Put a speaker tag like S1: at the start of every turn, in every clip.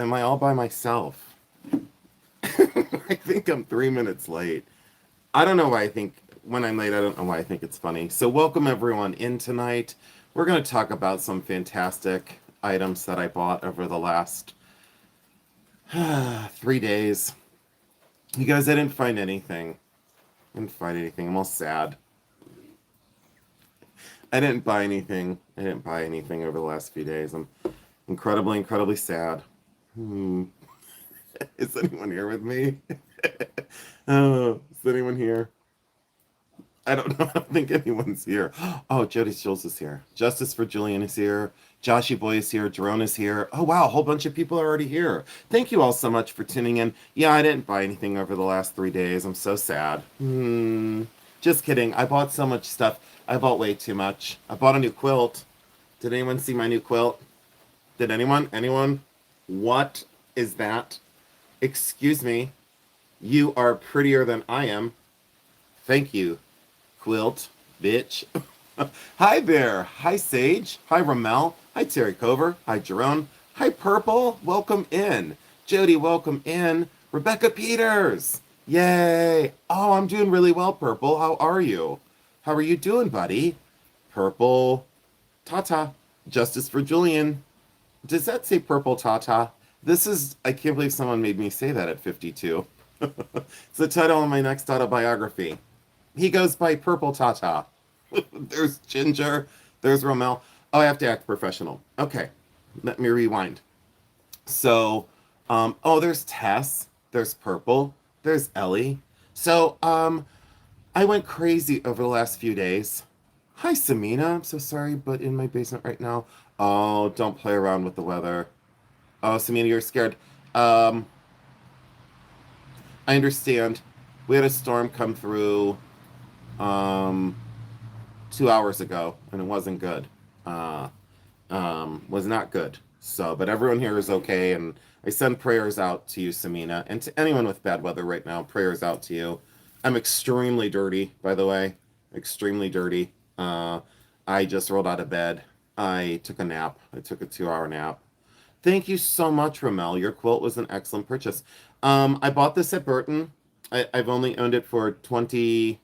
S1: Am I all by myself? I think I'm 3 minutes late. I don't know why I think when I'm late, I don't know why I think it's funny. So, welcome everyone in tonight. We're going to talk about some fantastic items that I bought over the last 3 days. You guys, I didn't find anything. I didn't find anything. I'm all sad. I didn't buy anything. I didn't buy anything over the last few days. I'm incredibly sad. Hmm. Is anyone here with me? Oh, is anyone here? I don't know. I don't think anyone's here. Oh, Jody Schultz is here. Justice for Julian is here. Joshy Boy is here. Jerome is here. Oh, wow. A whole bunch of people are already here. Thank you all so much for tuning in. Yeah, I didn't buy anything over the last 3 days. I'm so sad. Just kidding. I bought so much stuff. I bought way too much. I bought a new quilt. Did anyone see my new quilt? Did anyone? Anyone? What is that? Excuse me. You are prettier than I am. Thank you, quilt, bitch. Hi there. Hi, Sage. Hi, Ramel. Hi, Terry Cover. Hi, Jerome. Hi, Purple. Welcome in. Jody, welcome in. Rebecca Peters. Yay. Oh, I'm doing really well, Purple. How are you? How are you doing, buddy? Purple. Tata. Justice for Julian. Does that say Purple Tata? I can't believe someone made me say that at 52. It's the title of my next autobiography. He goes by Purple Tata. There's Ginger. There's Romel. Oh, I have to act professional. Okay, let me rewind. So, there's Tess. There's Purple. There's Ellie. So, I went crazy over the last few days. Hi, Samina. I'm so sorry, but in my basement right now. Oh, don't play around with the weather. Oh, Samina, you're scared. Um, I understand. We had a storm come through um, 2 hours ago, and it wasn't good. Uh, was not good. So, but everyone here is okay, and I send prayers out to you, Samina, and to anyone with bad weather right now. Prayers out to you. I'm extremely dirty, by the way. Extremely dirty. I just rolled out of bed. I took a nap. I took a 2 hour nap. Thank you so much, Ramel. Your quilt was an excellent purchase. I bought this at Burton. I've only owned it for 23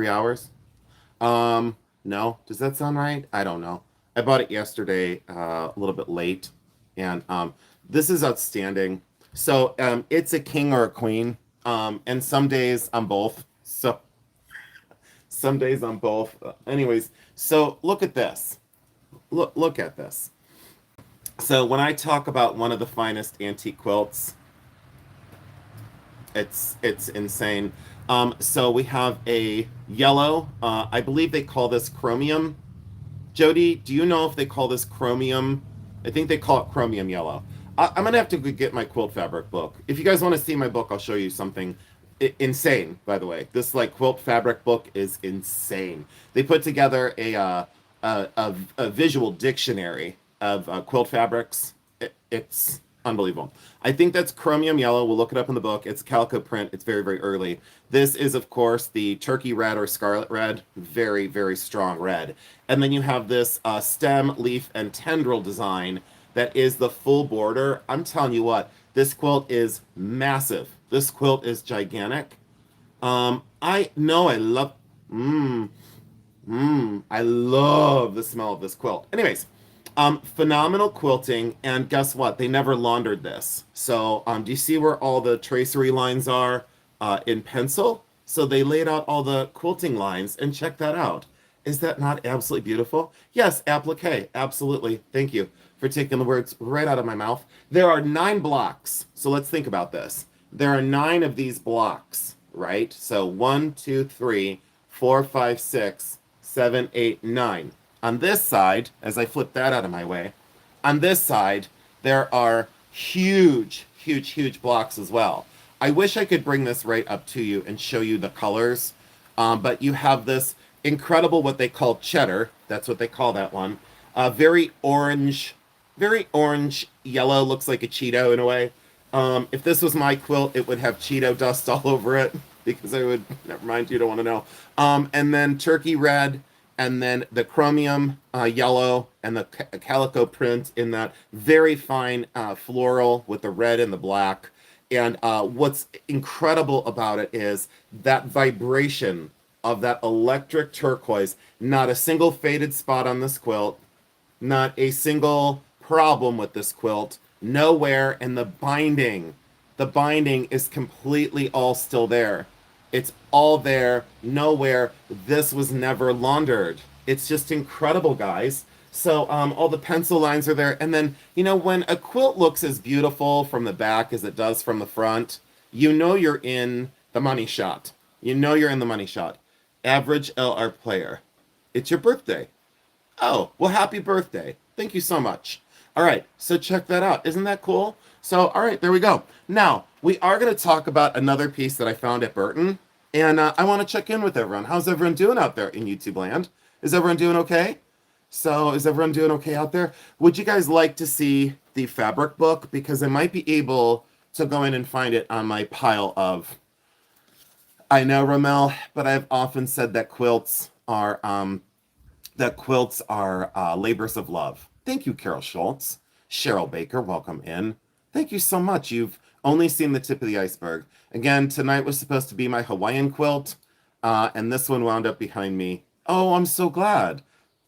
S1: hours. No, does that sound right? I don't know. I bought it yesterday, a little bit late, and this is outstanding. So it's a king or a queen, and some days I'm both. So some days I'm both. Anyways, so look at this. Look at this. So when I talk about one of the finest antique quilts, it's insane. So we have a yellow. I believe they call this chromium. Jody, do you know if they call this chromium? I think they call it chromium yellow. I'm gonna have to get my quilt fabric book. If you guys want to see my book, I'll show you something insane. By the way, this like quilt fabric book is insane. They put together a visual dictionary of quilt fabrics. It's unbelievable. I think that's chromium yellow. We'll look it up in the book. It's calico print. It's very early. This is, of course, the turkey red or scarlet red. Very strong red. And then you have this stem, leaf, and tendril design that is the full border. I'm telling you what, this quilt is massive. This quilt is gigantic. I know I love... I love the smell of this quilt. Anyways, phenomenal quilting, and guess what? They never laundered this. So, do you see where all the tracery lines are in pencil? So they laid out all the quilting lines, and check that out. Is that not absolutely beautiful? Yes, applique. Absolutely. Thank you for taking the words right out of my mouth. There are 9 blocks. So let's think about this. There are 9 of these blocks, right? So 1, 2, 3, 4, 5, 6, 7, 8, 9. On this side, as I flip that out of my way, on this side, there are huge blocks as well. I wish I could bring this right up to you and show you the colors, but you have this incredible, what they call cheddar. That's what they call that one. Very orange yellow, looks like a Cheeto in a way. If this was my quilt, it would have Cheeto dust all over it because I would, never mind, you don't want to know. And then turkey red and then the chromium yellow and the calico print in that very fine floral with the red and the black. And what's incredible about it is that vibration of that electric turquoise. Not a single faded spot on this quilt, not a single problem with this quilt. Nowhere. And the binding is completely all still there. It's all there, nowhere. This was never laundered. It's just incredible, guys. So all the pencil lines are there. And then, when a quilt looks as beautiful from the back as it does from the front, you're in the money shot. You're in the money shot. Average LR player. It's your birthday. Oh, well, happy birthday. Thank you so much. All right, so check that out. Isn't that cool? So, all right, there we go. Now, we are going to talk about another piece that I found at Burton, and I want to check in with everyone. How's everyone doing out there in YouTube land? Is everyone doing okay? So, is everyone doing okay out there? Would you guys like to see the fabric book? Because I might be able to go in and find it on my pile of... I know, Ramel, but I've often said that quilts are labors of love. Thank you, Carol Schultz. Cheryl Baker, welcome in. Thank you so much. You've only seen the tip of the iceberg. Again, tonight was supposed to be my Hawaiian quilt, and this one wound up behind me. Oh, I'm so glad.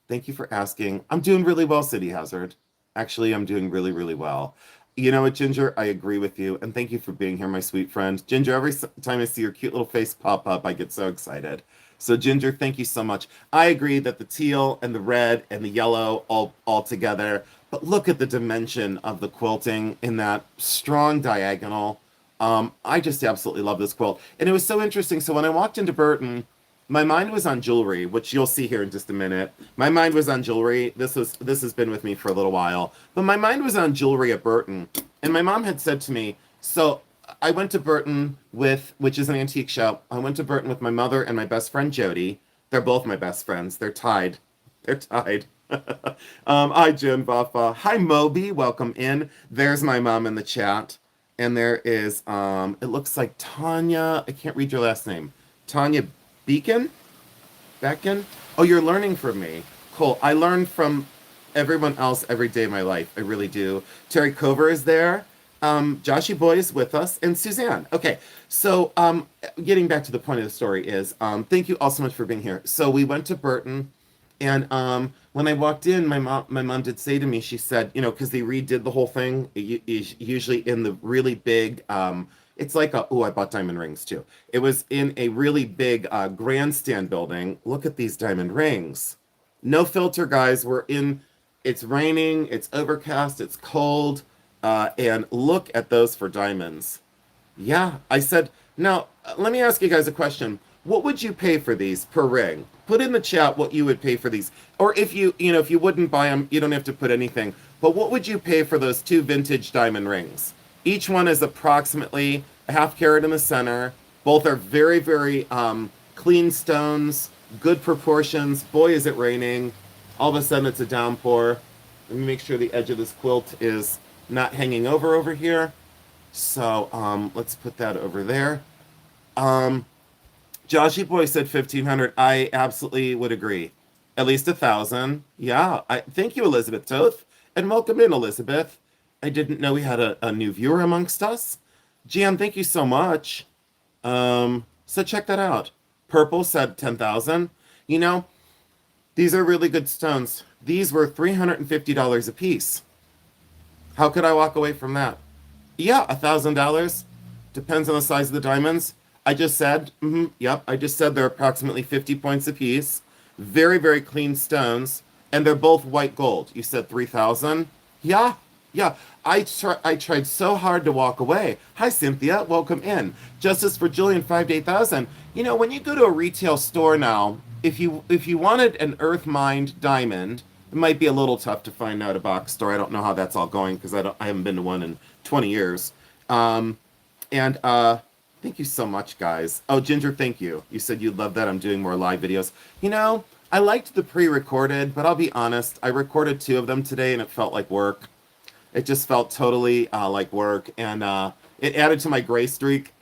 S1: Thank you for asking. I'm doing really well, City Hazard. Actually, I'm doing really, really well. You know what, Ginger? I agree with you, and thank you for being here, my sweet friend. Ginger, every time I see your cute little face pop up, I get so excited. So, Ginger, thank you so much. I agree that the teal and the red and the yellow all together, but look at the dimension of the quilting in that strong diagonal. I just absolutely love this quilt. And it was so interesting. So when I walked into Burton, my mind was on jewelry, which you'll see here in just a minute. My mind was on jewelry. This has been with me for a little while. But my mind was on jewelry at Burton. And my mom had said to me, so I went to Burton which is an antique shop. I went to Burton with my mother and my best friend Jody. They're both my best friends. They're tied. They're tied. Hi, Jim Buffa. Hi, Moby. Welcome in. There's my mom in the chat. And there is, it looks like Tanya. I can't read your last name. Tanya Beacon? Beacon? Oh, you're learning from me. Cool. I learn from everyone else every day of my life. I really do. Terry Cover is there. Joshy Boy is with us, and Suzanne. Okay, so getting back to the point of the story is, thank you all so much for being here. So we went to Burton, and when I walked in, my mom did say to me, she said, because they redid the whole thing, usually in the really big, it's like I bought diamond rings too. It was in a really big grandstand building. Look at these diamond rings. No filter, guys. It's raining, it's overcast, it's cold. And look at those for diamonds. Yeah, I said, now, let me ask you guys a question. What would you pay for these per ring? Put in the chat what you would pay for these. Or if you wouldn't buy them, you don't have to put anything. But what would you pay for those 2 vintage diamond rings? Each one is approximately a half carat in the center. Both are very, very clean stones, good proportions. Boy, is it raining. All of a sudden, it's a downpour. Let me make sure the edge of this quilt is not hanging over here. So let's put that over there. Joshy Boy said 1,500. I absolutely would agree. At least 1,000. Yeah. Thank you, Elizabeth Toth. And welcome in, Elizabeth. I didn't know we had a new viewer amongst us. Jan, thank you so much. So check that out. Purple said 10,000. These are really good stones. These were $350 a piece. How could I walk away from that? Yeah, $1,000. Depends on the size of the diamonds. I just said, I just said they're approximately 50 points a piece. Very, very clean stones. And they're both white gold. You said 3,000? Yeah. I tried so hard to walk away. Hi, Cynthia. Welcome in. Justice for Julian, 5 to 8,000. When you go to a retail store now, if you wanted an Earth Mind diamond, it might be a little tough to find out a box store. I don't know how that's all going because I haven't been to one in 20 years. Thank you so much, guys. Oh, Ginger, thank you. You said you'd love that I'm doing more live videos. I liked the pre-recorded, but I'll be honest, I recorded 2 of them today and it felt like work. It just felt totally like work, and it added to my gray streak.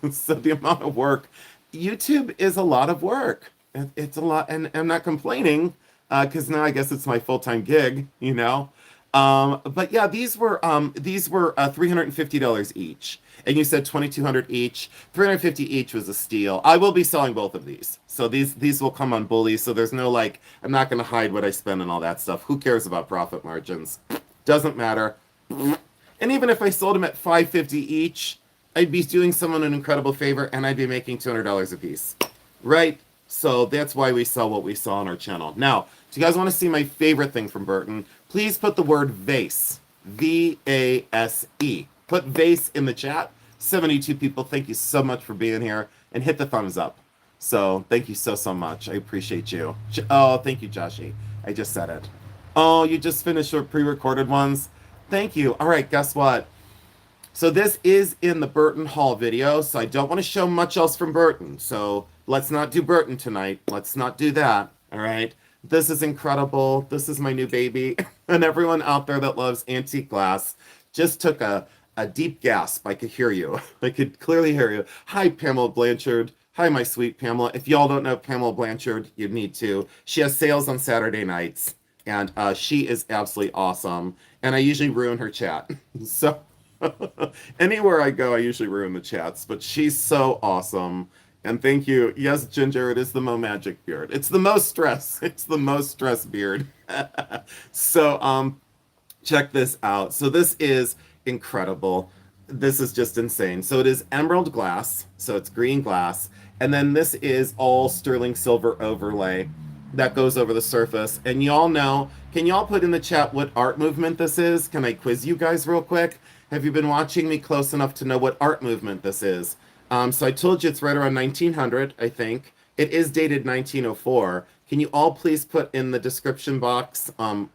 S1: So the amount of work. YouTube is a lot of work. It's a lot, and I'm not complaining because now I guess it's my full-time gig, you know. But yeah, these were $350 each, and you said 2,200 each. 350 each was a steal. I will be selling both of these, so these will come on Bully. So there's no like, I'm not going to hide what I spend and all that stuff. Who cares about profit margins? Doesn't matter. And even if I sold them at 550 each, I'd be doing someone an incredible favor, and I'd be making $200 a piece, right? So that's why we sell what we sell on our channel. Now, do you guys want to see my favorite thing from Burton? Please put the word vase, VASE. Put vase in the chat. 72 people, thank you so much for being here, and hit the thumbs up. So thank you so much. I appreciate you. Oh, thank you, Joshi. I just said it. Oh, you just finished your pre-recorded ones? Thank you. All right, guess what? So this is in the Burton Hall video, so I don't want to show much else from Burton. So let's not do Burton tonight. Let's not do that, all right? This is incredible. This is my new baby. And everyone out there that loves antique glass just took a deep gasp. I could hear you. I could clearly hear you. Hi, Pamela Blanchard. Hi, my sweet Pamela. If y'all don't know Pamela Blanchard, you need to. She has sales on Saturday nights, and she is absolutely awesome. And I usually ruin her chat. So anywhere I go, I usually ruin the chats, but she's so awesome. And thank you. Yes, Ginger, it is the Mo Magic beard. It's the most stress. It's the most stress beard. So check this out. So this is incredible. This is just insane. So it is emerald glass. So it's green glass. And then this is all sterling silver overlay that goes over the surface. And y'all know, can y'all put in the chat what art movement this is? Can I quiz you guys real quick? Have you been watching me close enough to know what art movement this is? So I told you it's right around 1900, I think. It is dated 1904. Can you all please put in the description box,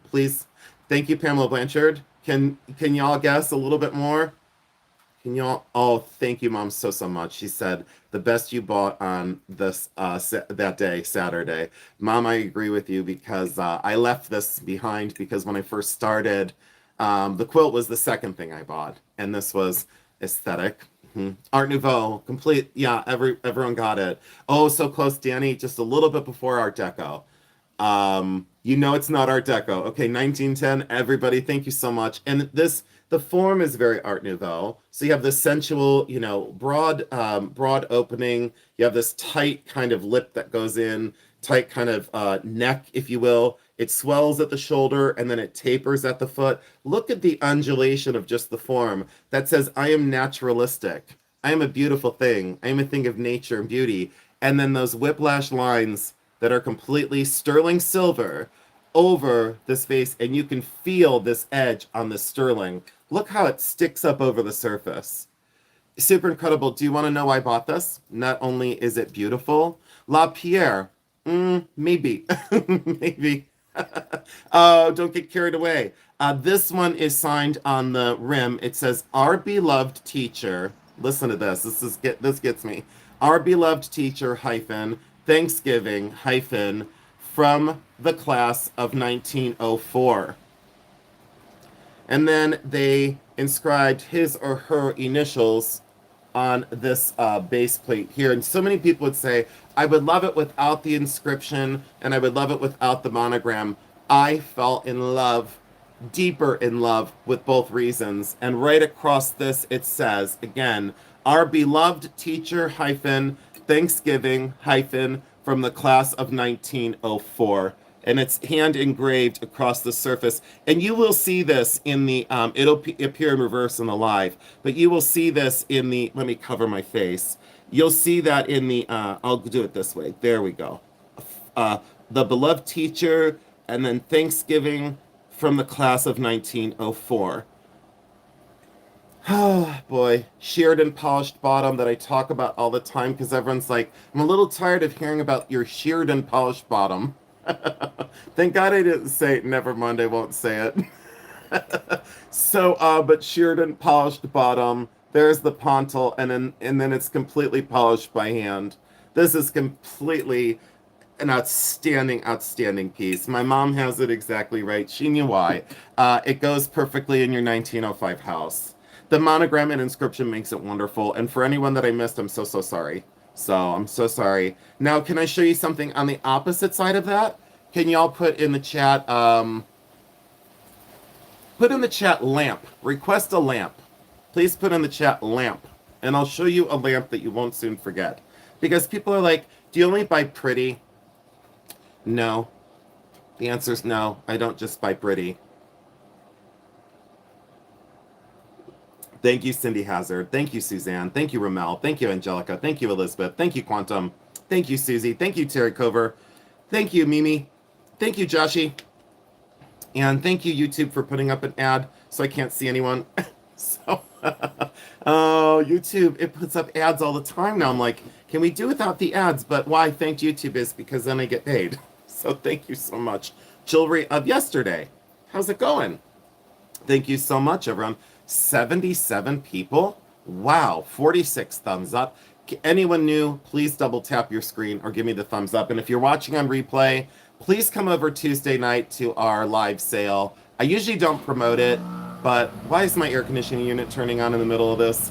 S1: please? Thank you, Pamela Blanchard. Can y'all guess a little bit more? Can y'all? Oh, thank you, Mom, so much. She said the best you bought on this that day, Saturday. Mom, I agree with you because I left this behind because when I first started, the quilt was the second thing I bought, and this was aesthetic. Art Nouveau, complete. Yeah, everyone got it. Oh, so close, Danny. Just a little bit before Art Deco. You know it's not Art Deco. Okay, 1910. Everybody, thank you so much. And the form is very Art Nouveau. So you have this sensual, broad opening. You have this tight kind of lip that goes in, tight kind of neck, if you will. It swells at the shoulder and then it tapers at the foot. Look at the undulation of just the form that says, I am naturalistic. I am a beautiful thing. I am a thing of nature and beauty. And then those whiplash lines that are completely sterling silver over this face, and you can feel this edge on the sterling. Look how it sticks up over the surface. Super incredible. Do you want to know why I bought this? Not only is it beautiful, La Pierre, maybe, maybe. Oh, don't get carried away. This one is signed on the rim. It says, "Our beloved teacher." Listen to this. This gets me. Our beloved teacher hyphen Thanksgiving hyphen from the class of 1904. And then they inscribed his or her initials on this base plate here. And so many people would say, I would love it without the inscription, and I would love it without the monogram. I fell in love, deeper in love with both reasons. And right across this, it says, again, our beloved teacher hyphen Thanksgiving hyphen from the class of 1904. And it's hand engraved across the surface. And you will see this in the, it'll appear in reverse in the live, but you will see this in the, let me cover my face. You'll see that in the, I'll do it this way. There we go. The beloved teacher, and then Thanksgiving from the class of 1904. Oh boy, sheared and polished bottom that I talk about all the time because everyone's like, I'm a little tired of hearing about your sheared and polished bottom. Thank God I didn't say it. Never mind, I won't say it. So, but sheared and polished bottom. There's the pontil, and then it's completely polished by hand. This is completely an outstanding piece. My mom has it exactly right. She knew why. It goes perfectly in your 1905 house. The monogram and inscription makes it wonderful. And for anyone that I missed, I'm so sorry. So I'm so sorry. Now, can I show you something on the opposite side of that? Can y'all put in the chat, put in the chat lamp. Request a lamp. Please put in the chat lamp. And I'll show you a lamp that you won't soon forget. Because people are like, do you only buy pretty? No. The answer is no. I don't just buy pretty. Thank you, Cindy Hazard. Thank you, Suzanne. Thank you, Ramel. Thank you, Angelica. Thank you, Elizabeth. Thank you, Quantum. Thank you, Susie. Thank you, Terry Cover. Thank you, Mimi. Thank you, Joshi. And thank you, YouTube, for putting up an ad so I can't see anyone. So, oh, YouTube, it puts up ads all the time now. I'm like, can we do without the ads? But why I thanked YouTube is because then I get paid. So thank you so much. Jewelry of yesterday. How's it going? Thank you so much, everyone. 77 people? Wow, 46 thumbs up. Anyone new, please double tap your screen or give me the thumbs up. And if you're watching on replay, please come over Tuesday night to our live sale. I usually don't promote it, but why is my air conditioning unit turning on in the middle of this?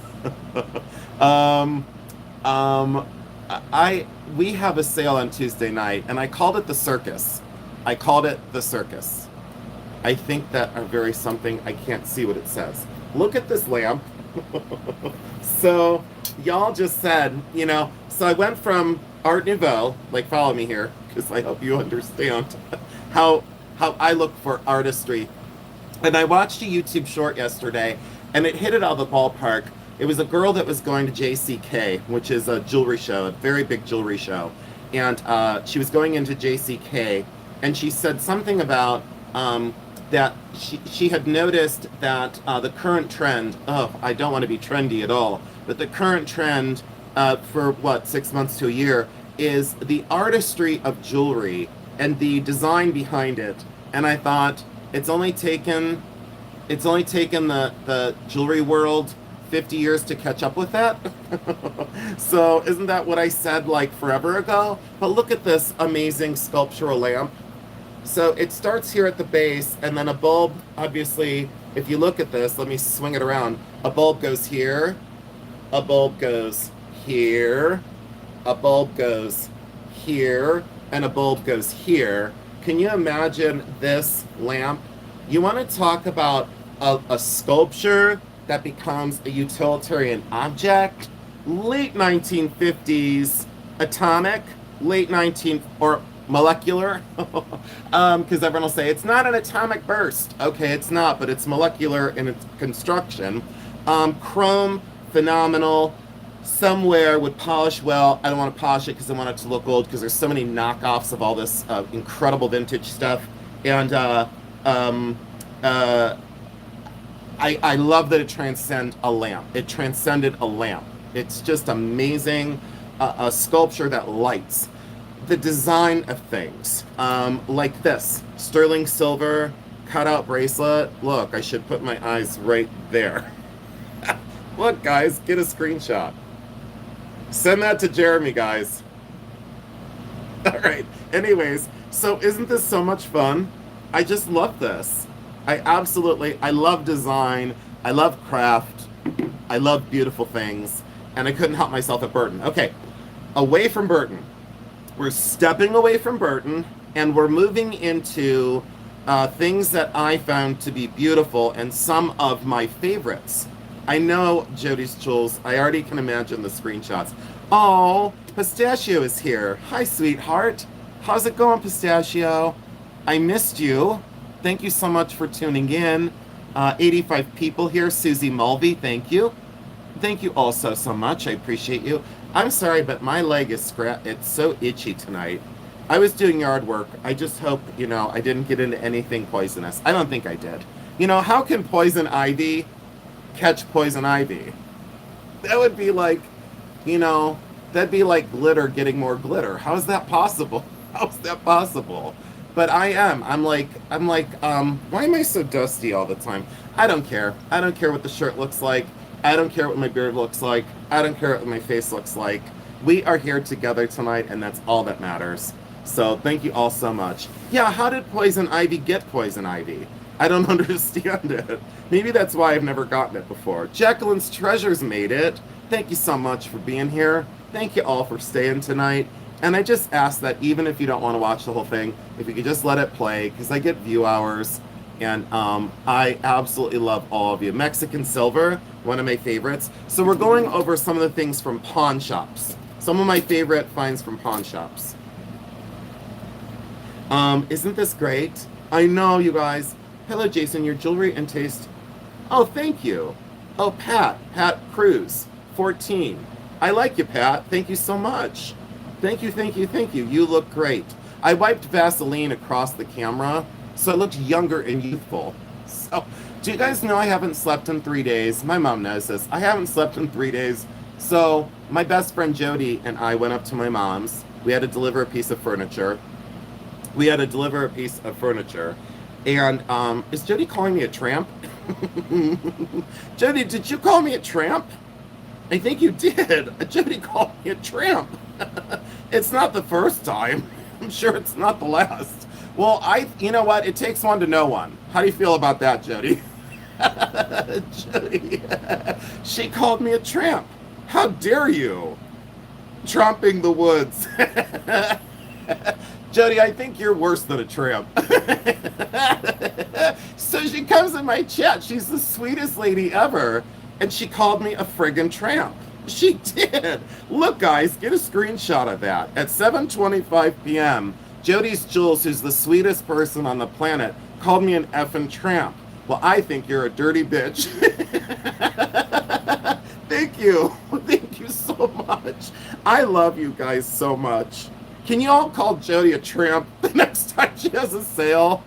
S1: We have a sale on Tuesday night, and I called it the circus. I called it the circus. I think that are very something. I can't see what it says. Look at this lamp. So y'all just said, you know, so I went from Art Nouveau, like follow me here, because I hope you understand how I look for artistry. And I watched a YouTube short yesterday, and it hit it out of the ballpark. It was a girl that was going to JCK, which is a jewelry show, a very big jewelry show. And she was going into JCK, and she said something about that she had noticed that the current trend, I don't want to be trendy at all, but the current trend for 6 months to a year is the artistry of jewelry and the design behind it. And I thought, it's only taken the jewelry world 50 years to catch up with that. So isn't that what I said like forever ago? But look at this amazing sculptural lamp. So it starts here at the base, and then a bulb, obviously, if you look at this, let me swing it around. A bulb goes here, a bulb goes here, a bulb goes here, and a bulb goes here. Can you imagine this lamp? You want to talk about a sculpture that becomes a utilitarian object? Late 1950s, atomic, late 19 or molecular, because everyone will say it's not an atomic burst. Okay, it's not, but it's molecular in its construction. Chrome, phenomenal. Somewhere would polish well. I don't want to polish it because I want it to look old, because there's so many knockoffs of all this incredible vintage stuff. And I love that it transcends a lamp. It transcended a lamp. It's just amazing. A sculpture that lights. The design of things, like this sterling silver cutout bracelet. Look, I should put my eyes right there. Look, guys, get a screenshot. Send that to Jeremy, guys. All right. Anyways, so isn't this so much fun? I just love this. I love design. I love craft. I love beautiful things. And I couldn't help myself at Burton. Okay, away from Burton. We're stepping away from Burton, and we're moving into things that I found to be beautiful and some of my favorites. I know Jody's Jewels. I already can imagine the screenshots. Oh, Pistachio is here. Hi, sweetheart. How's it going, Pistachio? I missed you. Thank you so much for tuning in. 85 people here. Susie Mulvey, thank you. Thank you also so much. I appreciate you. I'm sorry, but my leg is it's so itchy tonight. I was doing yard work. I just hope, I didn't get into anything poisonous. I don't think I did. How can poison ivy catch poison ivy? That would be like, that'd be like glitter getting more glitter. How is that possible? How is that possible? But I'm like, why am I so dusty all the time? I don't care. I don't care what the shirt looks like. I don't care what my beard looks like. I don't care what my face looks like. We are here together tonight, and that's all that matters. So thank you all so much. Yeah, how did poison ivy get poison ivy? I don't understand it. Maybe that's why I've never gotten it before. Jacqueline's Treasures made it. Thank you so much for being here. thank you all for staying tonight. And I just ask that even if you don't want to watch the whole thing, if you could just let it play, because I get view hours, and I absolutely love all of you. Mexican Silver, one of my favorites. So we're going over some of the things from pawn shops. Some of my favorite finds from pawn shops. Isn't this great? I know, you guys. Hello, Jason. Your jewelry and taste. Oh, thank you. Oh, Pat Cruz, 14. I like you, Pat. Thank you so much. Thank you, thank you, thank you. You look great. I wiped Vaseline across the camera, so I looked younger and youthful. So, do you guys know I haven't slept in 3 days? My mom knows this. I haven't slept in 3 days. So, my best friend Jody and I went up to my mom's. We had to deliver a piece of furniture. And is Jody calling me a tramp? Jody, did you call me a tramp? I think you did. Jody called me a tramp. It's not the first time. I'm sure it's not the last. Well, you know what? It takes one to know one. How do you feel about that, Jody? Jody, she called me a tramp. How dare you? Tromping the woods. Jody, I think you're worse than a tramp. So she comes in my chat. She's the sweetest lady ever. And she called me a friggin' tramp. She did. Look, guys, get a screenshot of that. At 7:25 p.m., Jody's Jules, who's the sweetest person on the planet, called me an effing tramp. Well, I think you're a dirty bitch. Thank you. Thank you so much. I love you guys so much. Can you all call Jody a tramp the next time she has a sale?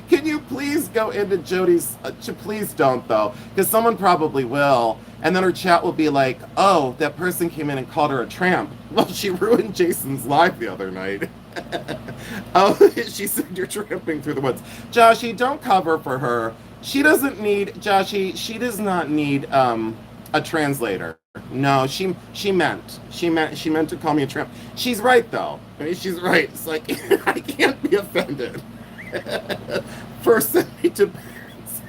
S1: Can you please go into Jody's... please don't, though, because someone probably will. And then her chat will be like, oh, that person came in and called her a tramp. Well, she ruined Jason's live the other night. Oh, she said you're tramping through the woods. Joshy, don't cover for her. She doesn't need... Joshy, she does not need a translator. No, she meant to call me a tramp. She's right, though. I mean, she's right. It's like, I can't be offended. First, it depends.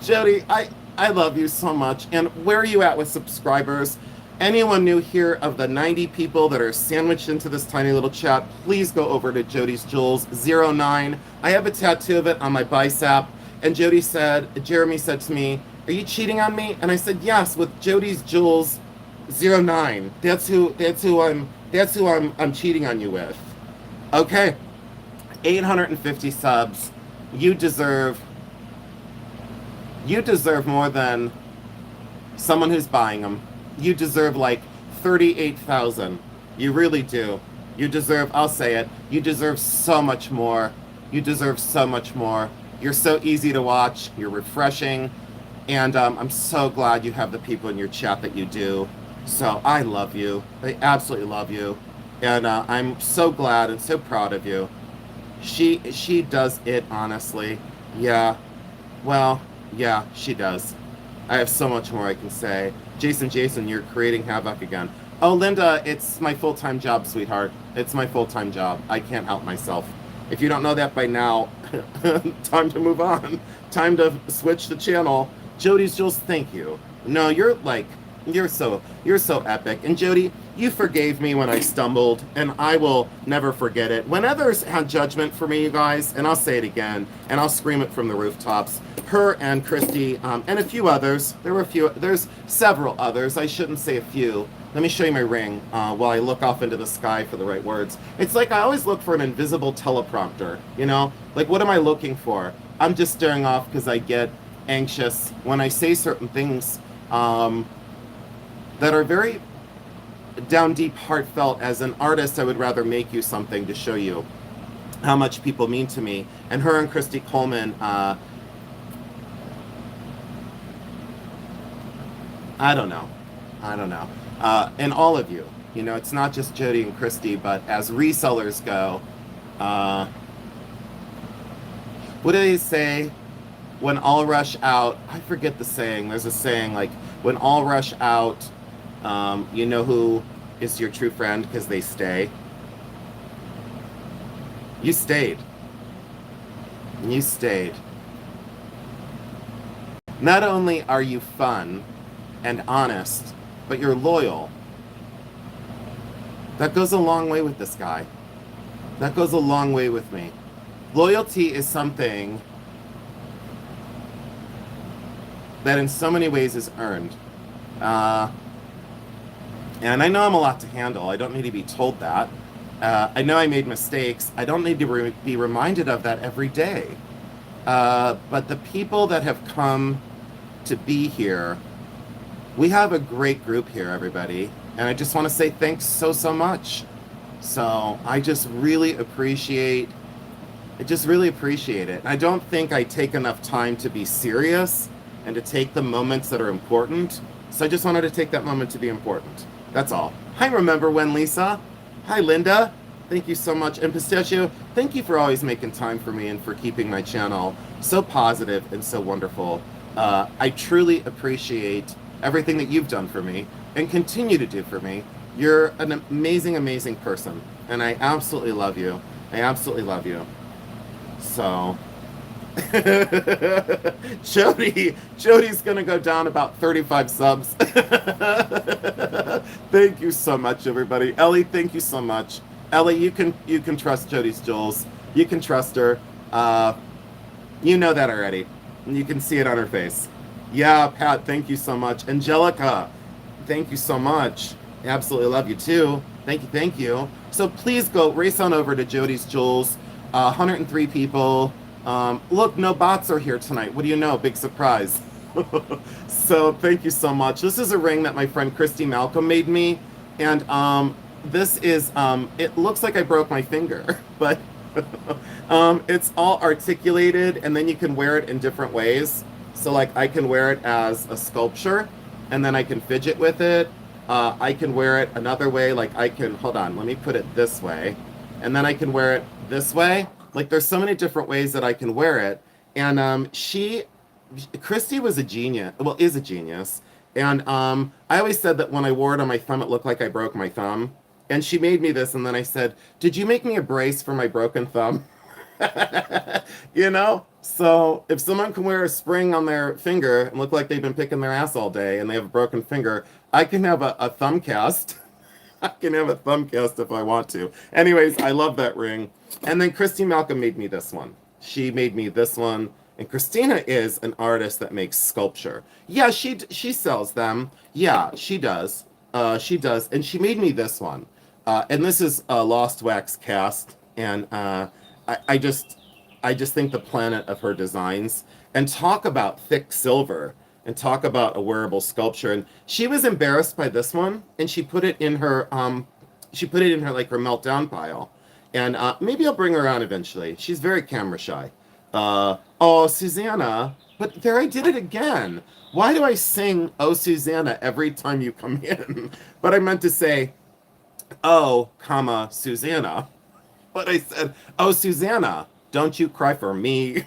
S1: Jody, I love you so much. And where are you at with subscribers? Anyone new here of the 90 people that are sandwiched into this tiny little chat, please go over to Jody's Jules 09. I have a tattoo of it on my bicep. And Jeremy said to me, are you cheating on me? And I said, yes, with Jody's Jules 09. That's who I'm cheating on you with. Okay. 850 subs. You deserve more than someone who's buying them. You deserve like 38,000. You really do. You deserve, I'll say it, you deserve so much more. You deserve so much more. You're so easy to watch. You're refreshing. And I'm so glad you have the people in your chat that you do. So I love you. I absolutely love you. And I'm so glad and so proud of you. She does it honestly. Yeah. Well, yeah, she does. I have so much more I can say. Jason, you're creating havoc again. Oh, Linda, it's my full-time job, sweetheart. It's my full-time job. I can't help myself. If you don't know that by now, time to move on. Time to switch the channel. Jody's Jules, thank you. No, you're so epic. And Jody, you forgave me when I stumbled, and I will never forget it. When others had judgment for me, you guys, and I'll say it again, and I'll scream it from the rooftops, her and Christy, and a few others, there's several others, I shouldn't say a few. Let me show you my ring while I look off into the sky for the right words. It's like I always look for an invisible teleprompter, you know? Like, what am I looking for? I'm just staring off because I get anxious when I say certain things that are very down deep, heartfelt. As an artist, I would rather make you something to show you how much people mean to me. And her and Christy Coleman, I don't know. And all of you, you know, it's not just Jody and Christy, but as resellers go, what do they say? When all rush out, I forget the saying. There's a saying like, when all rush out, you know who is your true friend because they stay. You stayed. You stayed. Not only are you fun and honest, but you're loyal. That goes a long way with this guy. That goes a long way with me. Loyalty is something that in so many ways is earned. Uh, and I know I'm a lot to handle. I don't need to be told that. I know I made mistakes. I don't need to be reminded of that every day. But the people that have come to be here, we have a great group here, everybody. And I just want to say thanks so, so much. So I just really appreciate it. I don't think I take enough time to be serious and to take the moments that are important. So I just wanted to take that moment to be important. That's all. Hi, remember when, Lisa? Hi, Linda. Thank you so much. And Pistachio, thank you for always making time for me and for keeping my channel so positive and so wonderful. I truly appreciate everything that you've done for me and continue to do for me. You're an amazing, amazing person. And I absolutely love you. I absolutely love you. So, Jody's gonna go down about 35 subs. Thank you so much, everybody. Ellie, thank you so much. Ellie, you can trust Jody's Jules. You can trust her. You know that already. You can see it on her face. Yeah, Pat, thank you so much. Angelica, thank you so much. Absolutely love you too. Thank you, thank you. So please go race on over to Jody's Jules. 103 people. Look, no bots are here tonight. What do you know? Big surprise. So thank you so much. This is a ring that my friend Christy Malcolm made me. And this is, it looks like I broke my finger, but it's all articulated and then you can wear it in different ways. So like I can wear it as a sculpture and then I can fidget with it. I can wear it another way, like I can, hold on, let me put it this way. And then I can wear it this way. Like there's so many different ways that I can wear it. And Christy was a genius, well, is a genius. And I always said that when I wore it on my thumb, it looked like I broke my thumb. And she made me this, and then I said, did you make me a brace for my broken thumb? You know? So if someone can wear a spring on their finger and look like they've been picking their ass all day and they have a broken finger, I can have a thumb cast. I can have a thumb cast if I want to. Anyways, I love that ring. And then Christy Malcolm made me this one. She made me this one. And Christina is an artist that makes sculpture. Yeah, she sells them. Yeah, she does. She does. And she made me this one. And this is a Lost Wax cast. And I just think the planet of her designs. And talk about thick silver. And talk about a wearable sculpture. And she was embarrassed by this one. And she put it in her, like her meltdown pile. And maybe I'll bring her on eventually. She's very camera shy. Oh, Susanna. But there I did it again. Why do I sing Oh, Susanna every time you come in? But I meant to say, oh, comma, Susanna. But I said, oh, Susanna, don't you cry for me.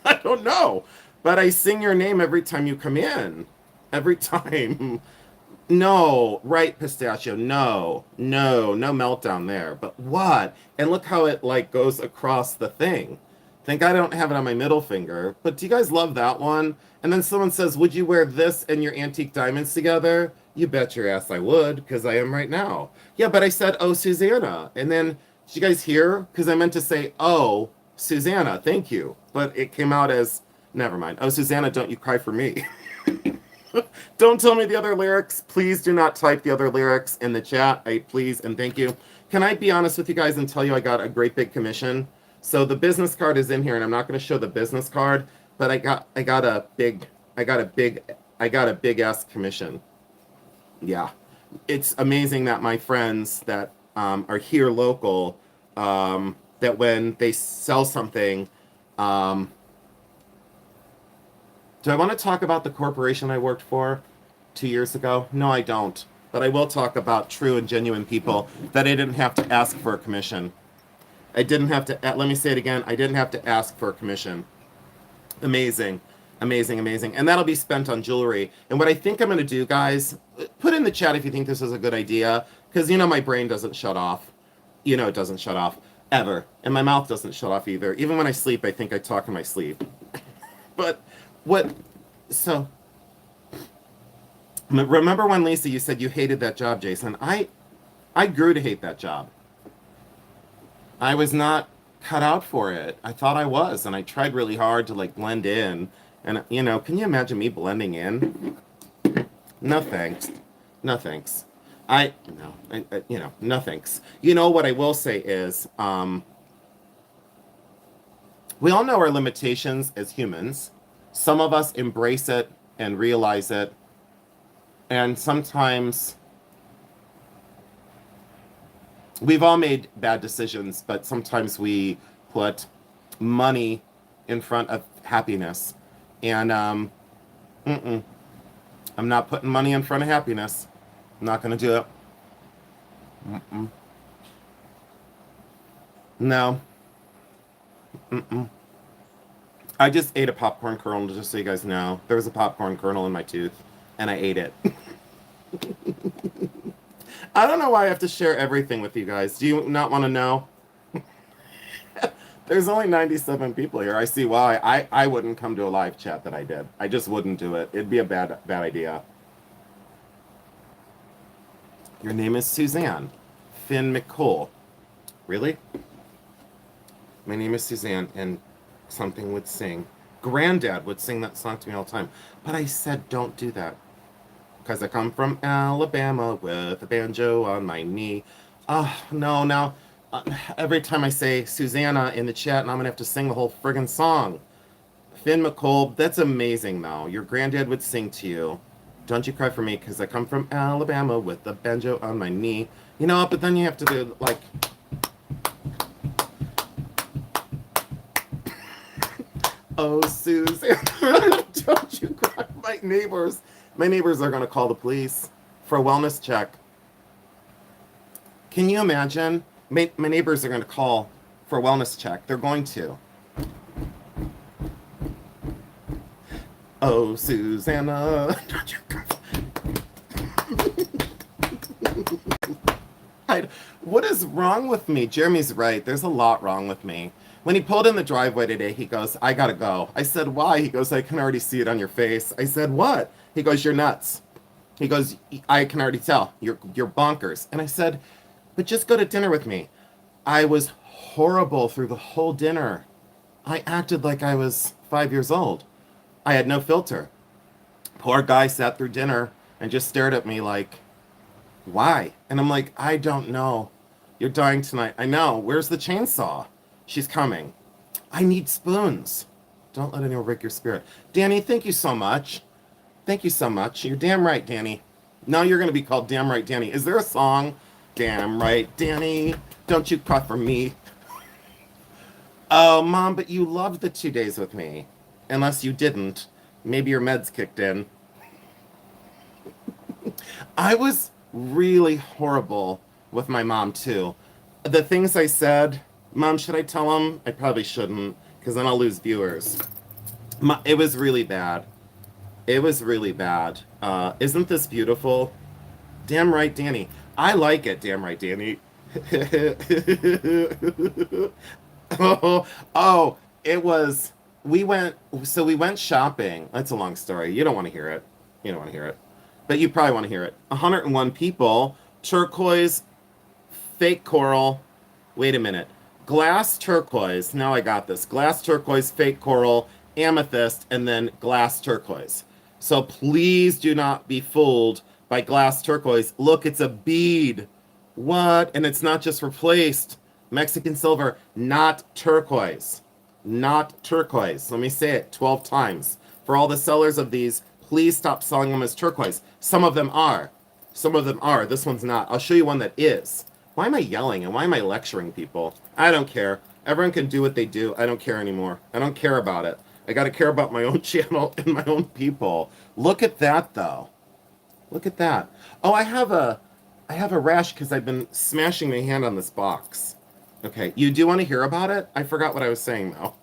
S1: I don't know. But I sing your name every time you come in. Every time. No, right, Pistachio. No meltdown there. But what? And look how it like goes across the thing. Thank God I don't have it on my middle finger. But do you guys love that one? And then someone says, would you wear this and your antique diamonds together? You bet your ass I would, because I am right now. Yeah, but I said, oh, Susanna. And then, did you guys hear? Because I meant to say, oh, Susanna, thank you. But it came out as, never mind. Oh, Susanna, don't you cry for me. Don't tell me the other lyrics. Please do not type the other lyrics in the chat. Please and thank you. Can I be honest with you guys and tell you I got a great big commission? So the business card is in here, and I'm not going to show the business card, but I got a big ass commission. Yeah, it's amazing that my friends that are here local, that when they sell something, do I want to talk about the corporation I worked for 2 years ago? No, I don't. But I will talk about true and genuine people that I didn't have to ask for a commission. I didn't have to, let me say it again, I didn't have to ask for a commission. Amazing, amazing, amazing. And that'll be spent on jewelry. And what I think I'm going to do, guys, put in the chat if you think this is a good idea, because you know my brain doesn't shut off. You know it doesn't shut off, ever. And my mouth doesn't shut off either. Even when I sleep, I think I talk in my sleep. But so, remember when, Lisa, you said you hated that job, Jason? I I grew to hate that job. I was not cut out for it. I thought I was, and I tried really hard to like blend in. And can you imagine me blending in? No thanks. No thanks. I no, no thanks. What I will say is, we all know our limitations as humans. Some of us embrace it and realize it, and sometimes we've all made bad decisions, but sometimes we put money in front of happiness. And I'm not putting money in front of happiness. I'm not going to do it. Mm-mm. No. Mm-mm. I just ate a popcorn kernel, just so you guys know. There was a popcorn kernel in my tooth, and I ate it. I don't know why I have to share everything with you guys. Do you not want to know? There's only 97 people here. I see why. I wouldn't come to a live chat that I did. I just wouldn't do it. It'd be a bad idea. Your name is Suzanne. Finn McCool. Really? My name is Suzanne, and something would sing. Granddad would sing that song to me all the time. But I said, don't do that. Because I come from Alabama with a banjo on my knee. Oh, no, now, every time I say Susanna in the chat, and I'm going to have to sing the whole friggin' song. Finn McColl, that's amazing, though. Your granddad would sing to you. Don't you cry for me, because I come from Alabama with a banjo on my knee. But then you have to do, like... Oh, Susanna, don't you cry. My neighbors are going to call the police for a wellness check. Can you imagine? My neighbors are going to call for a wellness check. They're going to. Oh, Susanna, don't you cry. What is wrong with me? Jeremy's right. There's a lot wrong with me. When he pulled in the driveway today, he goes, I gotta go. I said, why? He goes, I can already see it on your face. I said, what? He goes, you're nuts. He goes, I can already tell. You're bonkers. And I said, but just go to dinner with me. I was horrible through the whole dinner. I acted like I was 5 years old. I had no filter. Poor guy sat through dinner and just stared at me like, why? And I'm like, I don't know. You're dying tonight. I know. Where's the chainsaw? She's coming. I need spoons. Don't let anyone break your spirit. Danny, thank you so much. Thank you so much. You're damn right, Danny. Now you're going to be called Damn Right, Danny. Is there a song? Damn right, Danny. Don't you cry for me. Oh, Mom, but you loved the 2 days with me. Unless you didn't. Maybe your meds kicked in. I was really horrible with my mom, too. The things I said... Mom, should I tell him? I probably shouldn't, because then I'll lose viewers. It was really bad. It was really bad. Isn't this beautiful? Damn right, Danny. I like it, damn right, Danny. It was... we went shopping. That's a long story. You don't want to hear it. You don't want to hear it. But you probably want to hear it. 101 people. Turquoise. Fake coral. Wait a minute. Glass turquoise, now I got this. Glass turquoise, fake coral, amethyst, and then glass turquoise. So please do not be fooled by glass turquoise. Look, it's a bead. What? And it's not just replaced. Mexican silver, not turquoise. Not turquoise. Let me say it 12 times. For all the sellers of these, please stop selling them as turquoise. Some of them are. Some of them are. This one's not. I'll show you one that is. Why am I yelling and why am I lecturing people? I don't care. Everyone can do what they do. I don't care anymore. I don't care about it. I got to care about my own channel and my own people. Look at that, though. Look at that. Oh, I have a rash because I've been smashing my hand on this box. Okay, you do want to hear about it? I forgot what I was saying, though.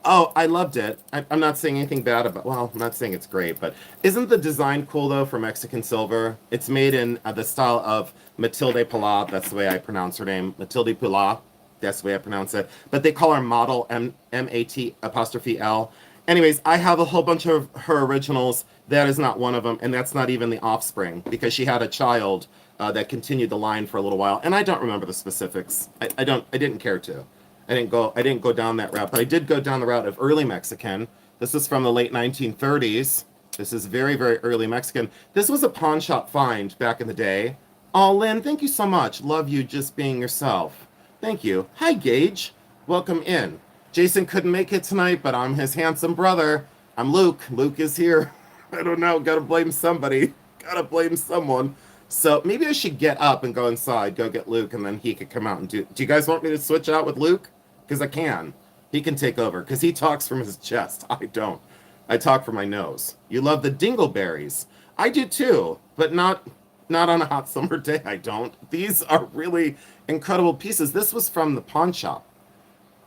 S1: Oh, I loved it. I'm not saying anything bad about... well, I'm not saying it's great, but... isn't the design cool, though, for Mexican silver? It's made in the style of Matilde Pilar. That's the way I pronounce her name. Matilde Pilar. That's the way I pronounce it. But they call her model M-A-T''L. Anyways, I have a whole bunch of her originals. That is not one of them, and that's not even the offspring, because she had a child that continued the line for a little while. And I don't remember the specifics. I didn't care to. I didn't go down that route, but I did go down the route of early Mexican. This is from the late 1930s. This is very, very early Mexican. This was a pawn shop find back in the day. Oh, Lynn, thank you so much. Love you just being yourself. Thank you. Hi, Gage. Welcome in. Jason couldn't make it tonight, but I'm his handsome brother. I'm Luke. Luke is here. I don't know. Gotta blame somebody. Gotta blame someone. So maybe I should get up and go inside, go get Luke, and then he could come out and do... Do you guys want me to switch out with Luke? Because I can. He can take over, because he talks from his chest. I don't. I talk from my nose. You love the dingleberries. I do too, but not on a hot summer day, I don't. These are really incredible pieces. This was from the pawn shop.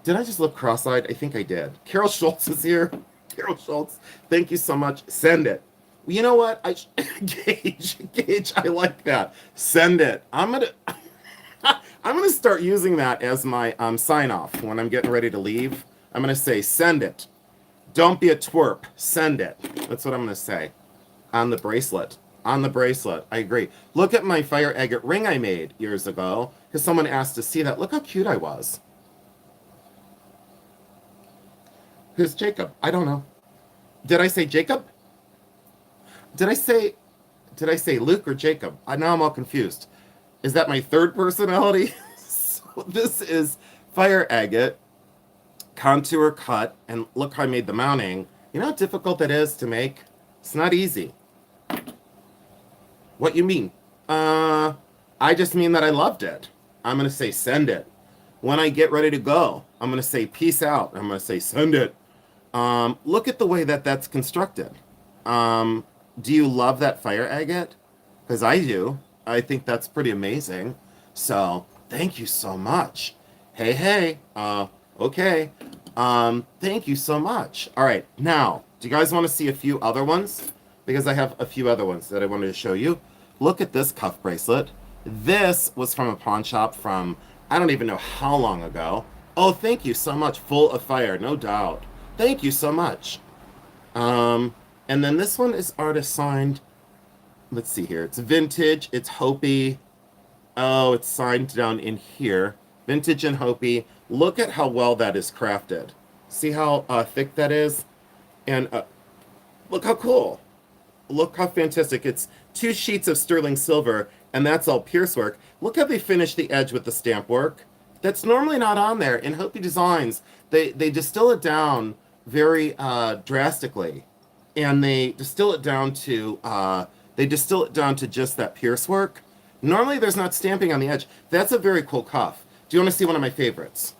S1: Did I just look cross-eyed? I think I did. Carol Schultz is here. Carol Schultz, thank you so much. Send it. You know what? Gage, I like that. Send it. I'm gonna start using that as my sign off when I'm getting ready to leave. I'm gonna say, send it. Don't be a twerp. Send it. That's what I'm gonna say. On the bracelet. On the bracelet. I agree. Look at my fire agate ring I made years ago because someone asked to see that. Look how cute I was. Who's Jacob? I don't know. Did I say Jacob? Did I say Luke or Jacob? Now I'm all confused. Is that my third personality? So this is fire agate, contour cut, and look how I made the mounting. You know how difficult that is to make? It's not easy. What you mean? I just mean that I loved it. I'm going to say send it. When I get ready to go, I'm going to say peace out. I'm going to say send it. Look at the way that that's constructed. Do you love that fire agate? Because I do. I think that's pretty amazing. So thank you so much. Hey. Okay. Thank you so much. All right. Now, do you guys want to see a few other ones? Because I have a few other ones that I wanted to show you. Look at this cuff bracelet. This was from a pawn shop from, I don't even know how long ago. Oh, thank you so much. Full of fire, no doubt. Thank you so much. And then this one is artist signed. Let's see here. It's vintage. It's Hopi. Oh, it's signed down in here. Vintage and Hopi. Look at how well that is crafted. See how thick that is? And look how cool. Look how fantastic. It's 2 sheets of sterling silver, and that's all pierce work. Look how they finished the edge with the stamp work. That's normally not on there. In Hopi Designs, they distill it down very drastically. And they distill it down to just that pierce work. Normally there's not stamping on the edge. That's a very cool cuff. Do you want to see one of my favorites?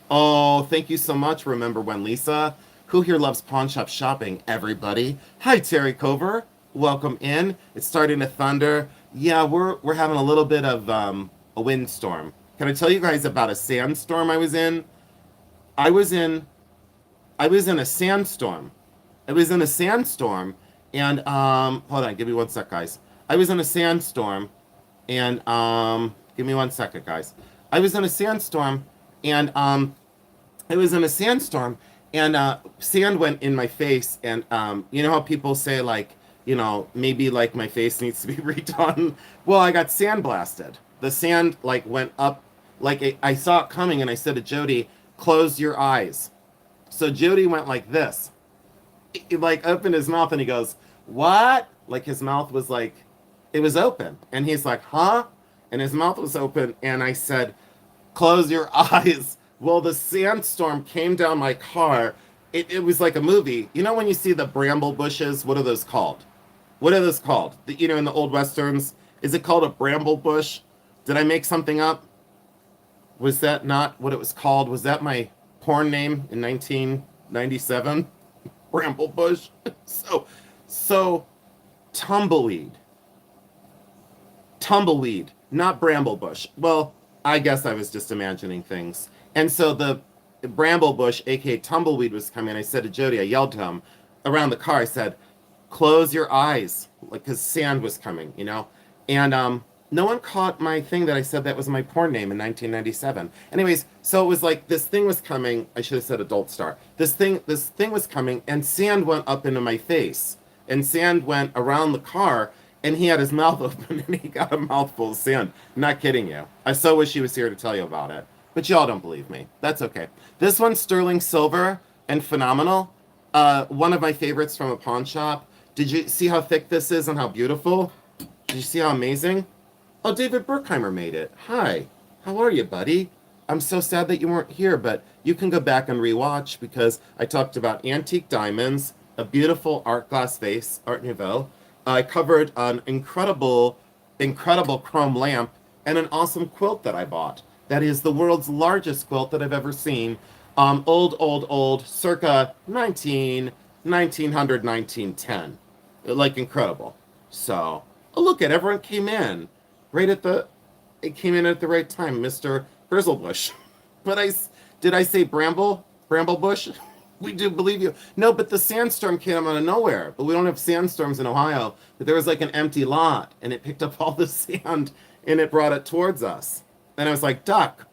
S1: Oh, thank you so much. Remember when Lisa? Who here loves pawn shop shopping? Everybody. Hi, Terry Cover. Welcome in. It's starting to thunder. Yeah, we're having a little bit of a windstorm. Can I tell you guys about a sandstorm I was in? I was in a sandstorm. And hold on, give me one sec, guys. I was in a sandstorm, and give me one second, guys. I was in a sandstorm, and sand went in my face, and you know how people say, like, you know, maybe like my face needs to be redone. Well, I got sandblasted. The sand like went up, like I saw it coming, and I said to Jody, "Close your eyes." So Jody went like this. He like opened his mouth and he goes, "What?" Like his mouth was like, it was open. And he's like, "Huh?" And his mouth was open. And I said, "Close your eyes." Well, the sandstorm came down my car. It was like a movie. You know when you see the bramble bushes? What are those called? You know, in the old Westerns, is it called a bramble bush? Did I make something up? Was that not what it was called? Was that my porn name in 1997? Bramble bush. So tumbleweed, not bramble bush. Well, I guess I was just imagining things. And so the bramble bush, aka tumbleweed, was coming. I said to Jody, I yelled to him around the car. I said, "Close your eyes," like because sand was coming, you know. And no one caught my thing that I said that was my porn name in 1997. Anyways, so it was like this thing was coming. I should have said adult star. This thing was coming, and sand went up into my face, and sand went around the car, and he had his mouth open and he got a mouthful of sand. Not kidding you. I so wish he was here to tell you about it. But y'all don't believe me. That's okay. This one's sterling silver and phenomenal. One of my favorites from a pawn shop. Did you see how thick this is and how beautiful? Did you see how amazing? Oh, David Burkheimer made it. Hi. How are you, buddy? I'm so sad that you weren't here, but you can go back and rewatch because I talked about antique diamonds, a beautiful art glass vase, Art Nouveau. I covered an incredible chrome lamp and an awesome quilt that I bought. That is the world's largest quilt that I've ever seen. Old, circa 1900, 1910. Like, incredible. So, oh, look at everyone came in. Right at the, it came in at the right time, Mr. Grizzlebush. But did I say Bramblebush? We do believe you. No, but the sandstorm came out of nowhere. But we don't have sandstorms in Ohio. But there was like an empty lot, and it picked up all the sand, and it brought it towards us. And I was like, Duck.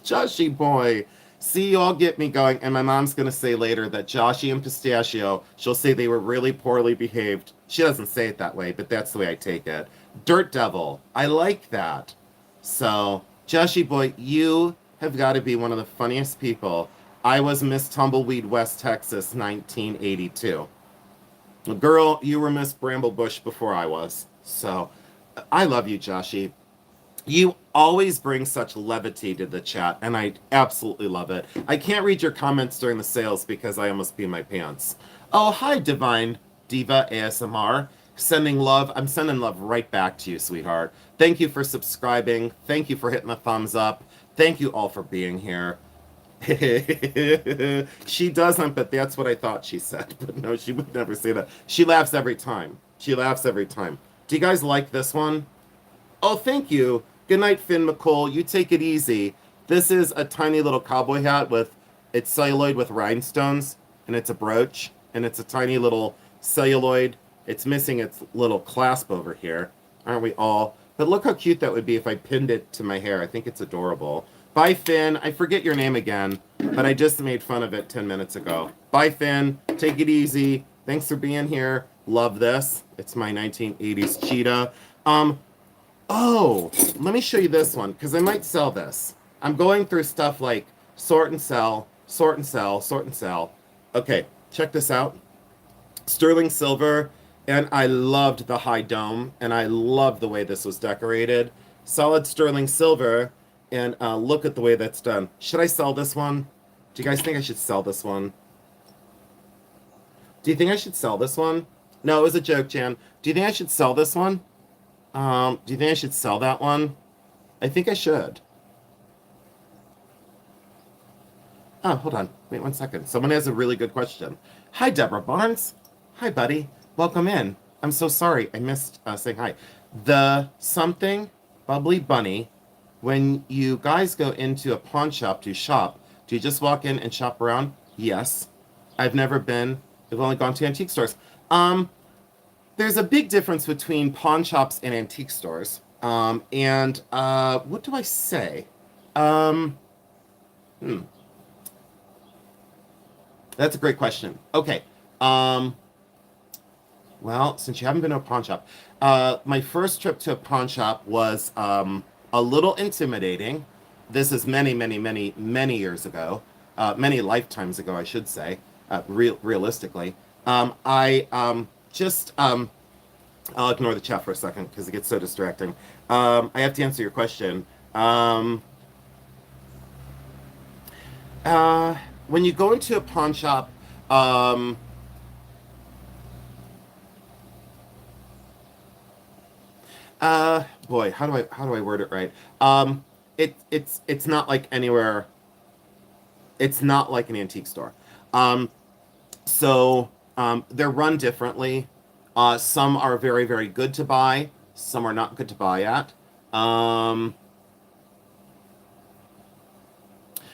S1: Joshy boy. See, you all get me going. And my mom's going to say later that Joshy and Pistachio, she'll say they were really poorly behaved. She doesn't say it that way, but that's the way I take it. Dirt Devil. I like that. So, Joshy boy, you have got to be one of the funniest people. I was Miss Tumbleweed, West Texas, 1982. Girl, you were Miss Bramblebush before I was. So, I love you, Joshy. You always bring such levity to the chat, and I absolutely love it. I can't read your comments during the sales because I almost pee my pants. Oh, hi, Divine Diva ASMR. Sending love. I'm sending love right back to you, sweetheart. Thank you for subscribing. Thank you for hitting the thumbs up. Thank you all for being here. She doesn't, but that's what I thought she said. But no, she would never say that. She laughs every time. She laughs every time. Do you guys like this one? Oh, thank you. Good night, Finn McCool. You take it easy. This is a tiny little cowboy hat with, it's celluloid with rhinestones, and it's a brooch, and it's a tiny little celluloid. It's missing its little clasp over here. Aren't we all? But look how cute that would be if I pinned it to my hair. I think it's adorable. Bye, Finn. I forget your name again, but I just made fun of it 10 minutes ago. Bye, Finn. Take it easy. Thanks for being here. Love this. It's my 1980s cheetah. Oh, let me show you this one, because I might sell this. I'm going through stuff like sort and sell, sort and sell, sort and sell. Okay, check this out. Sterling silver, and I loved the high dome, and I love the way this was decorated. Solid sterling silver, and look at the way that's done. Should I sell this one? Do you guys think I should sell this one? Do you think I should sell this one? No, it was a joke, Jan. Do you think I should sell this one? Do you think I should sell that one? I think I should. Oh, hold on. Wait 1 second. Someone has a really good question. Hi, Deborah Barnes. Hi, buddy. Welcome in. I'm so sorry. I missed saying hi. The something bubbly bunny, when you guys go into a pawn shop to shop, do you just walk in and shop around? Yes. I've never been. I've only gone to antique stores. There's a big difference between pawn shops and antique stores. What do I say? That's a great question. Okay. Well, since you haven't been to a pawn shop, my first trip to a pawn shop was a little intimidating. This is many years ago. Many lifetimes ago, I should say, realistically. I'll ignore the chat for a second because it gets so distracting. I have to answer your question. When you go into a pawn shop, boy, how do I word it right? It's not like anywhere. It's not like an antique store. They're run differently. Some are very, very good to buy. Some are not good to buy at.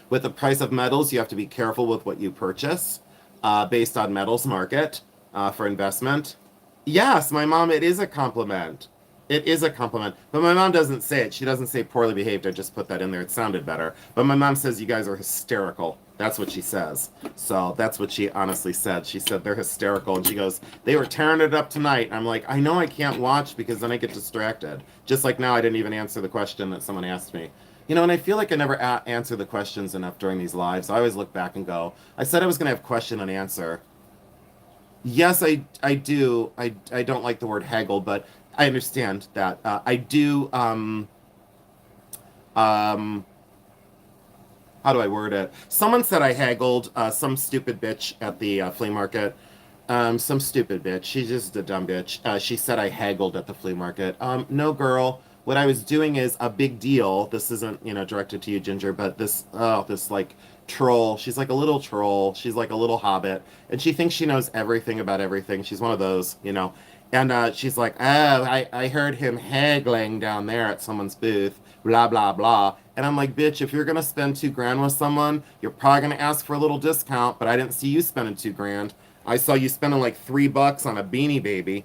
S1: With the price of metals, you have to be careful with what you purchase based on metals market for investment. Yes, my mom, it is a compliment. It is a compliment, but my mom doesn't say it. She doesn't say poorly behaved. I just put that in there. It sounded better. But my mom says you guys are hysterical. That's what she says. So that's what she honestly said. She said they're hysterical, and she goes, they were tearing it up tonight. I'm like, I know I can't watch because then I get distracted. Just like now, I didn't even answer the question that someone asked me. You know, and I feel like I never answer the questions enough during these lives. I always look back and go, I said I was going to have question and answer. Yes, I do. I don't like the word haggle, but I understand that. I do. Um, how do I word it? Someone said I haggled some stupid bitch at the flea market. Some stupid bitch. She's just a dumb bitch. She said I haggled at the flea market. No, girl. What I was doing is a big deal. This isn't, directed to you, Ginger, but this like troll. She's like a little troll. She's like a little hobbit, and she thinks she knows everything about everything. She's one of those. And she's like, oh, I heard him haggling down there at someone's booth, blah, blah, blah. And I'm like, bitch, if you're going to spend 2 grand with someone, you're probably going to ask for a little discount, but I didn't see you spending 2 grand. I saw you spending like $3 on a Beanie Baby.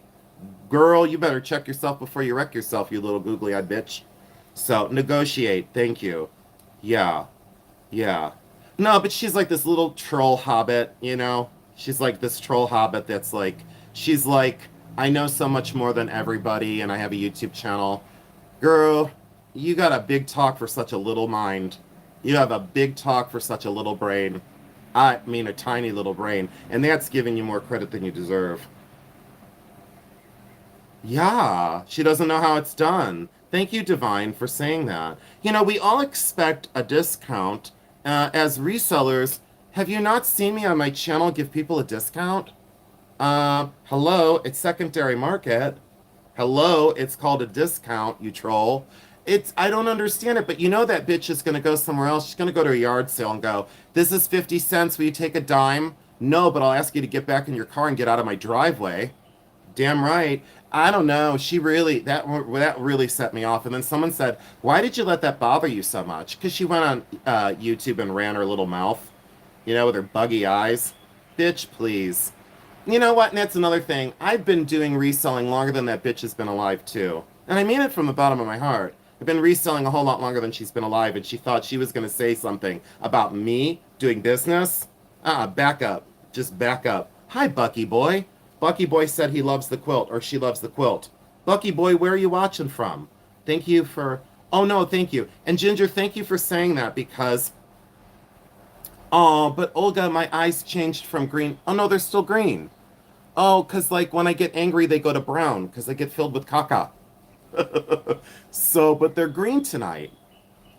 S1: Girl, you better check yourself before you wreck yourself, you little googly-eyed bitch. So, negotiate. Thank you. Yeah. Yeah. No, but she's like this little troll hobbit. She's like this troll hobbit that's like, she's like, I know so much more than everybody, and I have a YouTube channel. Girl, you got a big talk for such a little mind. You have a big talk for such a little brain. I mean, a tiny little brain. And that's giving you more credit than you deserve. Yeah, she doesn't know how it's done. Thank you, Divine, for saying that. We all expect a discount. As resellers, have you not seen me on my channel give people a discount? Hello, it's secondary market. Hello, it's called a discount, you troll. I don't understand it, but that bitch is gonna go somewhere else. She's gonna go to a yard sale and go, this is 50 cents, will you take a dime? No, but I'll ask you to get back in your car and get out of my driveway. Damn right. I don't know. That really set me off. And then someone said, why did you let that bother you so much? Because she went on YouTube and ran her little mouth, with her buggy eyes. Bitch, please. You know what? And that's another thing. I've been doing reselling longer than that bitch has been alive, too. And I mean it from the bottom of my heart. I've been reselling a whole lot longer than she's been alive, and she thought she was going to say something about me doing business. Back up. Just back up. Hi, Bucky boy. Bucky boy said he loves the quilt, or she loves the quilt. Bucky boy, where are you watching from? Thank you for... Oh, no, thank you. And Ginger, thank you for saying that, because... Oh, but Olga, my eyes changed from green... Oh, no, they're still green. Oh, because, like, when I get angry, they go to brown, because they get filled with caca. So, but they're green tonight.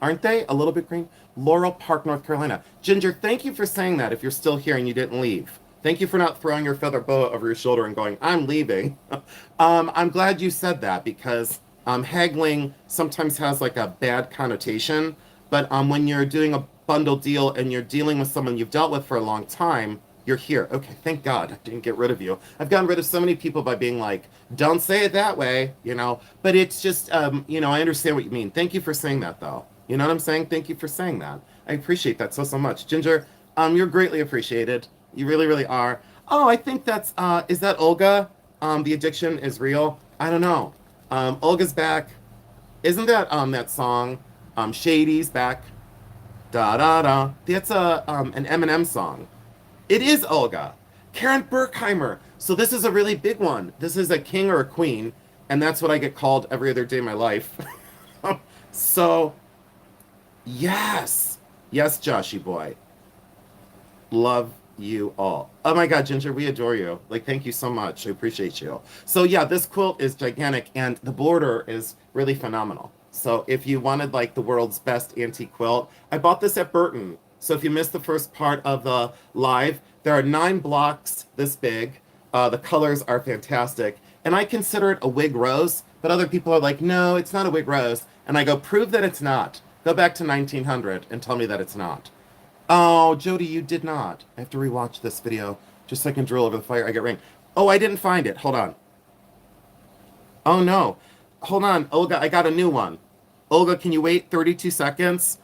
S1: Aren't they? A little bit green? Laurel Park, North Carolina. Ginger, thank you for saying that if you're still here and you didn't leave. Thank you for not throwing your feather boa over your shoulder and going, I'm leaving. I'm glad you said that, because haggling sometimes has like a bad connotation. But when you're doing a bundle deal and you're dealing with someone you've dealt with for a long time, you're here. Okay, thank God I didn't get rid of you. I've gotten rid of so many people by being like, don't say it that way, But it's just, I understand what you mean. Thank you for saying that, though. You know what I'm saying? Thank you for saying that. I appreciate that so much. Ginger, you're greatly appreciated. You really, really are. Oh, I think that's, is that Olga? The addiction is real? I don't know. Olga's back. Isn't that, that song, Shady's back? Da da da. That's an Eminem song. It is Olga. Karen Berkheimer. So this is a really big one. This is a king or a queen, and that's what I get called every other day of my life. So, yes. Yes, Joshy boy. Love you all. Oh my God, Ginger, we adore you. Like, thank you so much. I appreciate you. So yeah, this quilt is gigantic, and the border is really phenomenal. So if you wanted like the world's best antique quilt, I bought this at Burton. So if you missed the first part of the live, there are 9 blocks this big. The colors are fantastic. And I consider it a wig rose, but other people are like, no, it's not a wig rose. And I go, prove that it's not. Go back to 1900 and tell me that it's not. Oh, Jody, you did not. I have to rewatch this video just so I can drill over the fire. I get rain. Oh, I didn't find it. Hold on. Oh, no. Hold on. Olga, I got a new one. Olga, can you wait 32 seconds?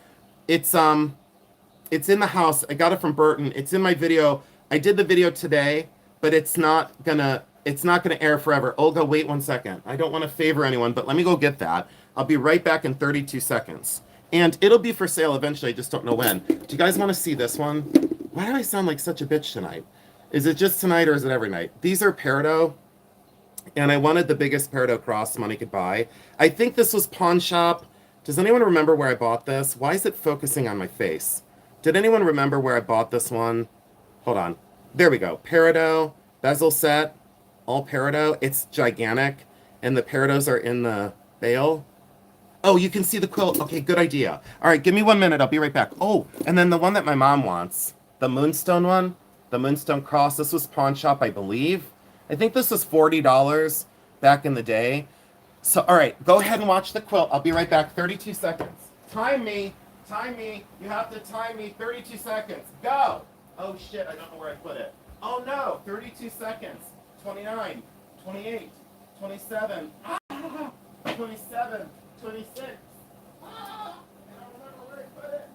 S1: It's in the house. I got it from Burton. It's in my video. I did the video today, but it's not gonna It's not going to air forever. Olga, wait 1 second. I don't want to favor anyone, but let me go get that. I'll be right back in 32 seconds. And it'll be for sale eventually. I just don't know when. Do you guys want to see this one? Why do I sound like such a bitch tonight? Is it just tonight or is it every night? These are peridot, and I wanted the biggest peridot cross money could buy. I think this was Pawn Shop. Does anyone remember where I bought this? Why is it focusing on my face? Did anyone remember where I bought this one? Hold on. There we go. Peridot, bezel set, all peridot. It's gigantic, and the peridots are in the bale. Oh, you can see the quilt. Okay, good idea. All right, give me 1 minute. I'll be right back. Oh, and then the one that my mom wants, the Moonstone one, the Moonstone Cross. This was Pawn Shop, I believe. I think this was $40 back in the day. So, all right, go ahead and watch the quilt. I'll be right back. 32 seconds. Time me. Time me. You have to time me. 32 seconds. Go. Oh, shit. I don't know where I put it. Oh, no. 32 seconds. 29, 28, 27, 27, 26. Ah, I don't remember where I put it.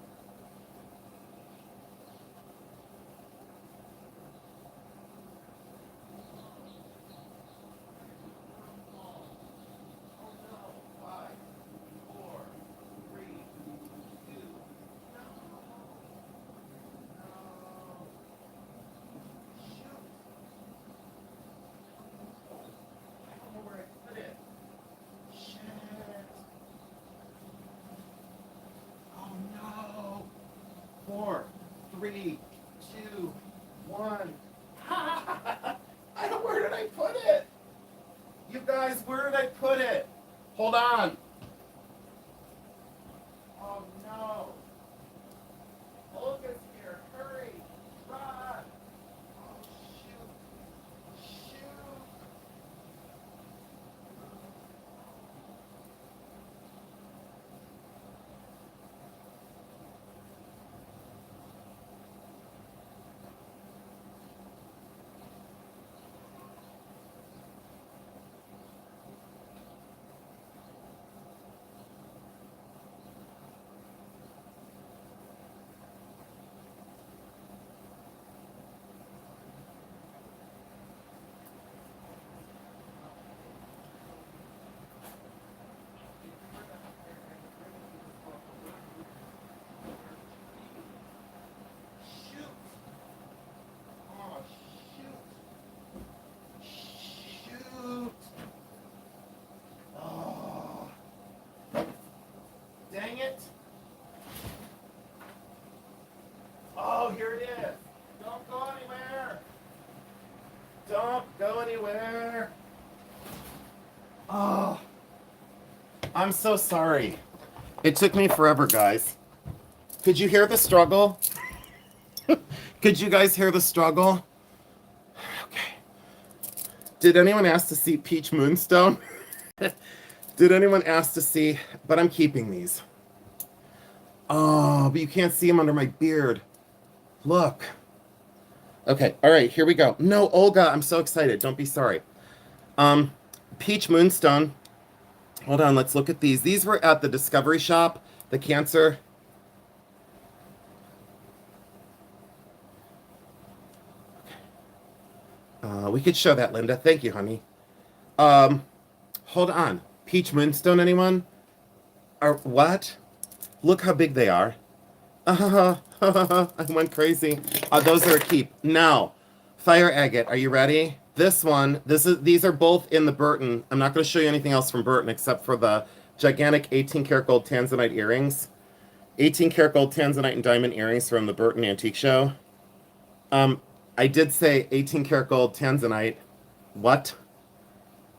S1: Oh no, 5, 4, 3, 2, no, no, shoot. I don't know where I put it. Shit. Oh no. 4, 3, 2, 1. I don't. Where did I put it? You guys, where did I put it? Hold on. Oh no. Olga's here. Hurry. Run. Oh shoot. Shoot. Shoot. Oh shoot. Shoot. Oh. Dang it. Oh, here it is. Don't go anywhere. Don't go anywhere. Oh, I'm so sorry. It took me forever, guys. Could you hear the struggle? Could you guys hear the struggle? Okay. Did anyone ask to see Peach Moonstone? Did anyone ask to see? But I'm keeping these. Oh, but you can't see them under my beard. Look. Okay, all right, here we go. No, Olga, I'm so excited. Don't be sorry. Peach Moonstone. Hold on, let's look at these. These were at the Discovery Shop, the cancer. We could show that, Linda. Thank you, honey. Hold on. Peach Moonstone, anyone? Or what? Look how big they are. I went crazy. Those are a keep. Now, Fire Agate, are you ready? This one, these are both in the Burton. I'm not going to show you anything else from Burton except for the gigantic 18 karat gold tanzanite earrings. 18 karat gold tanzanite and diamond earrings from the Burton Antique Show. I did say 18 karat gold tanzanite. What?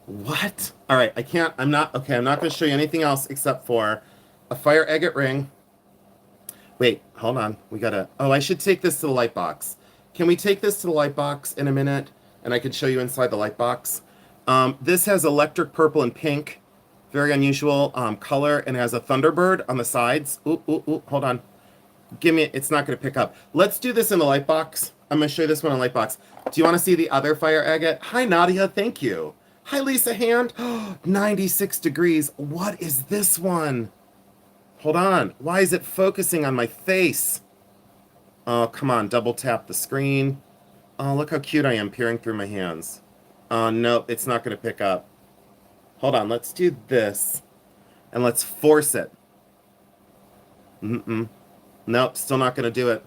S1: What? All right, I'm not going to show you anything else except for a Fire Agate ring. Wait, hold on. I should take this to the light box. Can we take this to the light box in a minute? And I can show you inside the light box. This has electric purple and pink. Very unusual color, and it has a Thunderbird on the sides. Ooh, hold on. It's not going to pick up. Let's do this in the light box. I'm going to show you this one in the light box. Do you want to see the other Fire Agate? Hi, Nadia. Thank you. Hi, Lisa Hand. 96 degrees. What is this one? Hold on. Why is it focusing on my face? Oh, come on. Double tap the screen. Oh, look how cute I am peering through my hands. Nope, it's not going to pick up. Hold on, let's do this. And let's force it. Mm-mm. Nope, still not going to do it.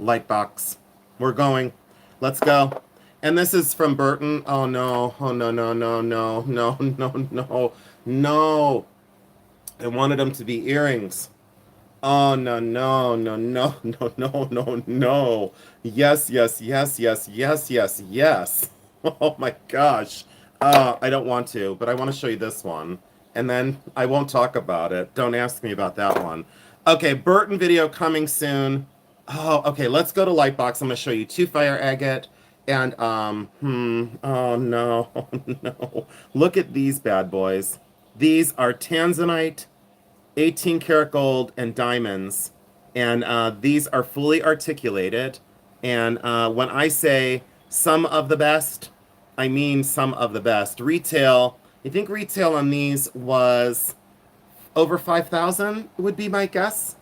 S1: Lightbox. We're going. Let's go. And this is from Burton. Oh, no. Oh, no, no, no, no, no, no, no, no. I wanted them to be earrings. Oh, no, no, no, no, no, no, no, no. Yes, yes, yes, yes, yes, yes, yes. Oh my gosh. I don't want to, but I want to show you this one. And then I won't talk about it. Don't ask me about that one. Okay, Burton video coming soon. Oh, okay, let's go to Lightbox. I'm going to show you two fire agate. And, oh no, oh no. Look at these bad boys. These are Tanzanite 18 karat gold and diamonds, and these are fully articulated. And when I say some of the best, I mean some of the best. Retail, I think retail on these was over 5,000 would be my guess.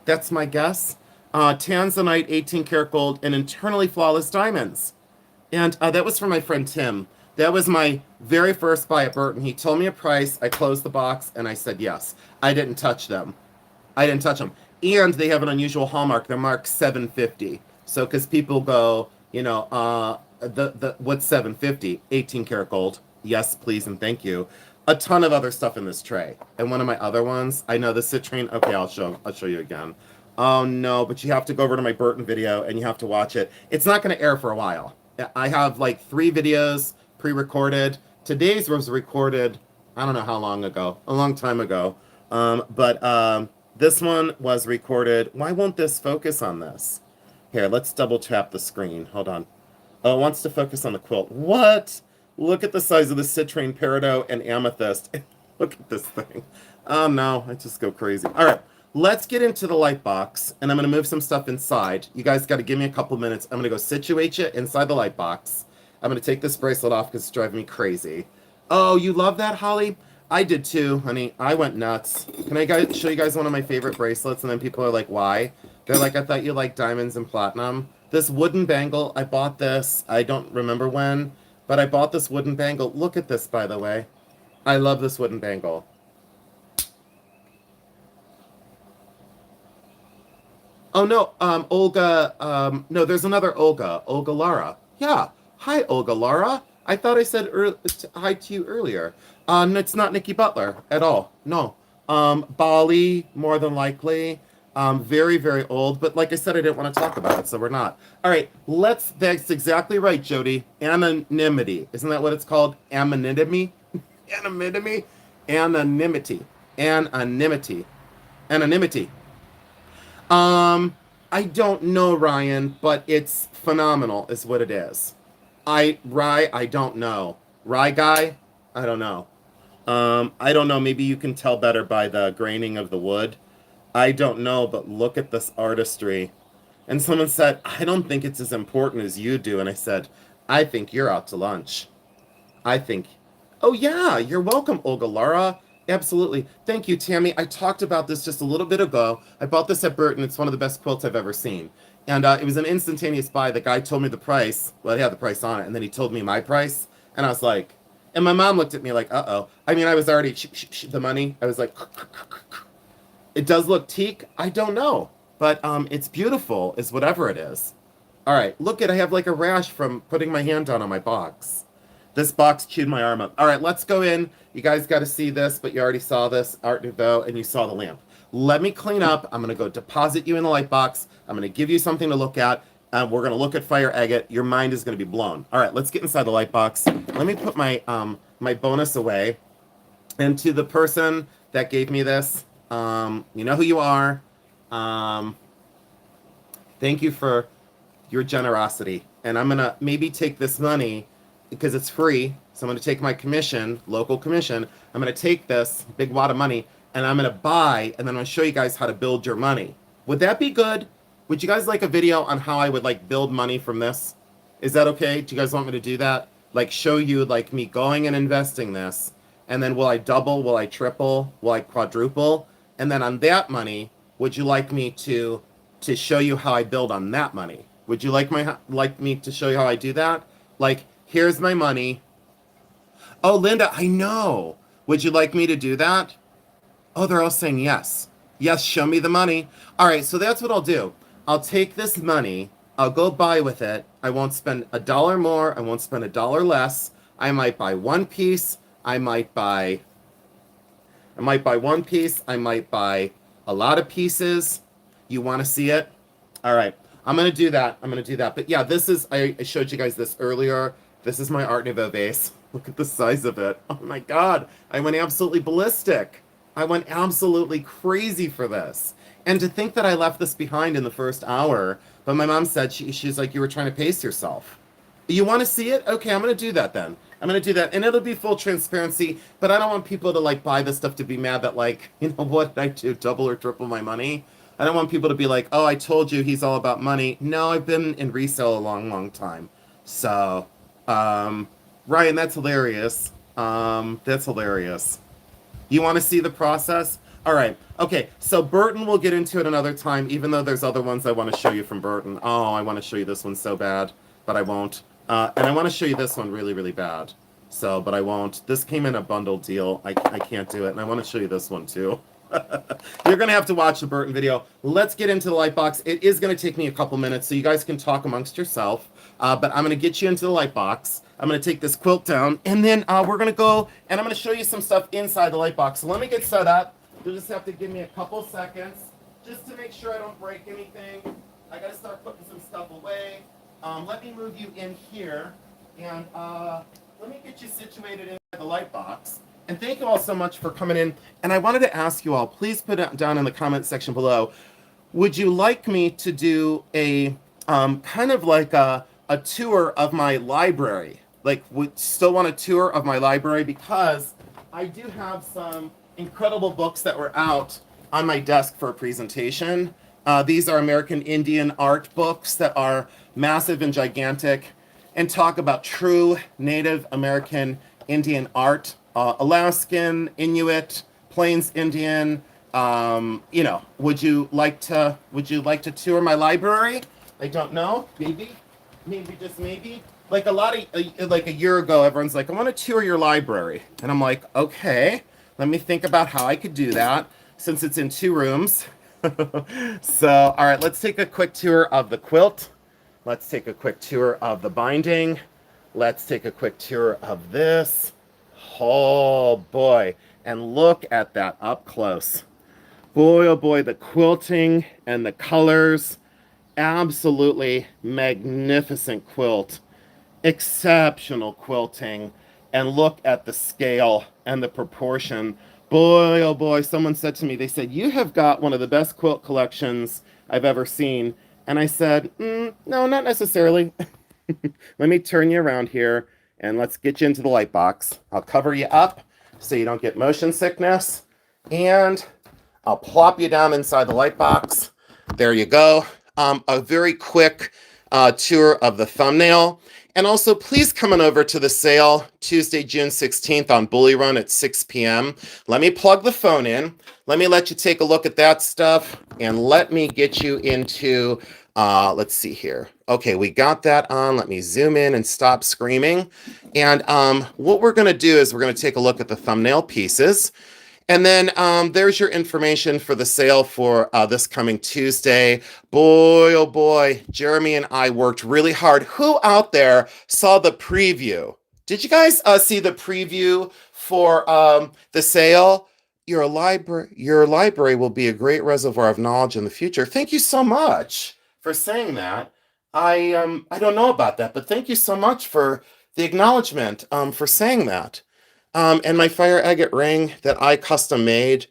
S1: That's my guess. Tanzanite 18 karat gold and internally flawless diamonds. And that was from my friend Tim. That was my very first buy at Burton. He told me a price. I closed the box and I said yes. I didn't touch them. I didn't touch them. And they have an unusual hallmark. They're marked 750. So because people go, the what's 750? 18 karat gold. Yes, please and thank you. A ton of other stuff in this tray. And one of my other ones, I know the citrine. Okay, I'll show you again. Oh no, but you have to go over to my Burton video and you have to watch it. It's not going to air for a while. I have like 3 videos pre-recorded. Today's was recorded, I don't know how long ago, a long time ago. But this one was recorded. Why won't this focus on this? Here, let's double tap the screen. Hold on. Oh, it wants to focus on the quilt. What? Look at the size of the citrine, peridot, and amethyst. Look at this thing. Oh no, I just go crazy. All right. Let's get into the light box, and I'm going to move some stuff inside. You guys got to give me a couple minutes. I'm going to go situate you inside the light box. I'm going to take this bracelet off because it's driving me crazy. Oh, you love that, Holly? I did too, honey. I went nuts. Can I show you guys one of my favorite bracelets? And then people are like, why? They're like, I thought you liked diamonds and platinum. This wooden bangle, I bought this. I don't remember when, but I bought this wooden bangle. Look at this, by the way. I love this wooden bangle. Oh no, Olga, no, there's another Olga Lara. Yeah. Hi, Olga Lara. I thought I said hi to you earlier. No, it's not Nikki Butler at all. No. Bali, more than likely. Very, very old, but like I said, I didn't want to talk about it, so we're not. All right, that's exactly right, Jody. Anonymity. Isn't that what it's called? Anonymity? Anonymity? Anonymity. Anonymity. Anonymity. I don't know, Ryan, but it's phenomenal, is what it is. I don't know. Rye guy? I don't know. I don't know. Maybe you can tell better by the graining of the wood. I don't know, but look at this artistry. And someone said, I don't think it's as important as you do. And I said, I think you're out to lunch. I think, oh yeah, you're welcome, Olga Lara. Absolutely. Thank you, Tammy. I talked about this just a little bit ago. I bought this at Burton. It's one of the best quilts I've ever seen. And it was an instantaneous buy. The guy told me the price. Well, he had the price on it. And then he told me my price. And I was like, and my mom looked at me like, uh-oh. I mean, I was already, the money. I was like, it does look teak. I don't know. But it's beautiful, is whatever it is. All right. Look at, I have like a rash from putting my hand down on my box. This box chewed my arm up. All right, let's go in. You guys got to see this, but you already saw this, Art Nouveau, and you saw the lamp. Let me clean up. I'm going to go deposit you in the light box. I'm going to give you something to look at. We're going to look at fire agate. Your mind is going to be blown. All right, let's get inside the light box. Let me put my my bonus away. And to the person that gave me this, you know who you are. Thank you for your generosity. And I'm going to maybe take this money because it's free. So I'm going to take my commission, local commission. I'm going to take this big wad of money and I'm going to buy, and then I'm going to show you guys how to build your money. Would that be good? Would you guys like a video on how I would like build money from this? Is that okay? Do you guys want me to do that? Like show you like me going and investing this, and then will I double? Will I triple? Will I quadruple? And then on that money, would you like me to show you how I build on that money? Would you like me to show you how I do that? Like, here's my money. Oh, Linda, I know. Would you like me to do that? Oh, they're all saying yes. Yes, show me the money. All right, so that's what I'll do. I'll take this money. I'll go buy with it. I won't spend a dollar more. I won't spend a dollar less. I might buy one piece. I might buy one piece. I might buy a lot of pieces. You want to see it? All right. I'm going to do that. I'm going to do that. But yeah, this is, I showed you guys this earlier. This is my Art Nouveau vase. Look at the size of it. Oh my God. I went absolutely ballistic. I went absolutely crazy for this. And to think that I left this behind in the first hour, but my mom said, she's like, you were trying to pace yourself. You want to see it? Okay, I'm going to do that then. I'm going to do that. And it'll be full transparency, but I don't want people to like buy this stuff to be mad that like, you know, what did I do? Double or triple my money? I don't want people to be like, oh, I told you he's all about money. No, I've been in resale a long, long time. So, Ryan, that's hilarious. That's hilarious. You want to see the process? All right. Okay. So Burton, we'll get into it another time, even though there's other ones I want to show you from Burton. Oh, I want to show you this one so bad, but I won't. And I want to show you this one really, really bad. So, but I won't. This came in a bundle deal. I can't do it. And I want to show you this one too. You're going to have to watch the Burton video. Let's get into the light box. It is going to take me a couple minutes, so you guys can talk amongst yourself. But I'm going to get you into the light box. I'm going to take this quilt down, and then we're going to go, and I'm going to show you some stuff inside the light box. So let me get set up. You'll just have to give me a couple seconds just to make sure I don't break anything. I got to start putting some stuff away. Let me move you in here, and let me get you situated in the light box. And thank you all so much for coming in. And I wanted to ask you all, please put it down in the comment section below. Would you like me to do a kind of like a tour of my library? Like, would still want a tour of my library? Because I do have some incredible books that were out on my desk for a presentation. These are American Indian art books that are massive and gigantic and talk about true Native American Indian art. Alaskan, Inuit, Plains Indian. You know, would you like to tour my library? I don't know. Maybe just maybe. Like like a year ago, everyone's like, I want to tour your library, and I'm like, okay, let me think about how I could do that since it's in 2 rooms. So, all right, let's take a quick tour of the quilt. Let's take a quick tour of the binding. Let's take a quick tour of this. Oh boy, and look at that up close. Boy, oh boy, the quilting and the colors. Absolutely magnificent quilt. Exceptional quilting. And look at the scale and the proportion. Boy, oh boy, someone said to me, they said, you have got one of the best quilt collections I've ever seen. And I said, no, not necessarily. Let me turn you around here. And let's get you into the light box. I'll cover you up so you don't get motion sickness. And I'll plop you down inside the light box. There you go. A very quick tour of the thumbnail. And also, please come on over to the sale Tuesday, June 16th on Bully Run at 6 p.m. Let me plug the phone in. Let me let you take a look at that stuff. And let me get you into... let's see here. Okay, we got that on. Let me zoom in and stop screaming. And what we're going to do is we're going to take a look at the thumbnail pieces. And then there's your information for the sale for this coming Tuesday. Boy, oh boy, Jeremy and I worked really hard. Who out there saw the preview? Did you guys see the preview for the sale? Your library will be a great reservoir of knowledge in the future. Thank you so much for saying that. I don't know about that, but thank you so much for the acknowledgement for saying that. And my fire agate ring that I custom made,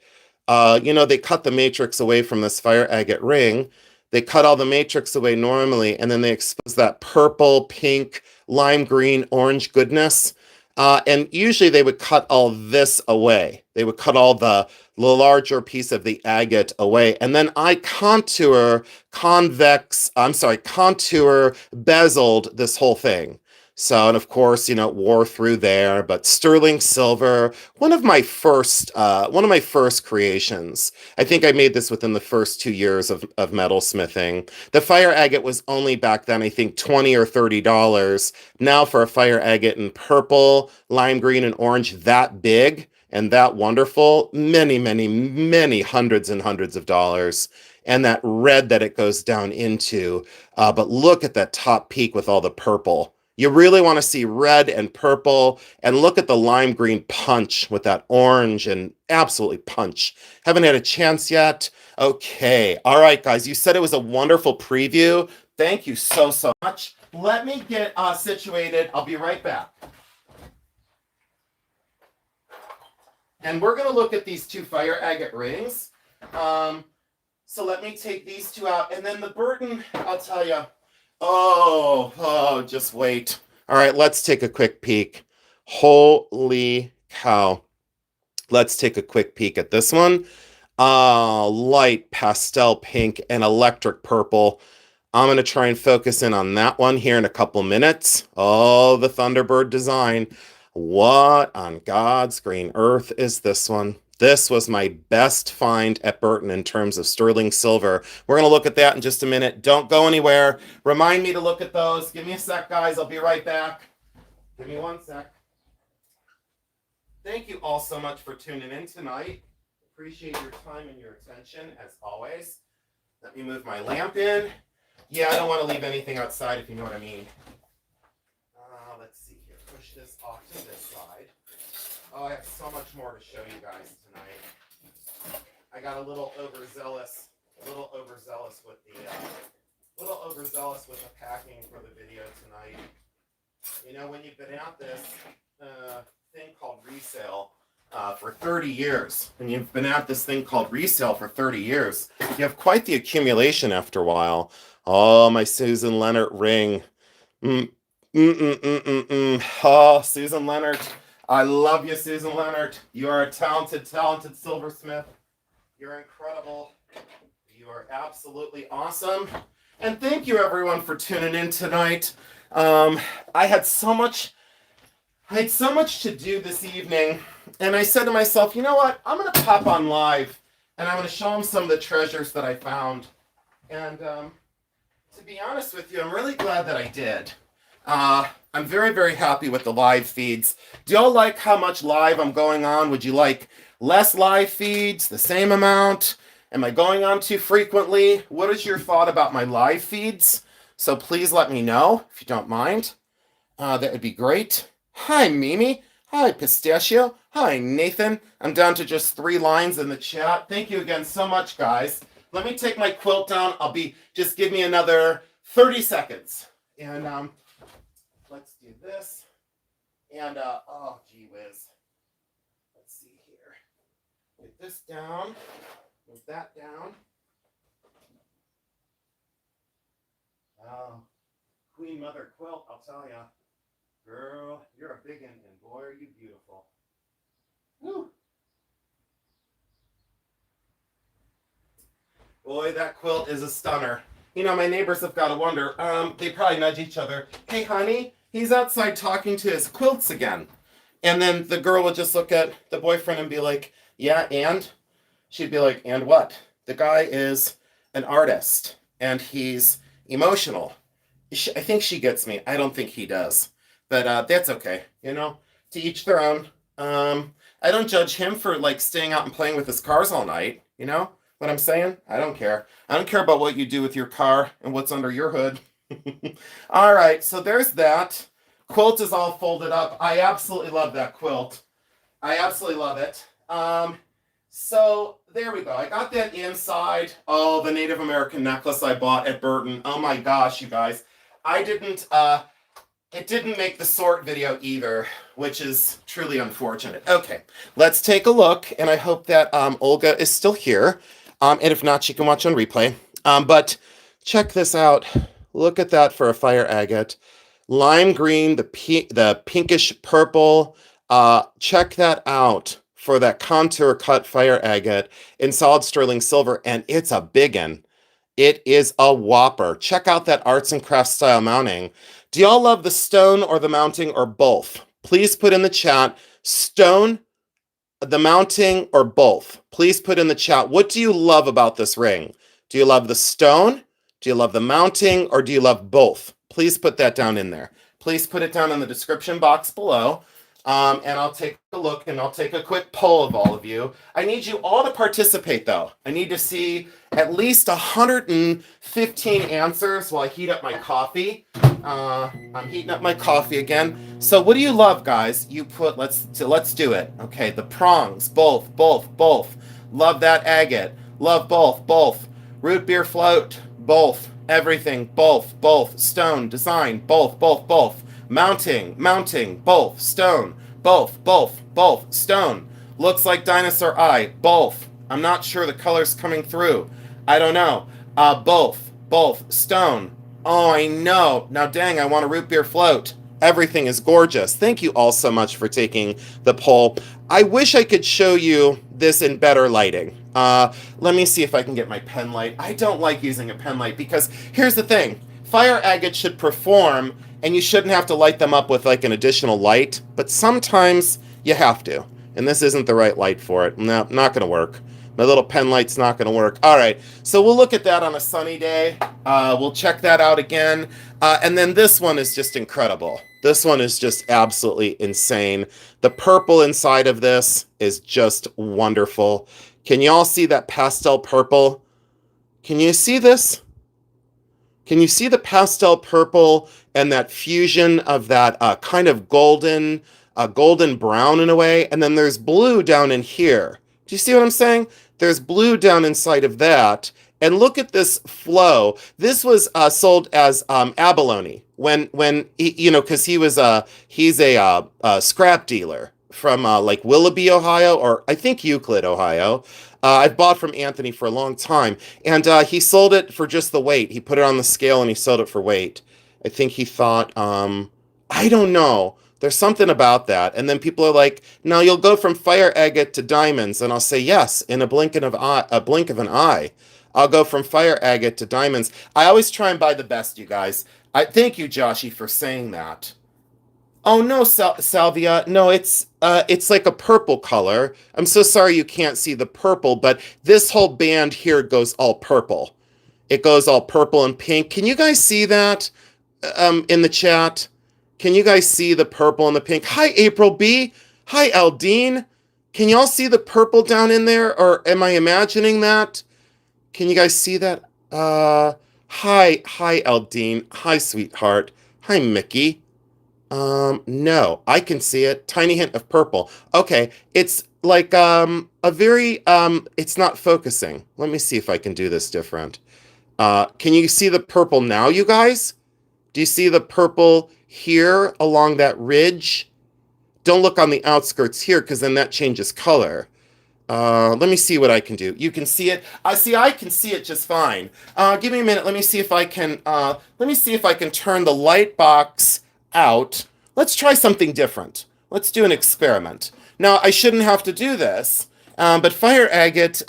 S1: you know, they cut the matrix away from this fire agate ring. They cut all the matrix away normally, and then they expose that purple, pink, lime green, orange goodness. And usually they would cut all this away. They would cut all the larger piece of the agate away. And then I contour bezeled this whole thing. So, and of course, it wore through there, but sterling silver, one of my first creations. I think I made this within the first 2 years of metalsmithing. The fire agate was only back then, I think, 20 or $30. Now for a fire agate in purple, lime green, and orange, that big and that wonderful, many, many, many hundreds and hundreds of dollars. And that red that it goes down into. But look at that top peak with all the purple. You really want to see red and purple, and look at the lime green punch with that orange and absolutely punch. Haven't had a chance yet. Okay. All right, guys. You said it was a wonderful preview. Thank you so, so much. Let me get situated. I'll be right back. And we're going to look at these two fire agate rings. So let me take these two out. And then the Burton, I'll tell you. Oh, just wait. All right, let's take a quick peek. Holy cow. Let's take a quick peek at this one. Light pastel pink and electric purple. I'm going to try and focus in on that one here in a couple minutes. Oh, the Thunderbird design. What on God's green earth is this one? This was my best find at Burton in terms of sterling silver. We're going to look at that in just a minute. Don't go anywhere. Remind me to look at those. Give me a sec, guys. I'll be right back. Give me one sec. Thank you all so much for tuning in tonight. Appreciate your time and your attention, as always. Let me move my lamp in. Yeah, I don't want to leave anything outside, if you know what I mean. Let's see here. Push this off to this side. Oh, I have so much more to show you guys tonight. I got a little overzealous with the packing for the video tonight. When you've been at this thing called resale for 30 years, you have quite the accumulation after a while. Oh, my Susan Leonard ring. Oh, Susan Leonard. I love you, Susan Leonard. You are a talented, talented silversmith. You're incredible. You are absolutely awesome. And thank you, everyone, for tuning in tonight. I had so much to do this evening, and I said to myself, you know what? I'm going to pop on live, and I'm going to show them some of the treasures that I found. And to be honest with you, I'm really glad that I did. I'm very, very happy with the live feeds. Do y'all like how much live I'm going on? Would you like less live feeds, the same amount? Am I going on too frequently? What is your thought about my live feeds? So please let me know if you don't mind. That would be great. Hi, Mimi. Hi, Pistachio. Hi, Nathan. I'm down to just 3 lines in the chat. Thank you again so much, guys. Let me take my quilt down. Just give me another 30 seconds. And let's do this. And, oh, gee whiz. Let's see here. Get this down. Move that down. Oh, Queen Mother quilt, I'll tell ya. Girl, you're a big one, and boy, are you beautiful. Woo. Boy, that quilt is a stunner. My neighbors have got to wonder. They probably nudge each other. Hey, honey, he's outside talking to his quilts again. And then the girl would just look at the boyfriend and be like, yeah, and? She'd be like, and what? The guy is an artist, and he's emotional. I think she gets me. I don't think he does. But that's okay. To each their own. I don't judge him for, staying out and playing with his cars all night. You know what I'm saying? I don't care. I don't care about what you do with your car and what's under your hood. All right, so there's that. Quilt is all folded up. I absolutely love that quilt. I absolutely love it. So there we go. I got that inside. Oh, the Native American necklace I bought at Burton. Oh my gosh, you guys. It didn't make the sort video either, which is truly unfortunate. Okay, let's take a look, and I hope that Olga is still here. And if not, she can watch on replay. But check this out. Look at that for a fire agate. Lime green, the pinkish purple. Check that out for that contour cut fire agate in solid sterling silver, and it's a big one. It is a whopper. Check out that arts and crafts style mounting. Do y'all love the stone or the mounting or both? Please put in the chat stone, the mounting, or both. Please put in the chat. What do you love about this ring? Do you love the stone? Do you love the mounting? Or do you love both? Please put that down in there. Please put it down in the description box below. And I'll take a look and I'll take a quick poll of all of you. I need you all to participate though. I need to see at least 115 answers while I heat up my coffee. I'm heating up my coffee again. So what do you love, guys? You put, let's do it. Okay, the prongs, both. Love that agate. Love both. Root beer float, both. Everything, both. Stone, design, both. Mounting, both. Stone, both. Stone. Looks like dinosaur eye, both. I'm not sure the color's coming through. I don't know. Both. Stone. Oh, I know. Now, dang, I want a root beer float. Everything is gorgeous. Thank you all so much for taking the poll. I wish I could show you this in better lighting. Let me see if I can get my pen light. I don't like using a pen light because here's the thing. Fire agates should perform and you shouldn't have to light them up with like an additional light, but sometimes you have to. And this isn't the right light for it. No, not going to work. My little pen light's not going to work. All right, so we'll look at that on a sunny day. We'll check that out again. And then this one is just incredible. This one is just absolutely insane. The purple inside of this is just wonderful. Can you all see that pastel purple? Can you see this? Can you see the pastel purple and that fusion of that kind of golden brown in a way? And then there's blue down in here. Do you see what I'm saying? There's blue down inside of that. And look at this flow. This was sold as abalone when he, you know, because he's a scrap dealer from like Willoughby, Ohio, or I think Euclid, Ohio. I've bought from Anthony for a long time, and he sold it for just the weight. He put it on the scale and he sold it for weight. I think he thought, I don't know. There's something about that. And then people are like, no, you'll go from fire agate to diamonds. And I'll say, yes, in a blink of an eye. I'll go from fire agate to diamonds. I always try and buy the best, you guys. I thank you, Joshy, for saying that. Oh no, Salvia. No, it's like a purple color. I'm so sorry you can't see the purple, but this whole band here goes all purple. It goes all purple and pink. Can you guys see that in the chat? Can you guys see the purple and the pink? Hi, April B. Hi, Aldine. Can y'all see the purple down in there, or am I imagining that? Can you guys see that? Hi, Aldine. Hi, sweetheart. Hi, Mickey. No, I can see it. Tiny hint of purple. Okay, it's like a very it's not focusing. Let me see if I can do this different. Can you see the purple now, you guys? Do you see the purple here along that ridge? Don't look on the outskirts here because then that changes color. Let me see what I can do. You can see it. I can see it just fine. Give me a minute. Let me see if I can turn the light box out. Let's try something different. Let's do an experiment. Now, I shouldn't have to do this, but fire agate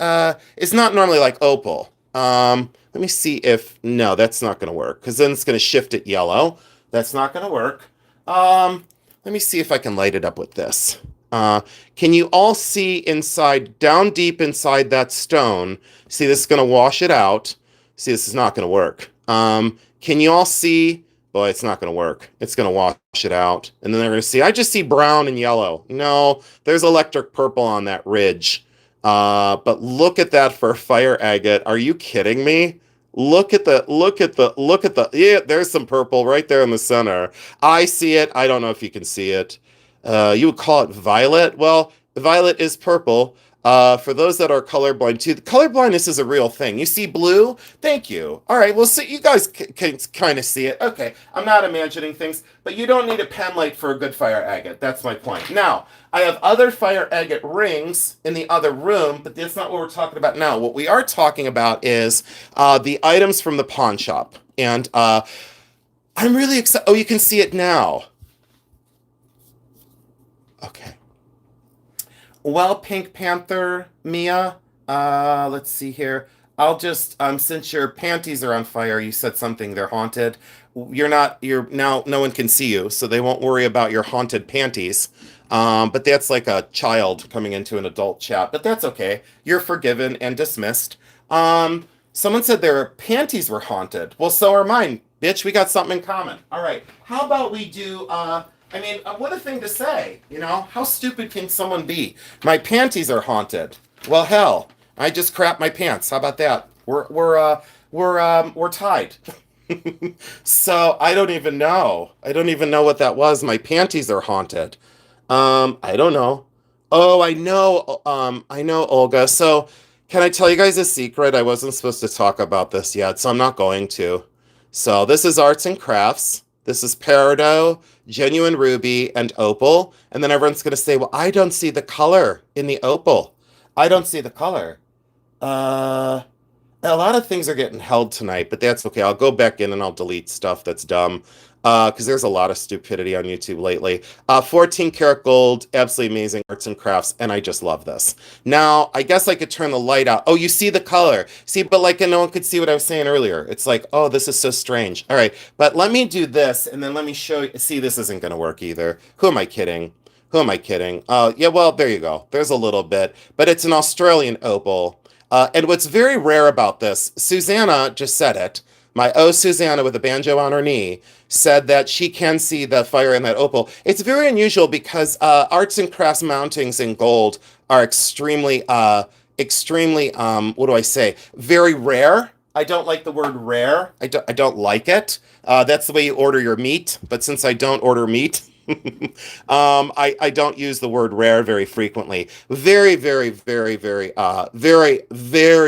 S1: is not normally like opal. Let me see if, no, that's not going to work, because then it's going to shift it yellow. That's not going to work. Let me see if I can light it up with this. Can you all see inside, down deep inside that stone? See, this is going to wash it out. See, this is not going to work. Can you all see? Boy, it's not going to work. It's going to wash it out. And then they're going to see, I just see brown and yellow. No, there's electric purple on that ridge. But look at that for fire agate. Are you kidding me? Look at the, yeah, there's some purple right there in the center. I see it. I don't know if you can see it. You would call it violet. Well, violet is purple. For those that are colorblind too, colorblindness is a real thing. You see blue? Thank you. All right, well, so you guys can kind of see it. Okay, I'm not imagining things, but you don't need a pen light for a good fire agate. That's my point. Now, I have other fire agate rings in the other room, but that's not what we're talking about now. What we are talking about is the items from the pawn shop. And I'm really excited. Oh, you can see it now. Okay. Well, Pink Panther, Mia, let's see here. I'll just since your panties are on fire, you said something they're haunted. You're now no one can see you, so they won't worry about your haunted panties. But that's like a child coming into an adult chat, but that's okay. You're forgiven and dismissed. Someone said their panties were haunted. Well, so are mine, bitch. We got something in common. All right. How about we do I mean, what a thing to say, you know? How stupid can someone be? My panties are haunted. Well, hell, I just crap my pants. How about that? We're tied. So I don't even know. I don't even know what that was. My panties are haunted. I don't know. Oh, I know. I know, Olga. So can I tell you guys a secret? I wasn't supposed to talk about this yet, so I'm not going to. So this is arts and crafts. This is peridot, genuine ruby, and opal. And then everyone's going to say, well, I don't see the color in the opal. I don't see the color. Uh, a lot of things are getting held tonight, but that's okay. I'll go back in and I'll delete stuff that's dumb. Because there's a lot of stupidity on YouTube lately. 14 karat gold, absolutely amazing arts and crafts, and I just love this. Now, I guess I could turn the light out. Oh, you see the color. See, but like no one could see what I was saying earlier. It's like, oh, this is so strange. All right, but let me do this, and then let me show you. See, this isn't going to work either. Who am I kidding? Who am I kidding? Yeah, well, there you go. There's a little bit, but it's an Australian opal. And what's very rare about this, Susanna just said it. My Susanna with a banjo on her knee said that she can see the fire in that opal. It's very unusual because arts and crafts mountings in gold are extremely, what do I say? Very rare. I don't like the word rare. I don't like it. That's the way you order your meat. But since I don't order meat, I don't use the word rare very frequently. Very, very, very,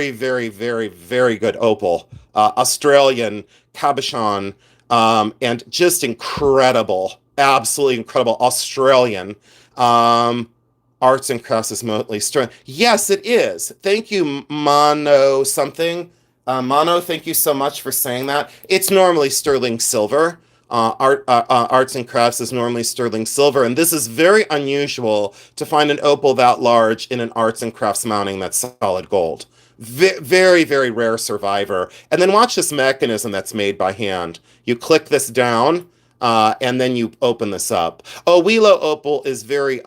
S1: very, very good opal. Australian cabochon, and just incredible, absolutely incredible Australian. Arts and crafts is mostly sterling. Yes, it is. Thank you, Mono something. Mono, thank you so much for saying that. It's normally sterling silver. Arts and crafts is normally sterling silver, and this is very unusual to find an opal that large in an arts and crafts mounting that's solid gold. Very, very rare survivor. And then watch this mechanism that's made by hand. You click this down, and then you open this up. Oh, Wheelo Opal is very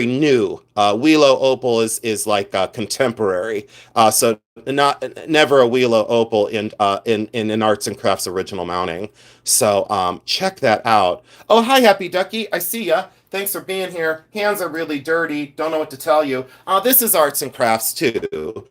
S1: new. Wheelo Opal is like contemporary. So never a Wheelo Opal in an arts and crafts original mounting. So check that out. Oh, hi, Happy Ducky. I see ya. Thanks for being here. Hands are really dirty. Don't know what to tell you. This is arts and crafts too.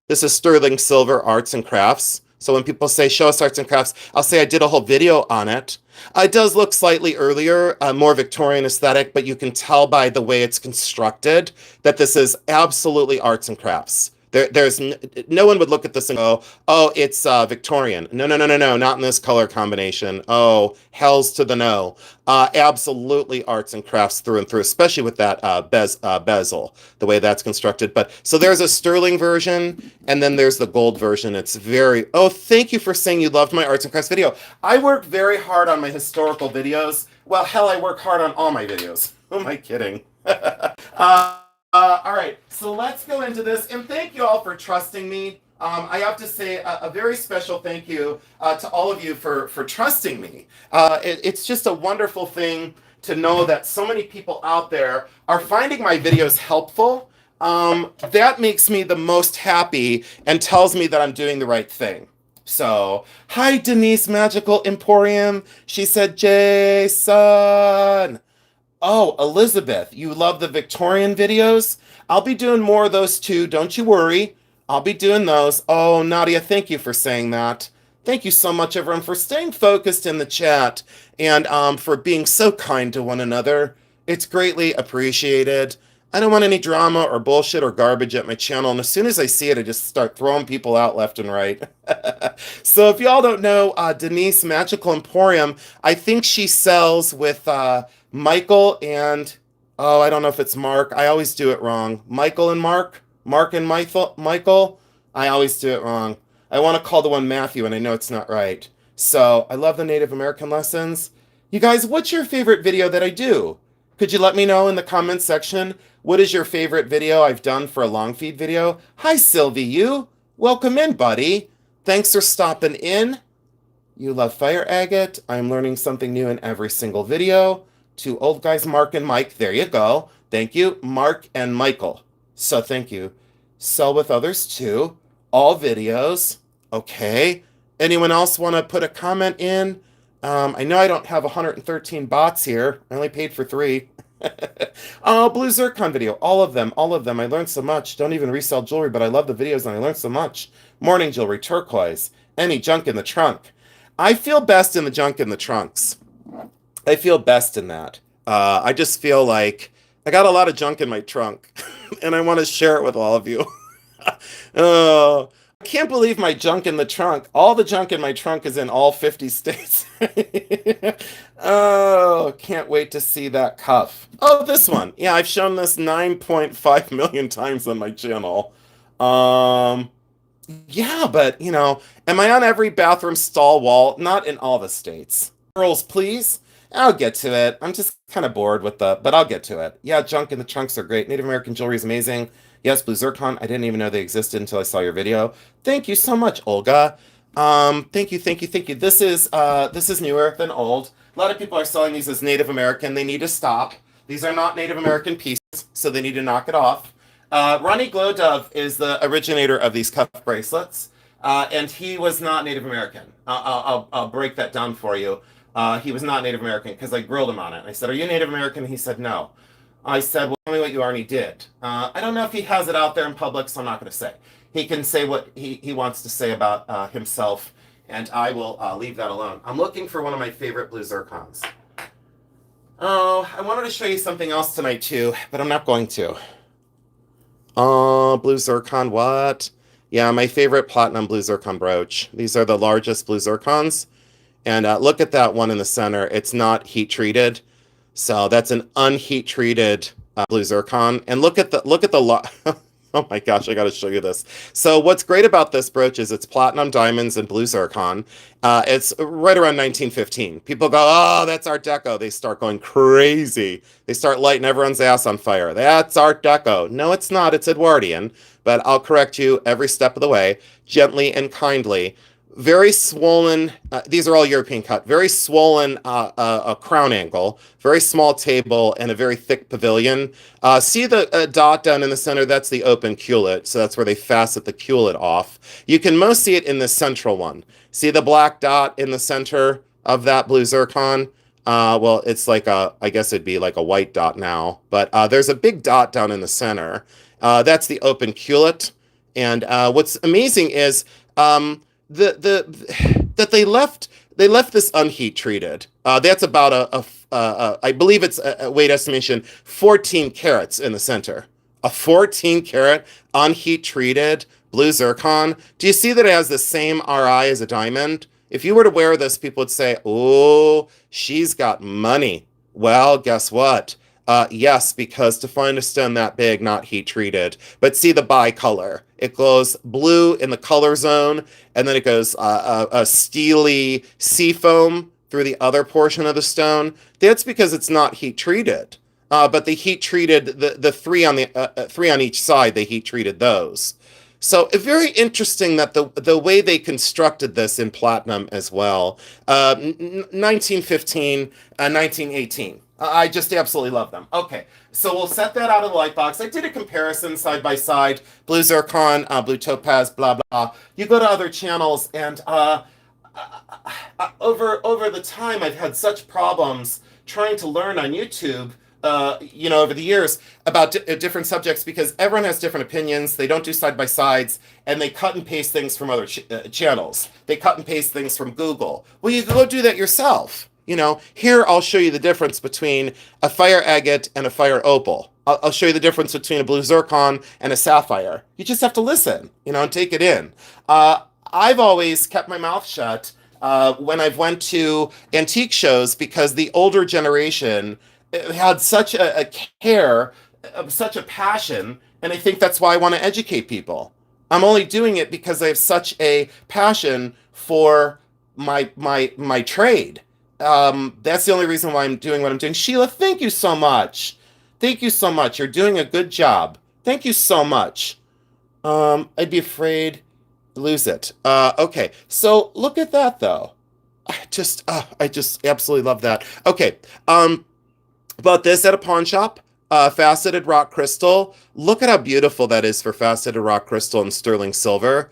S1: This is sterling silver arts and crafts. So when people say, show us arts and crafts, I'll say I did a whole video on it. It does look slightly earlier, more Victorian aesthetic, but you can tell by the way it's constructed that this is absolutely arts and crafts. There's no one would look at this and go, oh, it's Victorian. No, no, no, no, no, not in this color combination. Oh, hells to the no. Absolutely arts and crafts through and through, especially with that bezel, the way that's constructed. But so there's a sterling version, and then there's the gold version. It's very, oh, thank you for saying you loved my arts and crafts video. I work very hard on my historical videos. Well, hell, I work hard on all my videos. Who am I kidding? All right, so let's go into this, and thank you all for trusting me. I have to say a very special thank you to all of you for trusting me. It's just a wonderful thing to know that so many people out there are finding my videos helpful. That makes me the most happy and tells me that I'm doing the right thing. So, hi, Denise Magical Emporium. She said, Jason. Oh, Elizabeth, you love the Victorian videos? I'll be doing more of those too, don't you worry. I'll be doing those. Oh, Nadia, thank you for saying that. Thank you so much, everyone, for staying focused in the chat and for being so kind to one another. It's greatly appreciated. I don't want any drama or bullshit or garbage at my channel, and as soon as I see it, I just start throwing people out left and right. So if y'all don't know Denise Magical Emporium, I think she sells with Michael and, oh, I don't know if it's Mark. I always do it wrong. Michael and Mark? Mark and Michael? I always do it wrong. I want to call the one Matthew, and I know it's not right. So I love the Native American lessons. You guys, what's your favorite video that I do? Could you let me know in the comments section? What is your favorite video I've done for a long feed video? Hi, Sylvie, you. Welcome in, buddy. Thanks for stopping in. You love fire agate. I'm learning something new in every single video. Two old guys, Mark and Mike. There you go. Thank you, Mark and Michael. So thank you. Sell with others too. All videos. Okay. Anyone else want to put a comment in? I know I don't have 113 bots here. I only paid for 3. Oh, Blue Zircon video. All of them. All of them. I learned so much. Don't even resell jewelry, but I love the videos and I learned so much. Morning jewelry, turquoise. Any junk in the trunk. I feel best in the junk in the trunks. I feel best in that. I just feel like I got a lot of junk in my trunk and I want to share it with all of you. Oh, I can't believe my junk in the trunk. All the junk in my trunk is in all 50 states. Oh, can't wait to see that cuff. Oh, this one. Yeah, I've shown this 9.5 million times on my channel. Um, yeah, but, am I on every bathroom stall wall? Not in all the states. Girls, please. I'll get to it. I'm just kind of bored with but I'll get to it. Yeah, junk in the trunks are great. Native American jewelry is amazing. Yes, Blue Zircon. I didn't even know they existed until I saw your video. Thank you so much, Olga. Thank you, thank you, thank you. This is newer than old. A lot of people are selling these as Native American. They need to stop. These are not Native American pieces, so they need to knock it off. Ronnie Glowdove is the originator of these cuff bracelets, and he was not Native American. I'll break that down for you. He was not Native American because I grilled him on it. I said, "Are you Native American?" He said, "No." I said, "Well, tell me what you are," and he did. I don't know if he has it out there in public, so I'm not going to say. He can say what he wants to say about himself, and I will leave that alone. I'm looking for one of my favorite blue zircons. Oh, I wanted to show you something else tonight too, but I'm not going to. Oh, blue zircon, what? Yeah, my favorite platinum blue zircon brooch. These are the largest blue zircons. And look at that one in the center. It's not heat treated. So that's an unheat treated blue zircon. And look at the oh my gosh, I got to show you this. So what's great about this brooch is it's platinum diamonds and blue zircon. It's right around 1915. People go, "Oh, that's Art Deco." They start going crazy. They start lighting everyone's ass on fire. That's Art Deco. No, it's not. It's Edwardian. But I'll correct you every step of the way, gently and kindly. Very swollen, these are all European cut, very swollen a crown angle, very small table, and a very thick pavilion. See the dot down in the center? That's the open culet, so that's where they facet the culet off. You can most see it in the central one. See the black dot in the center of that blue zircon? Well, it's like I guess it'd be like a white dot now, but there's a big dot down in the center. That's the open culet, and what's amazing is that they left this unheat treated. That's about I believe it's a weight estimation 14 carats in the center. A 14 carat unheat treated blue zircon. Do you see that it has the same RI as a diamond? If you were to wear this, people would say, "Oh, she's got money." Well, guess what? Yes, because to find a stone that big, not heat treated. But see the bicolor. It goes blue in the color zone, and then it goes a steely seafoam through the other portion of the stone. That's because it's not heat treated. But they heat treated the three on three on each side. They heat treated those. So very interesting that the way they constructed this in platinum as well. 1915, 1918. I just absolutely love them. Okay, so we'll set that out of the light box. I did a comparison side by side. Blue zircon, blue topaz, blah, blah. You go to other channels, and over the time, I've had such problems trying to learn on YouTube, over the years about different subjects because everyone has different opinions. They don't do side by sides, and they cut and paste things from other channels. They cut and paste things from Google. Well, you go do that yourself. Here I'll show you the difference between a fire agate and a fire opal. I'll show you the difference between a blue zircon and a sapphire. You just have to listen, and take it in. I've always kept my mouth shut when I've went to antique shows because the older generation had such a care, such a passion, and I think that's why I want to educate people. I'm only doing it because I have such a passion for my trade. That's the only reason why I'm doing what I'm doing. Sheila, thank you so much. Thank you so much. You're doing a good job. Thank you so much. I'd be afraid Lose it. Okay. So look at that though. I just absolutely love that. Okay. Bought this at a pawn shop. Faceted rock crystal. Look at how beautiful that is for faceted rock crystal and sterling silver.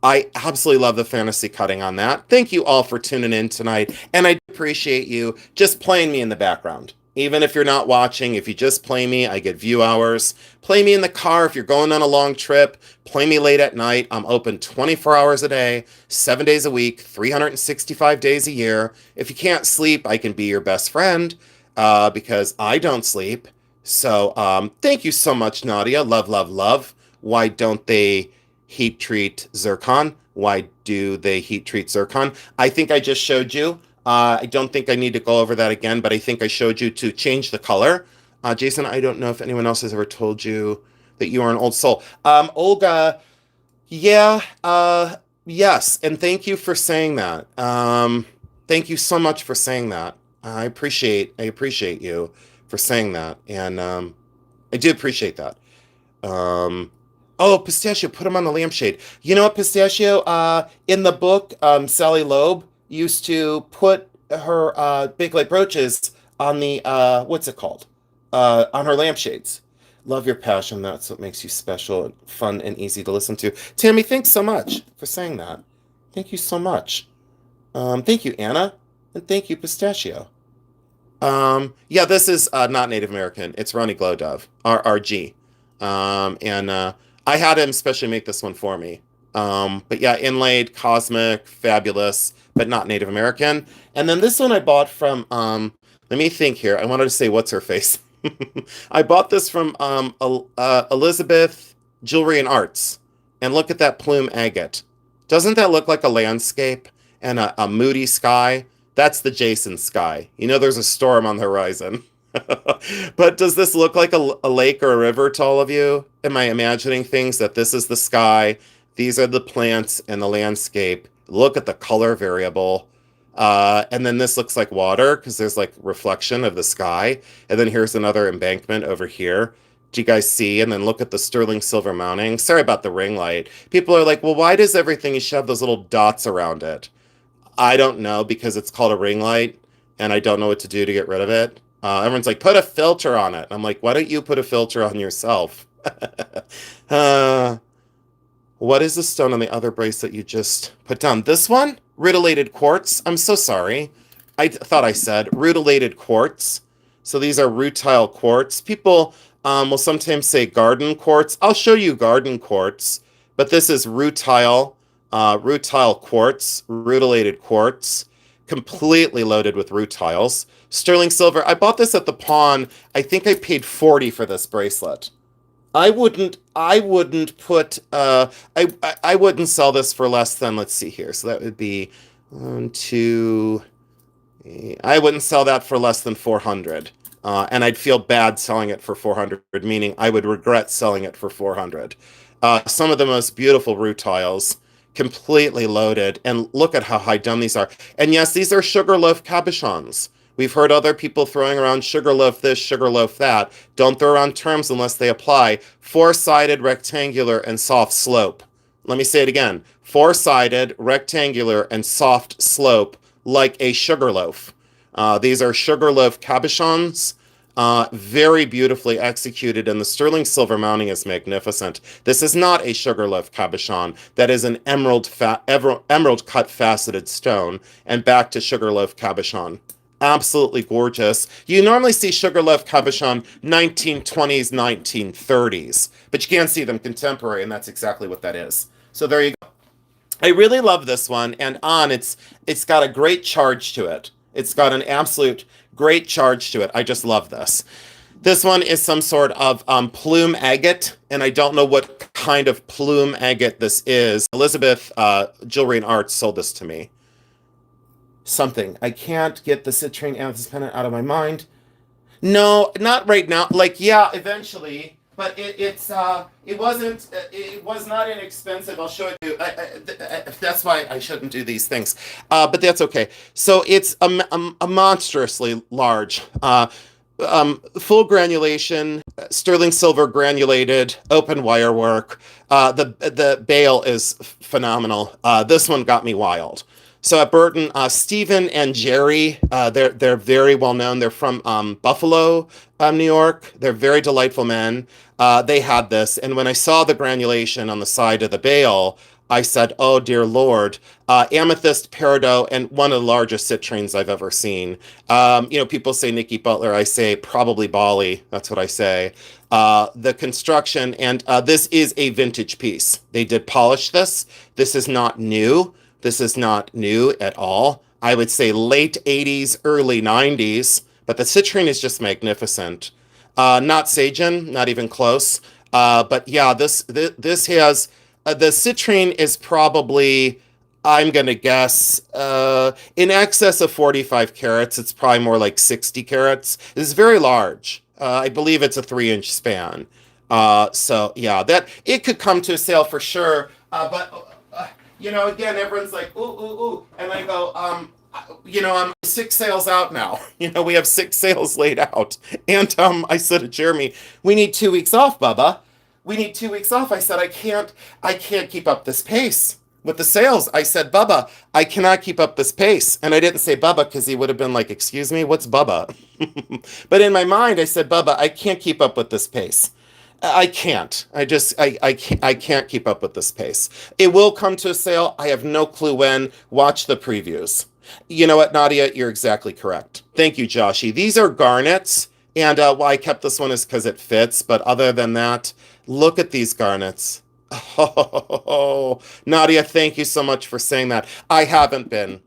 S1: I absolutely love the fantasy cutting on that. Thank you all for tuning in tonight. And I appreciate you just playing me in the background. Even if you're not watching, if you just play me, I get view hours. Play me in the car if you're going on a long trip. Play me late at night. I'm open 24 hours a day, 7 days a week, 365 days a year. If you can't sleep, I can be your best friend because I don't sleep. So thank you so much, Nadia. Love, love, love. Why don't they heat treat zircon? Why do they heat treat zircon? I think I just showed you. I don't think I need to go over that again, but I think I showed you to change the color. Jason, I don't know if anyone else has ever told you that you are an old soul. Olga, yeah, yes, and thank you for saying that. Thank you so much for saying that. I appreciate you for saying that, and I do appreciate that. Um, oh, Pistachio, put him on the lampshade. You know what, Pistachio? In the book, Sally Loeb used to put her big light brooches on the what's it called? On her lampshades. Love your passion. That's what makes you special, and fun, and easy to listen to. Tammy, thanks so much for saying that. Thank you so much. Thank you, Anna, and thank you, Pistachio. Yeah, this is not Native American. It's Ronnie Glow Dove, RRG. And I had him specially make this one for me. But yeah, inlaid, cosmic, fabulous, but not Native American. And then this one I bought from, let me think here. I wanted to say, what's her face? I bought this from Elizabeth Jewelry and Arts. And look at that plume agate. Doesn't that look like a landscape and a moody sky? That's the Jason sky. You know, there's a storm on the horizon. But does this look like a lake or a river to all of you? Am I imagining things that this is the sky, these are the plants and the landscape? Look at the color variable. And then this looks like water because there's like reflection of the sky. And then here's another embankment over here. Do you guys see? And then look at the sterling silver mounting. Sorry about the ring light. People are like, well, why does everything you should have those little dots around it? I don't know because it's called a ring light and I don't know what to do to get rid of it. Everyone's like, put a filter on it. I'm like, why don't you put a filter on yourself? uh, what is the stone on the other bracelet you just put down? This one? Rutilated quartz. I'm so sorry. I thought I said rutilated quartz. So these are rutile quartz. People will sometimes say garden quartz. I'll show you garden quartz, but this is rutile quartz, rutilated quartz, completely loaded with rutiles. Sterling silver. I bought this at the pawn. I think I paid 40 for this bracelet. I wouldn't put I wouldn't sell this for less than, let's see here. So that would be one, two, I wouldn't sell that for less than 400. And I'd feel bad selling it for 400, meaning I would regret selling it for 400. Some of the most beautiful rutiles, completely loaded. And look at how high dome these are. And yes, these are sugarloaf cabochons. We've heard other people throwing around sugarloaf this, sugarloaf that. Don't throw around terms unless they apply. Four-sided, rectangular, and soft slope. Let me say it again. Four-sided, rectangular, and soft slope like a sugarloaf. These are sugarloaf cabochons. Very beautifully executed, and the sterling silver mounting is magnificent. This is not a sugarloaf cabochon. That is an emerald cut faceted stone, and back to sugarloaf cabochon. Absolutely gorgeous. You normally see sugarloaf cabochon 1920s, 1930s, but you can't see them contemporary, and that's exactly what that is. So there you go. I really love this one, and it's got a great charge to it. It's got an absolute great charge to it. I just love this. This one is some sort of plume agate, and I don't know what kind of plume agate this is. Elizabeth Jewelry and Arts sold this to me. Something. I can't get the citrine amethyst pendant out of my mind. No, not right now. Like, yeah, eventually, but it was not inexpensive. I'll show it to you. That's why I shouldn't do these things. But that's okay. So it's a monstrously large. Full granulation, sterling silver granulated, open wire work. The bale is phenomenal. This one got me wild. So at Burton, Stephen and Jerry, they're very well known. They're from Buffalo, New York. They're very delightful men. They had this, and when I saw the granulation on the side of the bale, I said, "Oh dear Lord!" Amethyst, peridot, and one of the largest citrines I've ever seen. People say Nikki Butler. I say probably Bali. That's what I say. The construction, and this is a vintage piece. They did polish this. This is not new. This is not new at all. I would say late 80s, early 90s, but the citrine is just magnificent. Not Sagen, not even close. But yeah, this has the citrine is probably, I'm gonna guess, in excess of 45 carats. It's probably more like 60 carats. It's very large. I believe it's a 3-inch span. So yeah, that it could come to a sale for sure. But again, everyone's like, ooh, ooh, ooh. And I go, I'm 6 sales out now. We have 6 sales laid out. And I said to Jeremy, we need 2 weeks off, Bubba. We need 2 weeks off. I said, I can't keep up this pace with the sales. I said, Bubba, I cannot keep up this pace. And I didn't say Bubba because he would have been like, excuse me, what's Bubba? But in my mind, I said, Bubba, I can't keep up with this pace. I can't. I can't keep up with this pace. It will come to a sale. I have no clue when. Watch the previews. You know what, Nadia? You're exactly correct. Thank you, Joshy. These are garnets, and why I kept this one is because it fits. But other than that, look at these garnets. Oh, Nadia, thank you so much for saying that. I haven't been.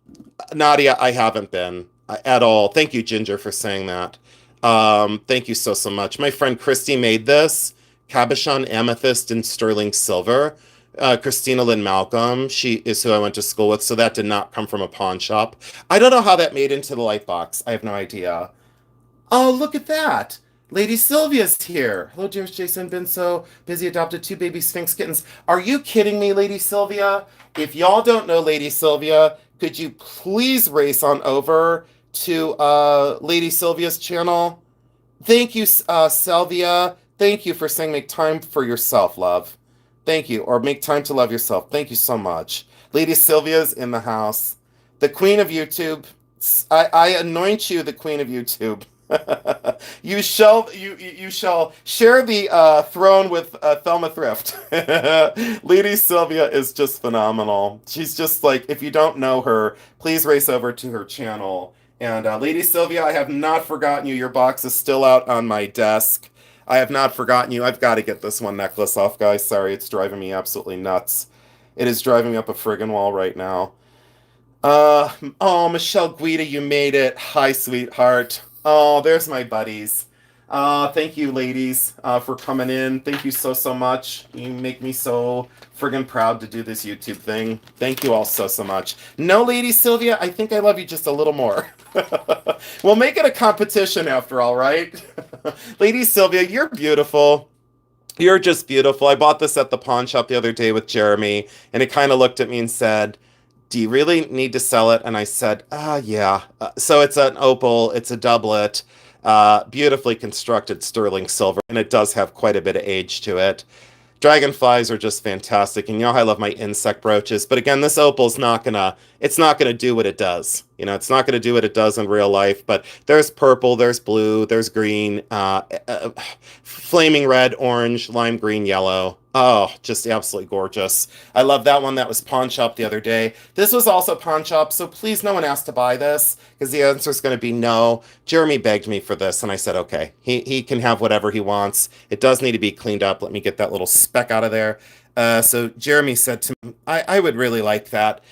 S1: Nadia, I haven't been at all. Thank you, Ginger, for saying that. Thank you so much. My friend Christy made this cabochon amethyst and sterling silver. Christina Lynn Malcolm, she is who I went to school with, so that did not come from a pawn shop. I don't know how that made into the light box. I have no idea. Oh, look at that. Lady Sylvia's here. Hello, dearest Jason. Been so busy, adopted 2 baby Sphinx kittens. Are you kidding me, Lady Sylvia? If y'all don't know Lady Sylvia, could you please race on over to Lady Sylvia's channel? Thank you, Sylvia. Thank you for saying make time for yourself, love. Thank you. Or make time to love yourself. Thank you so much. Lady Sylvia's in the house. The queen of YouTube. I anoint you the queen of YouTube. You shall share the throne with Thelma Thrift. Lady Sylvia is just phenomenal. She's just like, if you don't know her, please race over to her channel. And Lady Sylvia, I have not forgotten you. Your box is still out on my desk. I have not forgotten you. I've got to get this one necklace off, guys. Sorry, it's driving me absolutely nuts. It is driving me up a friggin' wall right now. Oh, Michelle Guida, you made it. Hi, sweetheart. Oh, there's my buddies. Thank you, ladies, for coming in. Thank you so much. You make me so friggin' proud to do this YouTube thing. Thank you all so much. No, Lady Sylvia, I think I love you just a little more. We'll make it a competition after all, right? Lady Sylvia, you're beautiful. You're just beautiful. I bought this at the pawn shop the other day with Jeremy, and it kind of looked at me and said, do you really need to sell it? And I said, yeah. So it's an opal, it's a doublet, beautifully constructed sterling silver, and it does have quite a bit of age to it. Dragonflies are just fantastic, and you know how I love my insect brooches. But again, this opal's it's not gonna do what it does. It's not gonna do what it does in real life. But there's purple, there's blue, there's green, flaming red, orange, lime green, yellow. Oh, just absolutely gorgeous. I love that one that was pawn shop the other day. This was also pawn shop, so please no one asked to buy this, because the answer is going to be no. Jeremy begged me for this, and I said, okay, he can have whatever he wants. It does need to be cleaned up. Let me get that little speck out of there. So Jeremy said to me, I would really like that.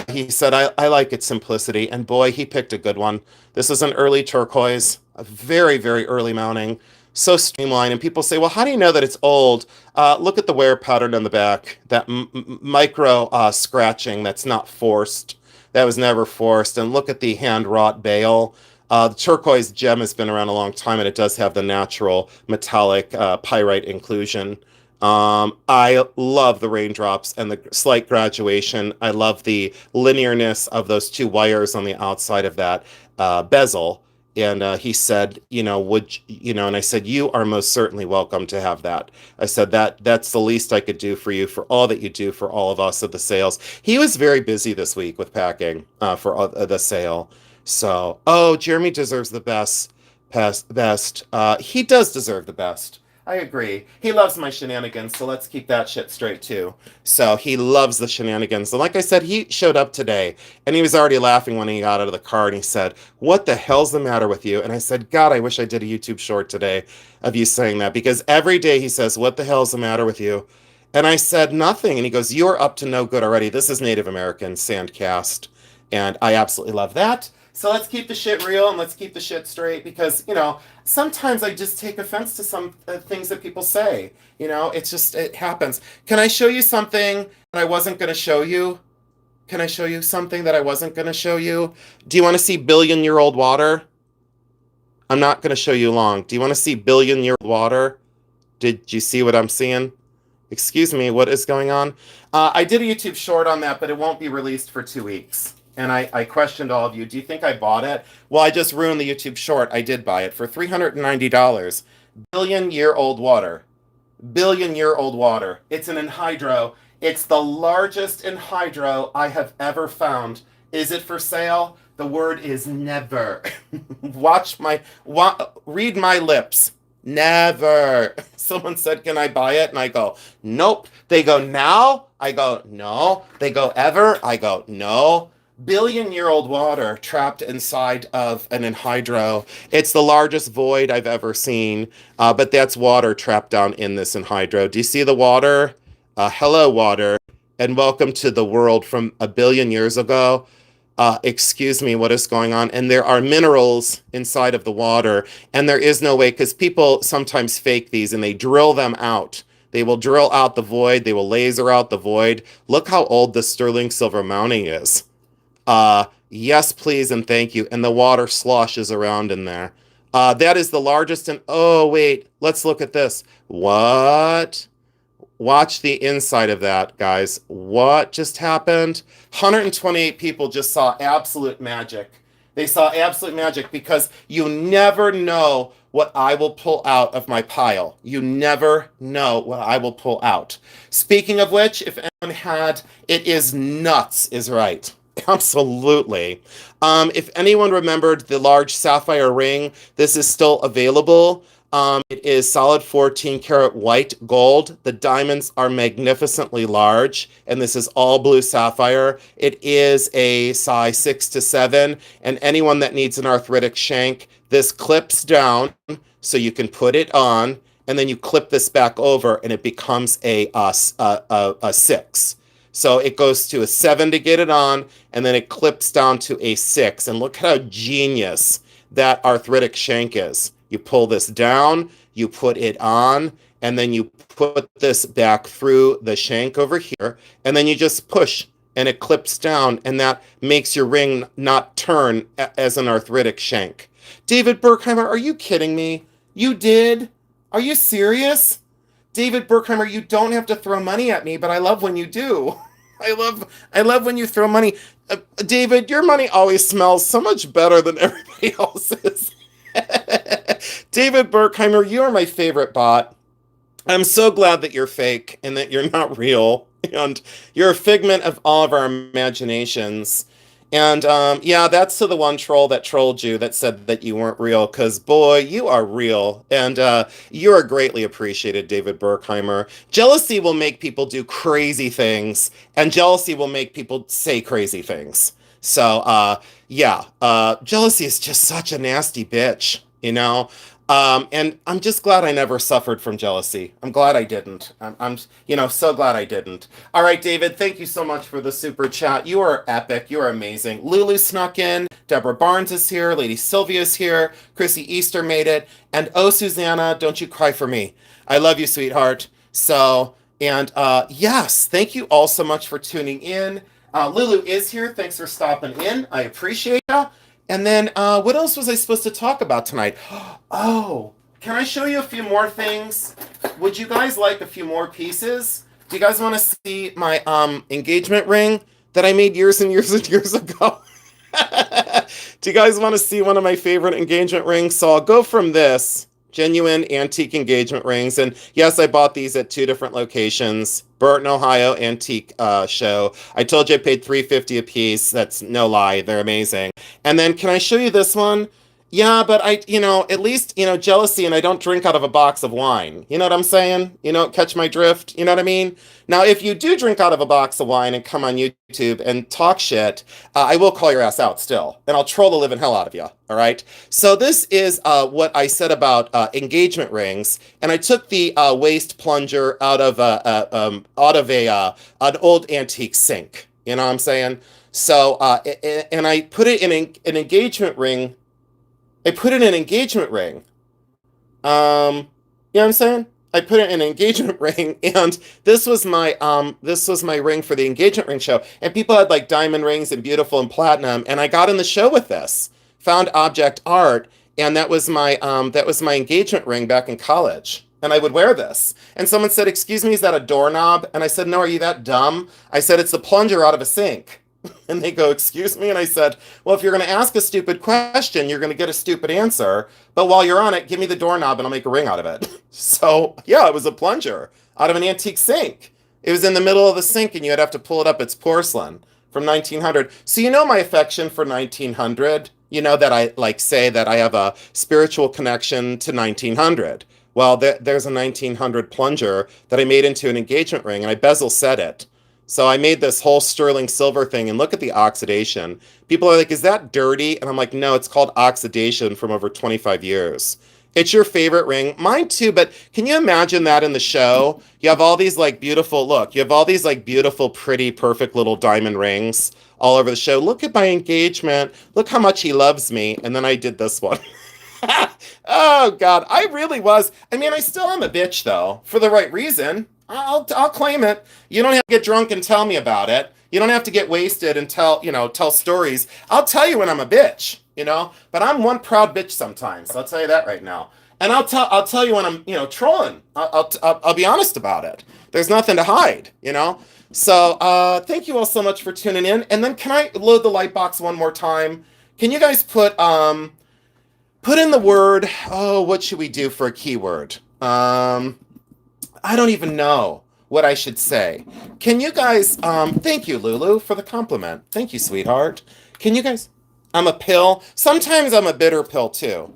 S1: He said, I like its simplicity, and boy, he picked a good one. This is an early turquoise, a very, very early mounting. So streamlined, and people say, well, how do you know that it's old? Look at the wear pattern on the back, that micro scratching that's not forced, that was never forced, and look at the hand wrought bale. The turquoise gem has been around a long time, and it does have the natural metallic pyrite inclusion. I love the raindrops and the slight graduation. I love the linearness of those 2 wires on the outside of that bezel.
S2: And he said, and I said, you are most certainly welcome to have that. I said that's the least I could do for you for all that you do for all of us at the sales. He was very busy this week with packing for the sale. So, oh, Jeremy deserves the best. He does deserve the best. I agree. He loves my shenanigans, so let's keep that shit straight too. So he loves the shenanigans. And like I said, he showed up today and he was already laughing when he got out of the car and he said, "What the hell's the matter with you?" And I said, "God, I wish I did a YouTube short today of you saying that because every day he says, 'What the hell's the matter with you?'" And I said, "Nothing." And he goes, "You're up to no good already. This is Native American Sandcast." And I absolutely love that. So let's keep the shit real and let's keep the shit straight because, sometimes I just take offense to some things that people say. It happens. Can I show you something that I wasn't going to show you? Can I show you something that I wasn't going to show you? Do you want to see billion-year-old water? I'm not going to show you long. Do you want to see billion-year-old water? Did you see what I'm seeing? Excuse me, what is going on? I did a YouTube short on that, but it won't be released for 2 weeks. And I questioned all of you. Do you think I bought it? Well, I just ruined the YouTube short. I did buy it for $390. Billion-year-old water. Billion-year-old water. It's an anhydro. It's the largest anhydro I have ever found. Is it for sale? The word is never. Read my lips. Never. Someone said, "Can I buy it?" And I go, "Nope." They go, "Now?" I go, "No." They go, "Ever?" I go, "No." Billion-year-old water trapped inside of an anhydro. It's the largest void I've ever seen, but that's water trapped down in this anhydro. Do you see the water? Hello, water, and welcome to the world from a billion years ago. Excuse me, what is going on? And there are minerals inside of the water, and there is no way, because people sometimes fake these and they drill them out. They will drill out the void, they will laser out the void. Look how old the sterling silver mounting is. Yes, please, and thank you. And the water sloshes around in there. That is the largest, and oh, wait, let's look at this. What? Watch the inside of that, guys. What just happened? 128 people just saw absolute magic. They saw absolute magic because you never know what I will pull out of my pile. You never know what I will pull out. Speaking of which, if anyone had, it is nuts, is right. Absolutely. If anyone remembered the large sapphire ring, this is still available. It is solid 14 karat white gold. The diamonds are magnificently large, and this is all blue sapphire. It is a size 6 to 7, and anyone that needs an arthritic shank, this clips down so you can put it on, and then you clip this back over, and it becomes a 6. So it goes to a 7 to get it on, and then it clips down to a 6. And look how genius that arthritic shank is. You pull this down, you put it on, and then you put this back through the shank over here, and then you just push, and it clips down, and that makes your ring not turn as an arthritic shank. David Berkheimer, are you kidding me? You did? Are you serious? David Berkheimer, you don't have to throw money at me, but I love when you do. I love when you throw money. David, your money always smells so much better than everybody else's. David Berkheimer, you are my favorite bot. I'm so glad that you're fake and that you're not real. And you're a figment of all of our imaginations. And yeah, that's to the one troll that trolled you that said that you weren't real, because boy, you are real. And you are greatly appreciated, David Berkheimer. Jealousy will make people do crazy things, and jealousy will make people say crazy things. So yeah, jealousy is just such a nasty bitch, you know? And I'm just glad I never suffered from jealousy. I'm glad I didn't. I'm so glad I didn't. All right, David, thank you so much for the super chat. You are epic. You are amazing. Lulu snuck in. Deborah Barnes is here. Lady Sylvia's here. Chrissy Easter made it. And oh, Susanna, don't you cry for me. I love you, sweetheart. So, and yes, thank you all so much for tuning in. Lulu is here. Thanks for stopping in. I appreciate you. And then, what else was I supposed to talk about tonight? Oh, can I show you a few more things? Would you guys like a few more pieces? Do you guys want to see my engagement ring that I made years and years and years ago? Do you guys want to see one of my favorite engagement rings? So I'll go from this genuine antique engagement rings. And yes, I bought these at two different locations. Burton, Ohio antique show. I told you I paid $3.50 a piece. That's no lie. They're amazing. And then can I show you this one? Yeah, but at least, jealousy, and I don't drink out of a box of wine. You know what I'm saying? Catch my drift. You know what I mean? Now, if you do drink out of a box of wine and come on YouTube and talk shit, I will call your ass out still, and I'll troll the living hell out of you. All right. So this is what I said about engagement rings, and I took the waist plunger out of an old antique sink. You know what I'm saying? So and I put it in an engagement ring. I put in an engagement ring. You know what I'm saying? I put it in an engagement ring, and this was my ring for the engagement ring show. And people had like diamond rings and beautiful and platinum, and I got in the show with this. Found object art, and that was my engagement ring back in college. And I would wear this. And someone said, "Excuse me, is that a doorknob?" And I said, "No, are you that dumb?" I said, "It's the plunger out of a sink." And they go, "Excuse me?" And I said, "Well, if you're going to ask a stupid question, you're going to get a stupid answer. But while you're on it, give me the doorknob and I'll make a ring out of it." So, yeah, it was a plunger out of an antique sink. It was in the middle of the sink and you'd have to pull it up. It's porcelain from 1900. So, my affection for 1900. You know that I like say that I have a spiritual connection to 1900. Well, there's a 1900 plunger that I made into an engagement ring, and I bezel set it. So I made this whole sterling silver thing, and look at the oxidation. People are like, "Is that dirty?" And I'm like, "No, it's called oxidation from over 25 years." It's your favorite ring. Mine too, but can you imagine that in the show? You have all these like beautiful, pretty, perfect little diamond rings all over the show. Look at my engagement. Look how much he loves me. And then I did this one. Oh God, I really was. I mean, I still am a bitch though, for the right reason. I'll claim it. You don't have to get drunk and tell me about it. You don't have to get wasted and tell stories. I'll tell you when I'm a bitch, but I'm one proud bitch sometimes. I'll tell you that right now. And I'll tell you when I'm, trolling. I'll be honest about it. There's nothing to hide. So, thank you all so much for tuning in. And then can I load the light box one more time? Can you guys put in the word, oh, what should we do for a keyword? I don't even know what I should say. Can you guys, thank you, Lulu, for the compliment. Thank you, sweetheart. Can you guys, I'm a pill. Sometimes I'm a bitter pill too,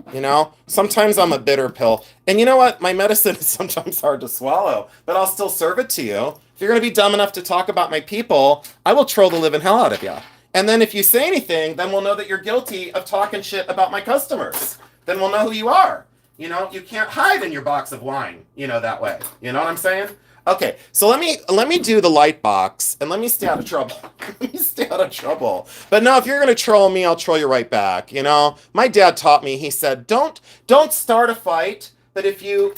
S2: Sometimes I'm a bitter pill. And you know what? My medicine is sometimes hard to swallow, but I'll still serve it to you. If you're going to be dumb enough to talk about my people, I will troll the living hell out of you. And then if you say anything, then we'll know that you're guilty of talking shit about my customers. Then we'll know who you are. You can't hide in your box of wine, that way. You know what I'm saying? Okay, so let me do the light box and let me stay out of trouble. Let me stay out of trouble. But no, if you're gonna troll me, I'll troll you right back. My dad taught me. He said, don't start a fight, but if you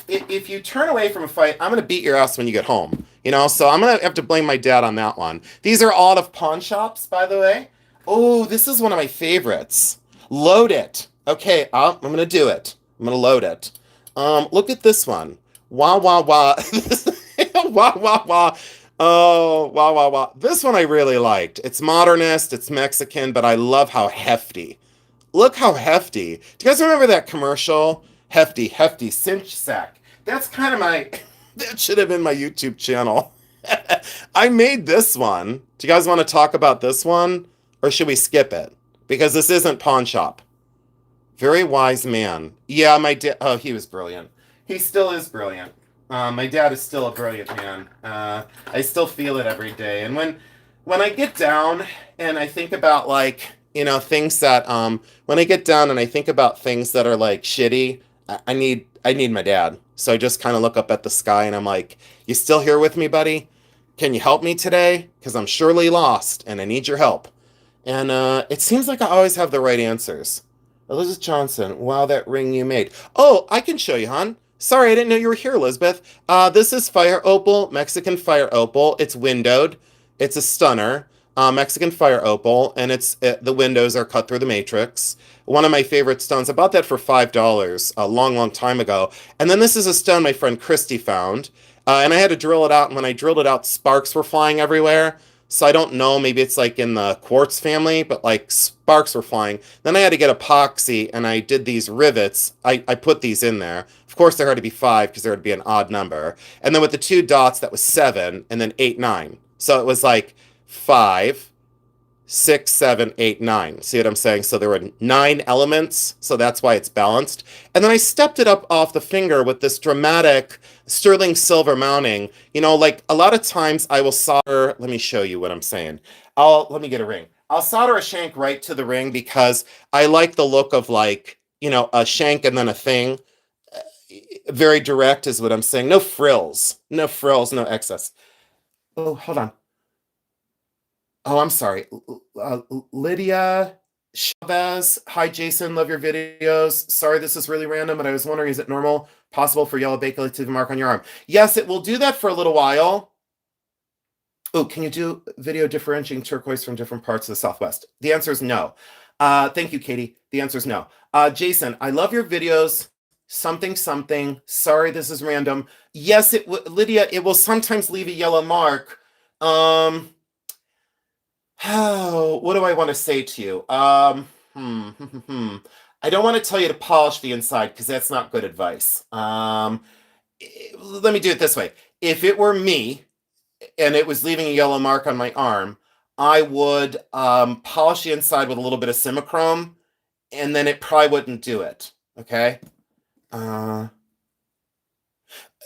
S2: turn away from a fight, I'm gonna beat your ass when you get home. So I'm gonna have to blame my dad on that one. These are all out of pawn shops, by the way. Oh, this is one of my favorites. Load it. Okay, I'm gonna do it. I'm gonna load it. Look at this one. Wah wah wah. Wah wah wah. Oh, wah wah wah. This one I really liked. It's modernist, it's Mexican, but I love how hefty. Look how hefty. Do you guys remember that commercial? Hefty, hefty, cinch sack. That's kind of my, that should have been my YouTube channel. I made this one. Do you guys want to talk about this one? Or should we skip it? Because this isn't pawn shop. Very wise man. Yeah, my dad. Oh, he was brilliant. He still is brilliant. My dad is still a brilliant man. I still feel it every day. And when I get down and I think about things that when I get down and I think about things that are like shitty, I need my dad. So I just kind of look up at the sky and I'm like, "You still here with me, buddy? Can you help me today? Because I'm surely lost and I need your help." And it seems like I always have the right answers. Elizabeth Johnson, wow, that ring you made. Oh, I can show you, hon. Sorry, I didn't know you were here, Elizabeth. This is fire opal, Mexican fire opal. It's windowed. It's a stunner, Mexican fire opal, and the windows are cut through the matrix. One of my favorite stones. I bought that for $5 a long, long time ago. And then this is a stone my friend Christy found, and I had to drill it out. And when I drilled it out, sparks were flying everywhere. So I don't know, maybe it's like in the quartz family, but like sparks were flying. Then I had to get epoxy and I did these rivets. I put these in there. Of course, there had to be 5 because there would be an odd number. And then with the 2 dots, that was 7, and then 8, 9. So it was like 5, 6, 7, 8, 9. See what I'm saying? So there were 9 elements, so that's why it's balanced. And then I stepped it up off the finger with this dramatic sterling silver mounting. You know, like a lot of times I will solder, let me show you what I'm saying. Let me get a ring. I'll solder a shank right to the ring because I like the look of like, you know, a shank and then a thing. Very direct is what I'm saying. No frills, no excess. Oh, hold on. Oh, I'm sorry. Lydia Chavez. Hi, Jason. Love your videos. Sorry, this is really random, but I was wondering, is it normal, possible for yellow bakelite to mark on your arm? Yes, it will do that for a little while. Oh, can you do video differentiating turquoise from different parts of the Southwest? The answer is no. Thank you, Katie. The answer is no. Jason, I love your videos. Something, something. Sorry, this is random. Yes, Lydia, it will sometimes leave a yellow mark. Oh, what do I want to say to you? I don't want to tell you to polish the inside because that's not good advice. Let me do it this way. If it were me and it was leaving a yellow mark on my arm, I would polish the inside with a little bit of Simichrome, and then it probably wouldn't do it. Okay.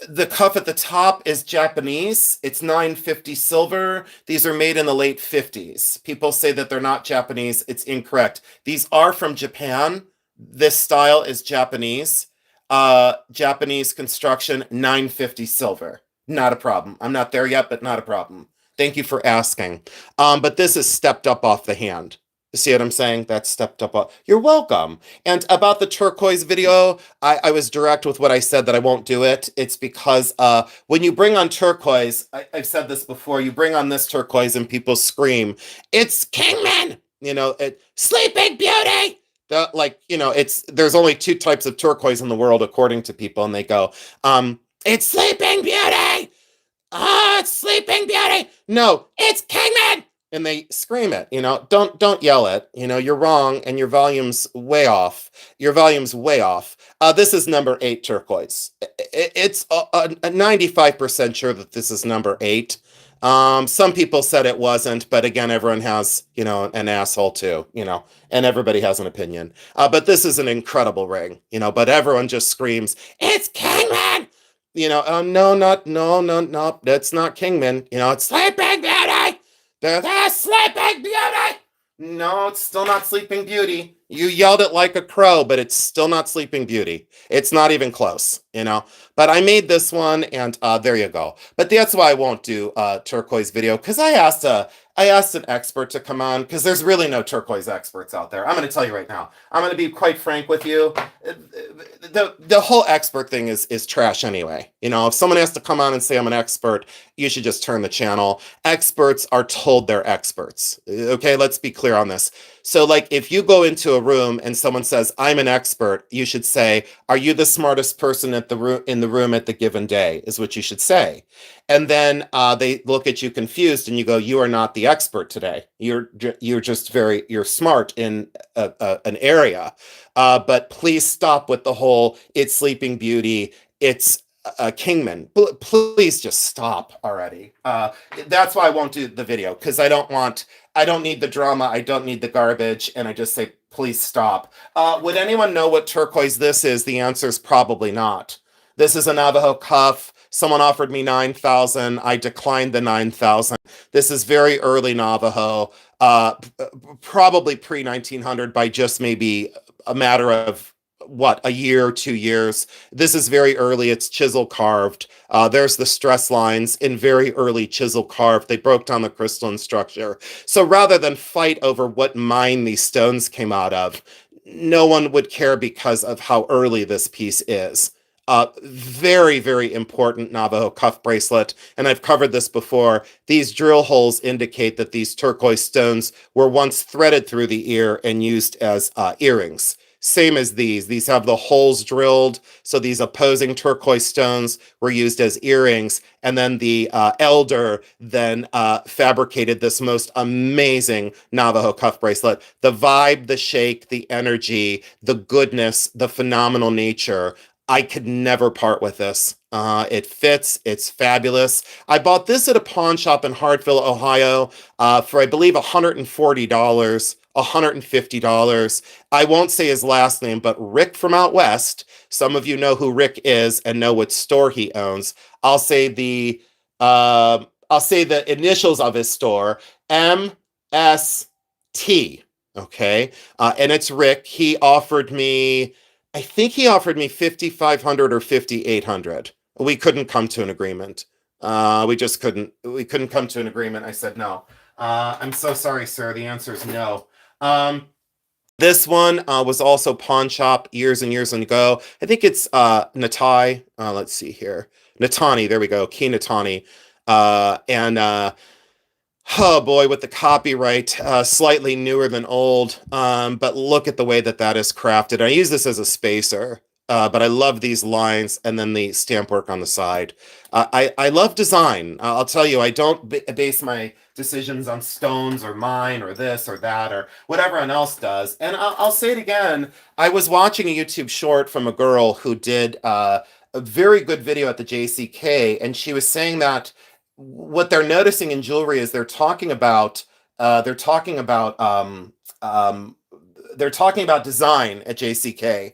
S2: The cuff at the top is Japanese. It's 950 silver. These are made in the late 50s. People say that they're not Japanese. It's incorrect. These are from Japan. This style is Japanese. Japanese construction, 950 silver. Not a problem. I'm not there yet, but not a problem. Thank you for asking. But this is stepped up off the hand. You see what I'm saying? That's stepped up. You're welcome. And about the turquoise video, I was direct with what I said that I won't do it. It's because when you bring on turquoise, I've said this before, you bring on this turquoise and people scream, it's Kingman! You know, Sleeping Beauty! There's only 2 types of turquoise in the world, according to people, and they go, it's Sleeping Beauty! Oh, it's Sleeping Beauty! No, it's Kingman! And they scream it, you know, don't yell it, you know, you're wrong and your volume's way off. Your volume's way off. This is number 8 turquoise. It's a 95% sure that this is number 8. Some people said it wasn't, but again, everyone has, you know, an asshole too, you know, and everybody has an opinion. But this is an incredible ring, you know, but everyone just screams, it's Kingman! You know, no, that's not Kingman. You know, it's Sleeping Beauty! They're the Sleeping Beauty! No, it's still not Sleeping Beauty. You yelled it like a crow, but it's still not Sleeping Beauty. It's not even close, you know. But I made this one, and there you go. But that's why I won't do a turquoise video, because I asked an expert to come on, because there's really no turquoise experts out there. I'm going to tell you right now. I'm going to be quite frank with you. The whole expert thing is trash anyway. You know, if someone has to come on and say I'm an expert, you should just turn the channel. Experts are told they're experts. Okay, let's be clear on this. So like if you go into a room and someone says, I'm an expert, you should say, are you the smartest person in the room at the given day, is what you should say. And then they look at you confused and you go, you are not the expert today. You're just you're smart in an area. But please stop with the whole, it's Sleeping Beauty, it's Kingman. Please just stop already. That's why I won't do the video, because I don't need the drama, I don't need the garbage, and I just say, please stop. Would anyone know what turquoise this is? The answer is probably not. This is a Navajo cuff. Someone offered me 9,000. I declined the 9,000. This is very early Navajo, probably pre-1900 by just maybe a matter of a year, 2 years. This is very early. It's chisel carved. There's the stress lines in very early chisel carved. They broke down the crystalline structure. So rather than fight over what mine these stones came out of, no one would care because of how early this piece is. Very, very important Navajo cuff bracelet. And I've covered this before. These drill holes indicate that these turquoise stones were once threaded through the ear and used as earrings. Same as these. These have the holes drilled. So these opposing turquoise stones were used as earrings. And then the elder then fabricated this most amazing Navajo cuff bracelet. The vibe, the shake, the energy, the goodness, the phenomenal nature. I could never part with this. It fits. It's fabulous. I bought this at a pawn shop in Hartville, Ohio, for I believe $140, $150. I won't say his last name, but Rick from out west. Some of you know who Rick is and know what store he owns. I'll say the initials of his store, MST. Okay, and it's Rick. He offered me, I think he offered me 5,500 or 5,800. We couldn't come to an agreement. We just couldn't. We couldn't come to an agreement. I said no. I'm so sorry, sir. The answer is no. This one was also pawn shop years and years ago. I think it's Natai. Let's see here. Natani. There we go. Key Natani. Oh boy, with the copyright, slightly newer than old, but look at the way that that is crafted. I use this as a spacer, but I love these lines and then the stamp work on the side. I love design. I'll tell you, I don't base my decisions on stones or mine or this or that or what everyone else does. And I'll say it again. I was watching a YouTube short from a girl who did a very good video at the JCK, and she was saying that what they're noticing in jewelry is they're talking about design at JCK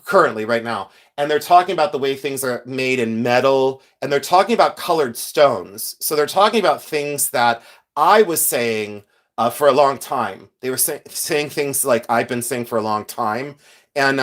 S2: currently right now, and they're talking about the way things are made in metal, and they're talking about colored stones. So they're talking about things that I was saying for a long time. They were saying things like I've been saying for a long time, and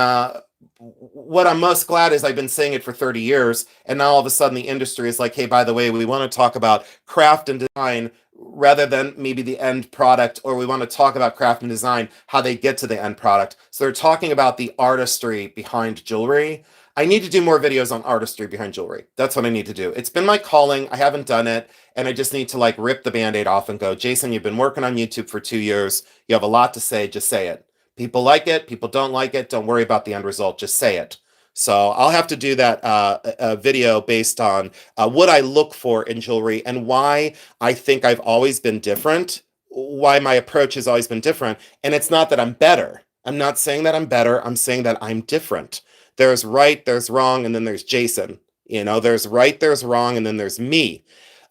S2: what I'm most glad is I've been saying it for 30 years, and now all of a sudden the industry is like, hey, by the way, we want to talk about craft and design rather than maybe the end product, or we want to talk about craft and design, how they get to the end product. So they're talking about the artistry behind jewelry. I need to do more videos on artistry behind jewelry. That's what I need to do. It's been my calling. I haven't done it, and I just need to like rip the Band-Aid off and go, Jason, you've been working on YouTube for 2 years. You have a lot to say. Just say it. People like it. People don't like it. Don't worry about the end result. Just say it. So I'll have to do that video based on what I look for in jewelry and why I think I've always been different, why my approach has always been different. And it's not that I'm better. I'm not saying that I'm better. I'm saying that I'm different. There's right, there's wrong, and then there's Jason. You know, there's right, there's wrong, and then there's me.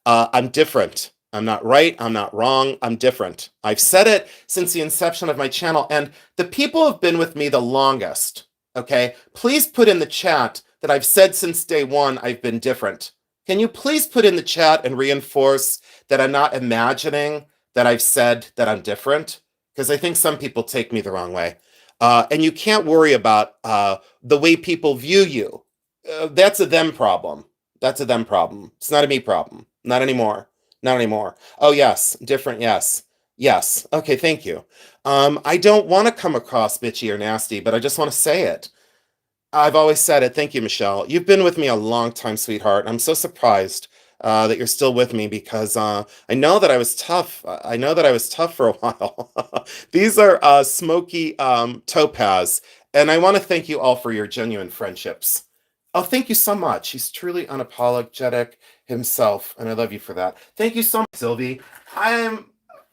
S2: I'm different. I'm not right. I'm not wrong. I'm different. I've said it since the inception of my channel, and the people who have been with me the longest, okay, please put in the chat that I've said since day one I've been different. Can you please put in the chat and reinforce that I'm not imagining that I've said that I'm different? Because I think some people take me the wrong way. And you can't worry about the way people view you. That's a them problem. That's a them problem. It's not a me problem. Not anymore. Not anymore. Oh, yes. Different. Yes. Yes. Okay. Thank you. I don't want to come across bitchy or nasty, but I just want to say it. I've always said it. Thank you, Michelle. You've been with me a long time, sweetheart. I'm so surprised that you're still with me because I know that I was tough. I know that I was tough for a while. These are smoky topaz, and I want to thank you all for your genuine friendships. Oh, thank you so much. He's truly unapologetic himself, and I love you for that. Thank you so much, Sylvie. And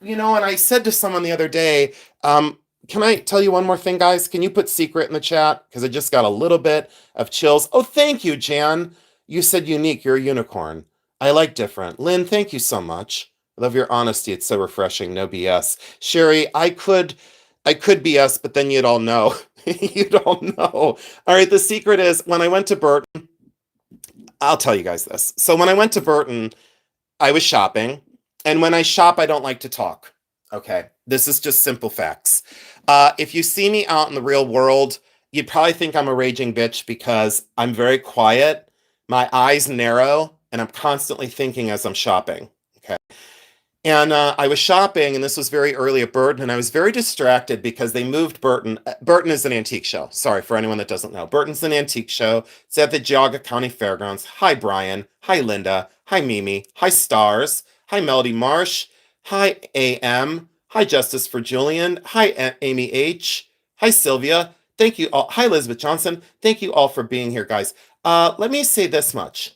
S2: I said to someone the other day, can I tell you one more thing, guys? Can you put secret in the chat? Because I just got a little bit of chills. Oh, thank you, Jan. You said unique. You're a unicorn. I like different. Lynn, thank you so much. I love your honesty. It's so refreshing. No BS. Sherry, I could BS, but then you'd all know. You'd all know. All right, the secret is when I went to Burton, I'll tell you guys this. So when I went to Burton, I was shopping. And when I shop, I don't like to talk. Okay, this is just simple facts. If you see me out in the real world, you'd probably think I'm a raging bitch because I'm very quiet, my eyes narrow, and I'm constantly thinking as I'm shopping. Okay. And I was shopping, and this was very early at Burton, and I was very distracted because they moved Burton. Burton is an antique show. Sorry for anyone that doesn't know. Burton's an antique show. It's at the Geauga County Fairgrounds. Hi, Brian. Hi, Linda. Hi, Mimi. Hi, Stars. Hi, Melody Marsh. Hi, AM. Hi, Justice for Julian. Hi, Amy H. Hi, Sylvia. Thank you all. Hi, Elizabeth Johnson. Thank you all for being here, guys. Let me say this much.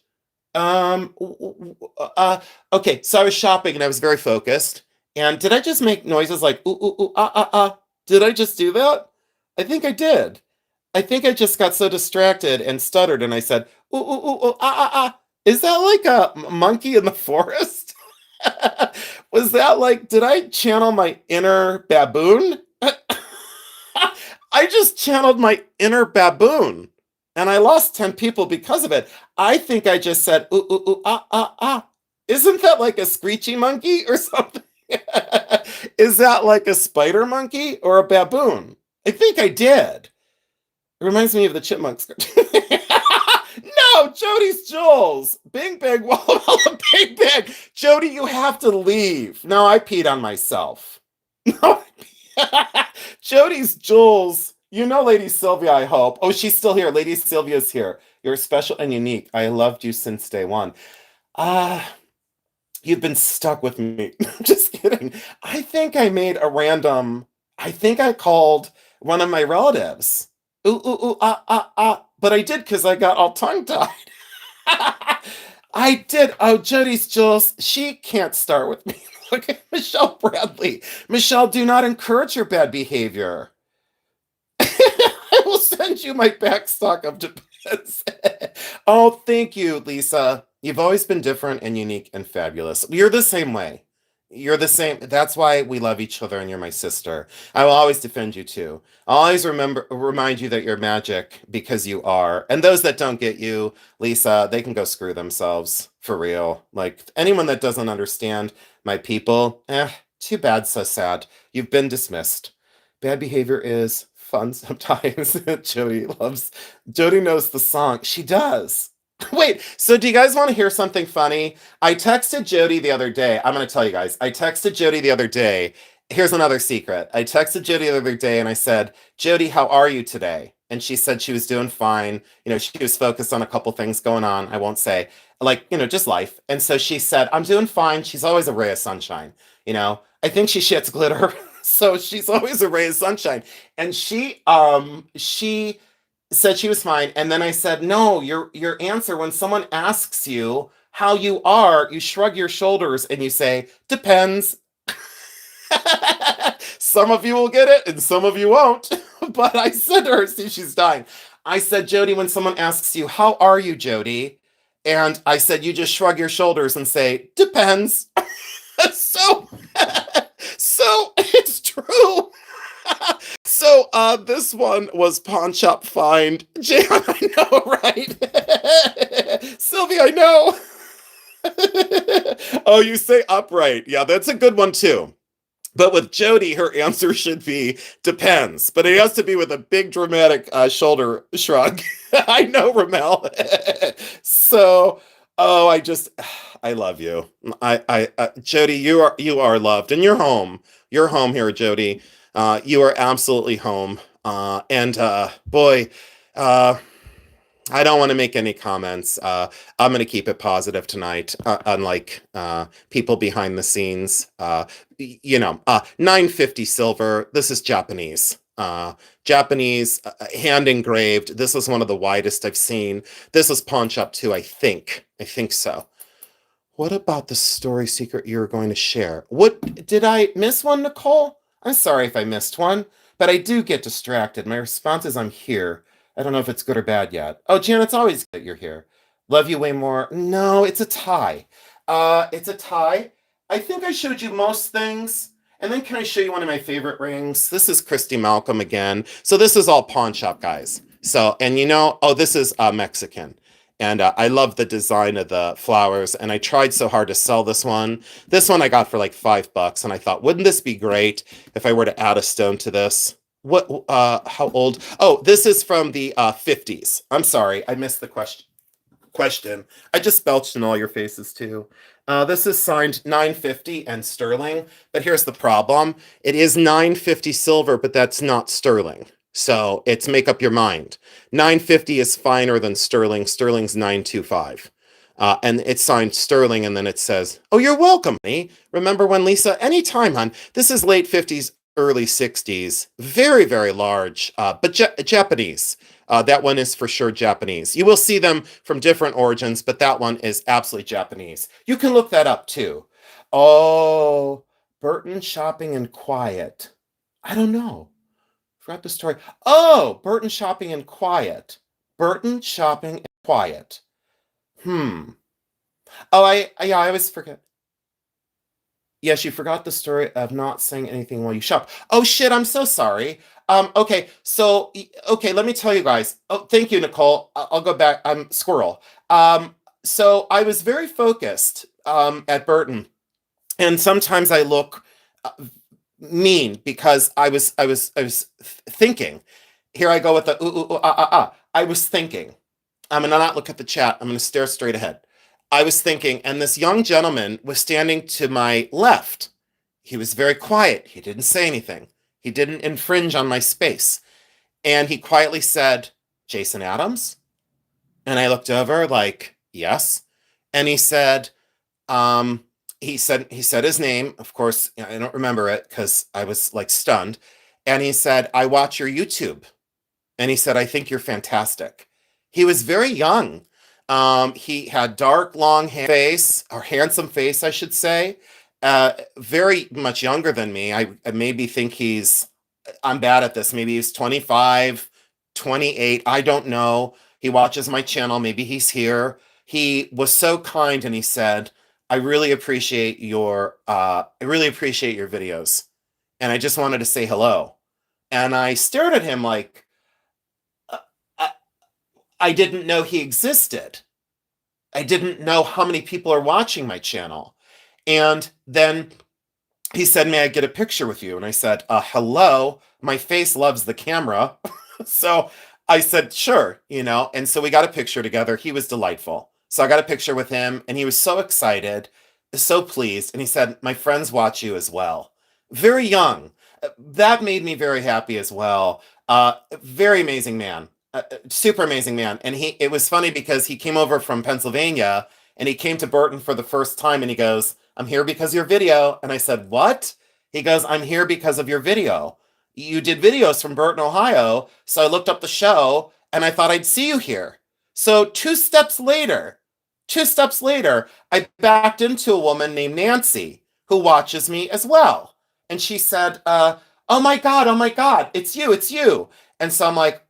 S2: Um, w- w- okay, so I was shopping and I was very focused. And did I just make noises like ooh, ooh, ooh, ah, ah, ah? Did I just do that? I think I did. I think I just got so distracted and stuttered and I said, ooh, ooh, ooh, ooh, ah, ah, ah. Is that like a monkey in the forest? Was that like, did I channel my inner baboon? I just channeled my inner baboon and I lost 10 people because of it. I think I just said, ooh, ooh, ooh, ah, ah, ah. Isn't that like a screechy monkey or something? Is that like a spider monkey or a baboon? I think I did. It reminds me of the chipmunks. No, Jody's Jules. Bing, bang, walla, walla, bing, bang. Jody, you have to leave. No, I peed on myself. No, Jody's Jules. You know Lady Sylvia, I hope. Oh, she's still here. Lady Sylvia's here. You're special and unique. I loved you since day one. Ah, you've been stuck with me. Just kidding. I think I made a random, I think I called one of my relatives. Ooh, ooh, ooh, ah, ah, ah. But I did because I got all tongue-tied. I did. Oh, Jody's Jules. She can't start with me. Look at Michelle Bradley. Michelle, do not encourage your bad behavior. I will send you my back stock of depends. Oh, thank you, Lisa. You've always been different and unique and fabulous. You're the same way. You're the same. That's why we love each other and you're my sister. I will always defend you too. I'll always remind you that you're magic because you are. And those that don't get you, Lisa, they can go screw themselves for real. Like anyone that doesn't understand my people, too bad, so sad. You've been dismissed. Bad behavior is fun sometimes. Jody knows the song. She does. Wait, so do you guys want to hear something funny? I texted Jody the other day. I'm going to tell you guys. I texted Jody the other day. Here's another secret. I texted Jody the other day and I said, Jody, how are you today? And she said she was doing fine. You know, she was focused on a couple things going on. I won't say, like, you know, just life. And so she said, I'm doing fine. She's always a ray of sunshine. You know, I think she shits glitter. So she's always a ray of sunshine. And she said she was fine. And then I said, no, your answer when someone asks you how you are, you shrug your shoulders and you say, depends. Some of you will get it and some of you won't. But I said to her, see, she's dying. I said, Jody, when someone asks you, how are you, Jody? And I said, you just shrug your shoulders and say, depends. so, so it's true. So this one was pawn shop find. Jan, I know, right? Sylvia, I know. Oh, you say upright. Yeah, that's a good one too. But with Jody, her answer should be depends. But it has to be with a big dramatic shoulder shrug. I know, Ramel. So, oh, I love you. Jody, you are loved, and you're home. You're home here, Jody. You are absolutely home. And boy, uh, I don't want to make any comments. I'm going to keep it positive tonight, unlike people behind the scenes. 950 silver. This is Japanese. Japanese, hand engraved. This is one of the widest I've seen. This is pawn shop too, I think. I think so. What about the story secret you're going to share? What did I miss one, Nicole? I'm sorry if I missed one, but I do get distracted. My response is I'm here. I don't know if it's good or bad yet. Oh, Jan, it's always good that you're here. Love you way more. No, it's a tie. It's a tie. I think I showed you most things. And then can I show you one of my favorite rings? This is Christy Malcolm again. So this is all pawn shop, guys. So, and this is Mexican. And I love the design of the flowers. And I tried so hard to sell this one. This one I got for like $5. And I thought, wouldn't this be great if I were to add a stone to this? How old? Oh, this is from the 50s. I'm sorry, I missed the question. I just belched in all your faces too. This is signed 950 and sterling, but here's the problem. It is 950 silver, but that's not sterling. So it's make up your mind. 950 is finer than sterling. Sterling's 925. And it's signed sterling, and then it says, oh, you're welcome. Remember when Lisa, anytime, hon. This is late 50s, early 60s, very, very large, but Japanese. That one is for sure Japanese. You will see them from different origins, but that one is absolutely Japanese. You can look that up too. Oh, Burton shopping and quiet. I don't know. Forgot the story. Oh, Burton shopping and quiet. Burton shopping and quiet. Hmm. Oh, yeah, I always forget. Yes, you forgot the story of not saying anything while you shop. Oh shit, I'm so sorry. Okay, so okay, let me tell you guys. Oh, thank you, Nicole. I'll go back. I'm squirrel. So I was very focused at Burton, and sometimes I look uh, mean because I was thinking. Here I go with the ooh, ooh, ooh, ah, ah, ah. I was thinking. I'm gonna not look at the chat. I'm gonna stare straight ahead. I was thinking, and this young gentleman was standing to my left. He was very quiet. He didn't say anything. He didn't infringe on my space. And he quietly said, Jason Adams? And I looked over like, yes. And he said his name. Of course, I don't remember it because I was like stunned. And he said, I watch your YouTube. And he said, I think you're fantastic. He was very young. He had dark, long face, or handsome face, I should say. Very much younger than me. I maybe think I'm bad at this. Maybe he's 25, 28. I don't know. He watches my channel. Maybe he's here. He was so kind and he said, I really appreciate your videos. And I just wanted to say hello. And I stared at him like, uh, I, I didn't know he existed. I didn't know how many people are watching my channel. And then he said, May I get a picture with you? And I said, hello. My face loves the camera. So I said, sure, and so we got a picture together. He was delightful. So I got a picture with him and he was so excited, so pleased. And he said, my friends watch you as well. Very young. That made me very happy as well. Very amazing man. Super amazing man. And it was funny because he came over from Pennsylvania and he came to Burton for the first time and he goes, I'm here because of your video. And I said, what? He goes, I'm here because of your video. You did videos from Burton, Ohio. So I looked up the show and I thought I'd see you here. So two steps later, I backed into a woman named Nancy who watches me as well. And she said, oh my God, it's you. And so I'm like,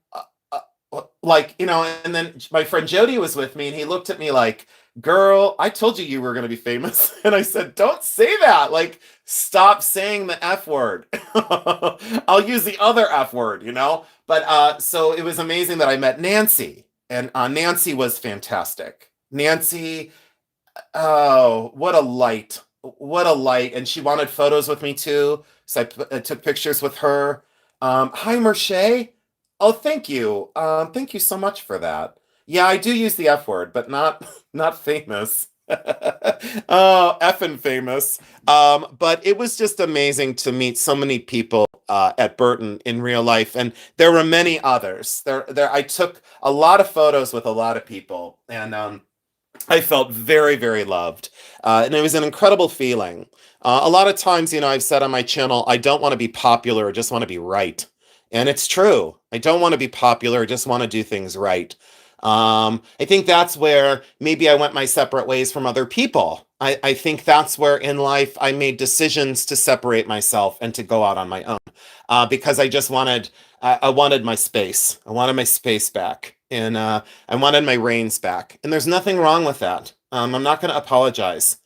S2: and then my friend Jody was with me and he looked at me like, girl, I told you were going to be famous. And I said, don't say that. Like, stop saying the F word. I'll use the other F word. But so it was amazing that I met Nancy and Nancy was fantastic. Nancy, oh, what a light. What a light. And she wanted photos with me too. So I took pictures with her. Hi, Merche. Oh, thank you. Thank you so much for that. Yeah, I do use the F word, but not famous. Oh, effing famous. But it was just amazing to meet so many people at Burton in real life, and there were many others. I took a lot of photos with a lot of people, and I felt very, very loved. And it was an incredible feeling. A lot of times, I've said on my channel, I don't want to be popular, I just want to be right. And it's true. I don't want to be popular, I just want to do things right. I think that's where maybe I went my separate ways from other people. I think that's where in life I made decisions to separate myself and to go out on my own. Because I wanted my space. I wanted my space back. And I wanted my reins back. And there's nothing wrong with that. I'm not going to apologize.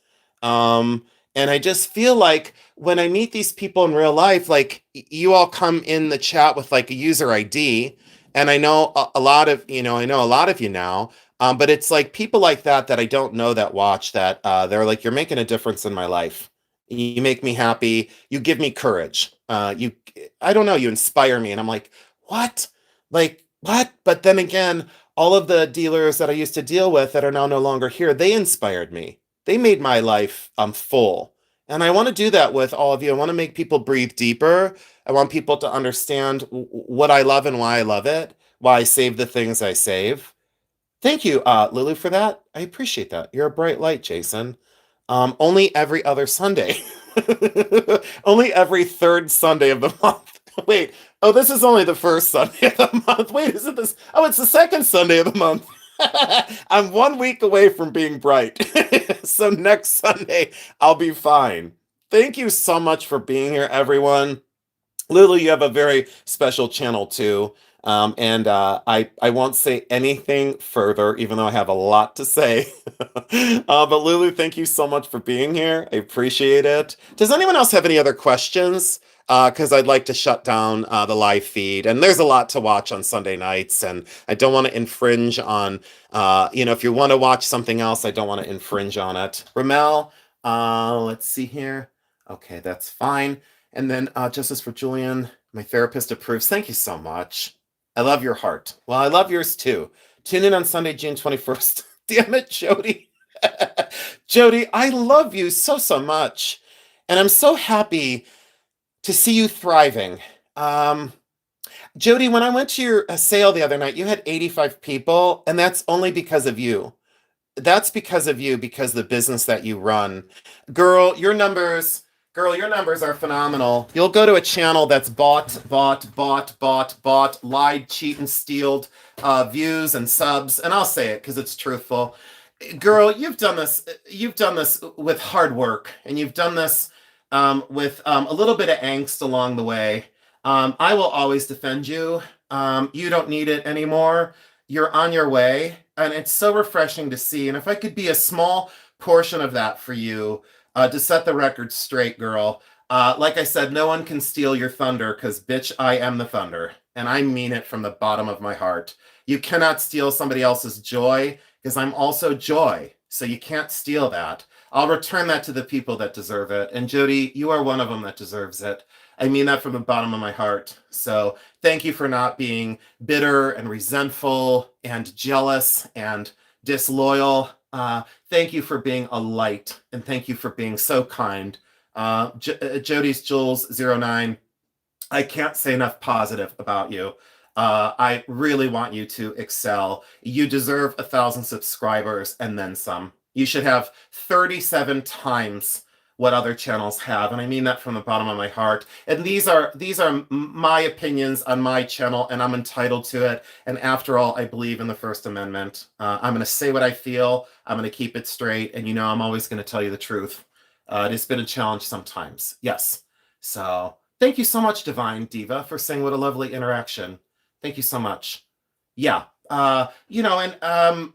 S2: And I just feel like when I meet these people in real life, like you all come in the chat with like a user ID. And I know a lot of, I know a lot of you now. But it's like people like that I don't know that watch that they're like, you're making a difference in my life. You make me happy. You give me courage. I don't know, you inspire me. And I'm like, what? Like, what? But then again, all of the dealers that I used to deal with that are now no longer here, they inspired me. They made my life full. And I want to do that with all of you. I want to make people breathe deeper. I want people to understand what I love and why I love it, why I save the things I save. Thank you, Lulu, for that. I appreciate that. You're a bright light, Jason. Only every other Sunday. Only every third Sunday of the month. Wait, oh, this is only the first Sunday of the month. Wait, is it this? Oh, it's the second Sunday of the month. I'm 1 week away from being bright. So next Sunday, I'll be fine. Thank you so much for being here, everyone. Lily, you have a very special channel too. And I won't say anything further, even though I have a lot to say. But Lulu, thank you so much for being here. I appreciate it. Does anyone else have any other questions? Because I'd like to shut down the live feed. And there's a lot to watch on Sunday nights, and I don't want to infringe on, if you want to watch something else, I don't want to infringe on it. Ramel, let's see here. Okay, that's fine. And then Justice for Julian, my therapist approves. Thank you so much. I love your heart. Well, I love yours too. Tune in on Sunday, June 21st. Damn it, Jody. Jody, I love you so, so much. And I'm so happy to see you thriving. Jody, when I went to your sale the other night, you had 85 people, and that's only because of you. That's because of you, because the business that you run. Girl, your numbers are phenomenal. You'll go to a channel that's bought, lied, cheat, and stealed views and subs, and I'll say it because it's truthful. Girl, you've done this. You've done this with hard work, and you've done this with a little bit of angst along the way. I will always defend you. You don't need it anymore. You're on your way, and it's so refreshing to see. And if I could be a small portion of that for you, to set the record straight, girl. Like I said, no one can steal your thunder because, bitch, I am the thunder. And I mean it from the bottom of my heart. You cannot steal somebody else's joy because I'm also joy. So you can't steal that. I'll return that to the people that deserve it. And Jody, you are one of them that deserves it. I mean that from the bottom of my heart. So thank you for not being bitter and resentful and jealous and disloyal. Thank you for being a light, and thank you for being so kind. Jody's Jules09, I can't say enough positive about you. I really want you to excel. You deserve 1,000 subscribers and then some. You should have 37 times what other channels have, and I mean that from the bottom of my heart. And these are my opinions on my channel, and I'm entitled to it. And after all, I believe in the First Amendment. I'm going to say what I feel. I'm going to keep it straight, and I'm always going to tell you the truth. It has been a challenge sometimes, yes. So thank you so much, Divine Diva, for saying what a lovely interaction. Thank you so much. Yeah. And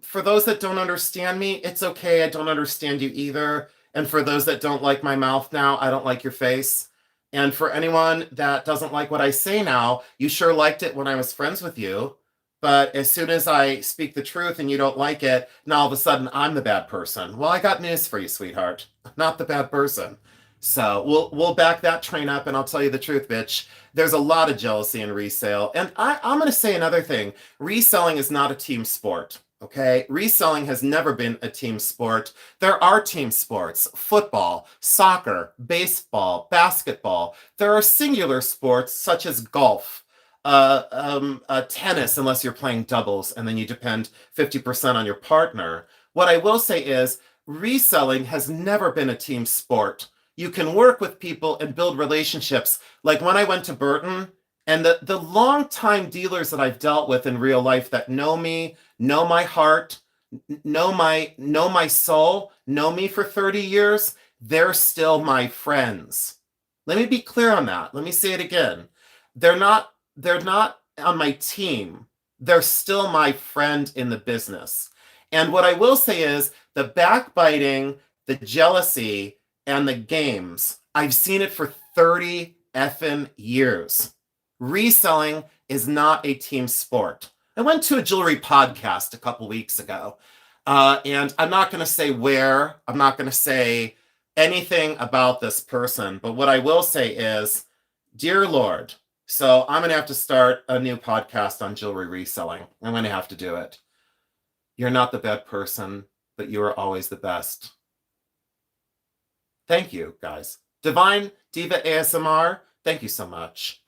S2: for those that don't understand me, it's okay. I don't understand you either. And for those that don't like my mouth now, I don't like your face. And for anyone that doesn't like what I say now, you sure liked it when I was friends with you. But as soon as I speak the truth and you don't like it, now all of a sudden I'm the bad person. Well, I got news for you, sweetheart. I'm not the bad person. So we'll back that train up, and I'll tell you the truth, bitch. There's a lot of jealousy in resale. And I'm going to say another thing. Reselling is not a team sport. Okay, reselling has never been a team sport. There are team sports: football, soccer, baseball, basketball. There are singular sports such as golf, tennis, unless you're playing doubles, and then you depend 50% on your partner. What I will say is reselling has never been a team sport. You can work with people and build relationships. Like when I went to Burton, and the long-time dealers that I've dealt with in real life that know me, know my heart, know my soul, know me for 30 years, they're still my friends. Let me be clear on that. Let me say it again. They're not on my team. They're still my friend in the business. And what I will say is the backbiting, the jealousy, and the games, I've seen it for 30 effing years. Reselling is not a team sport. I went to a jewelry podcast a couple weeks ago, and I'm not going to say where. I'm not going to say anything about this person, but what I will say is, dear Lord, so I'm going to have to start a new podcast on jewelry reselling. I'm going to have to do it. You're not the bad person, but you are always the best. Thank you, guys. Divine Diva ASMR, thank you so much.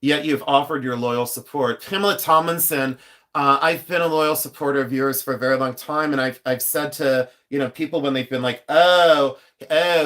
S2: Yet you've offered your loyal support. Pamela Tomlinson, I've been a loyal supporter of yours for a very long time, and I've said to people when they've been like, oh,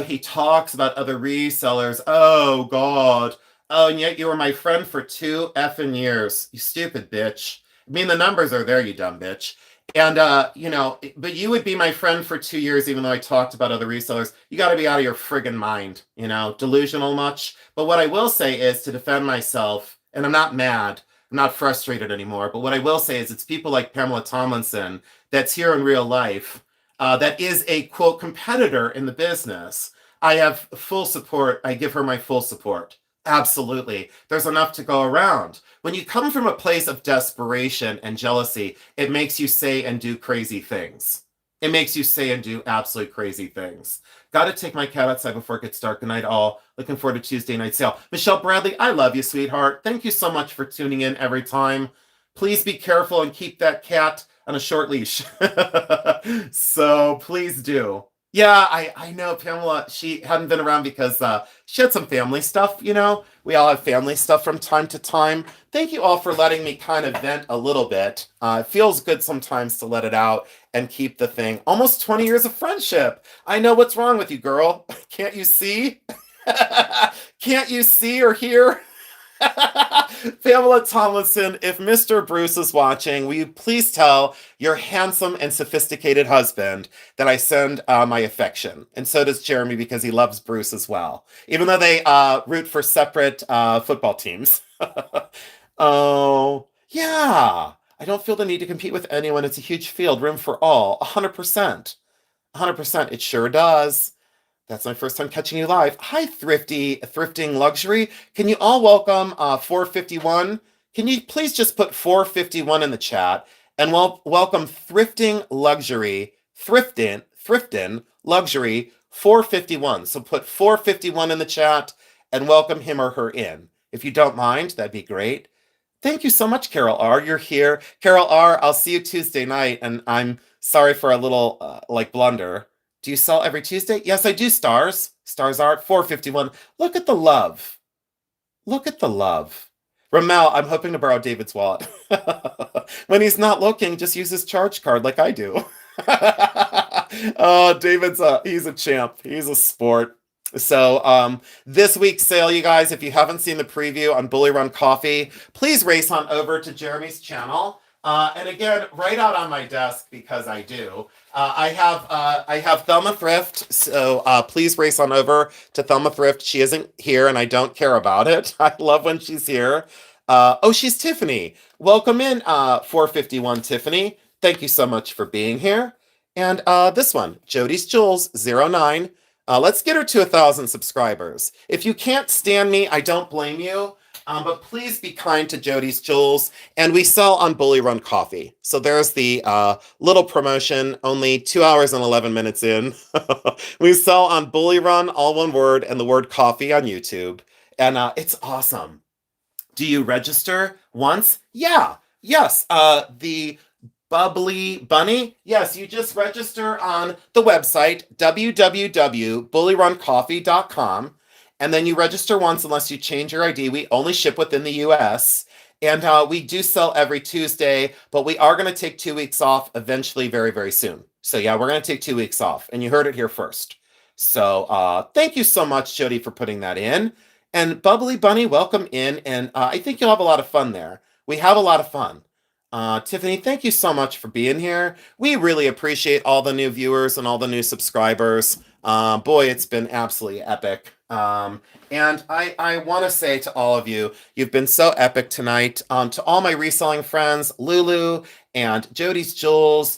S2: he talks about other resellers. Oh God. Oh, and yet you were my friend for 2 effing years. You stupid bitch. I mean, the numbers are there, you dumb bitch. And but you would be my friend for 2 years, even though I talked about other resellers. You got to be out of your friggin' mind, delusional much. But what I will say is to defend myself, and I'm not mad. I'm not frustrated anymore. But what I will say is it's people like Pamela Tomlinson that's here in real life that is a quote competitor in the business. I have full support. I give her my full support. Absolutely. There's enough to go around. When you come from a place of desperation and jealousy, it makes you say and do crazy things. It makes you say and do absolutely crazy things. Got to take my cat outside before it gets dark. Good night, all. Looking forward to Tuesday night sale. Michelle Bradley, I love you, sweetheart. Thank you so much for tuning in every time. Please be careful and keep that cat on a short leash. So please do. Yeah, I know Pamela. She hadn't been around because she had some family stuff, We all have family stuff from time to time. Thank you all for letting me kind of vent a little bit. It feels good sometimes to let it out and keep the thing. Almost 20 years of friendship. I know what's wrong with you, girl. Can't you see? Can't you see or hear? Pamela Tomlinson, if Mr. Bruce is watching, will you please tell your handsome and sophisticated husband that I send my affection? And so does Jeremy, because he loves Bruce as well, even though they root for separate football teams. Oh, yeah. I don't feel the need to compete with anyone. It's a huge field, room for all. 100%. 100%. It sure does. That's my first time catching you live. Hi, Thrifting Luxury. Can you all welcome 451? Can you please just put 451 in the chat and welcome Thrifting Luxury, Thriftin Luxury 451. So put 451 in the chat and welcome him or her in. If you don't mind, that'd be great. Thank you so much, Carol R. You're here. Carol R., I'll see you Tuesday night, and I'm sorry for a little blunder. Do you sell every Tuesday? Yes, I do, Stars. Stars Art, 451. Look at the love. Look at the love. Ramel, I'm hoping to borrow David's wallet. When he's not looking, just use his charge card like I do. Oh, he's a champ. He's a sport. So this week's sale, you guys, if you haven't seen the preview on Bully Run Coffee, please race on over to Jeremy's channel. And again, right out on my desk, because I do, I have Thelma Thrift. So please race on over to Thelma Thrift. She isn't here, and I don't care about it. I love when she's here. Oh, she's Tiffany. Welcome in, 451 Tiffany. Thank you so much for being here. And this one, Jody's Jules 09. Let's get her to 1,000 subscribers. If you can't stand me, I don't blame you. But please be kind to Jody's Jules. And we sell on Bully Run Coffee. So there's the little promotion, only 2 hours and 11 minutes in. We sell on Bully Run, all one word, and the word coffee on YouTube. And it's awesome. Do you register once? Yeah. Yes. The Bubbly Bunny? Yes, you just register on the website, www.bullyruncoffee.com. And then you register once unless you change your ID. We only ship within the US. And we do sell every Tuesday, but we are going to take 2 weeks off eventually very, very soon. So yeah, we're going to take 2 weeks off. And you heard it here first. So thank you so much, Jody, for putting that in. And Bubbly Bunny, welcome in. And I think you'll have a lot of fun there. We have a lot of fun. Tiffany, thank you so much for being here. We really appreciate all the new viewers and all the new subscribers. Boy, it's been absolutely epic. And I want to say to all of you, you've been so epic tonight. To all my reselling friends, Lulu and Jody's Jules,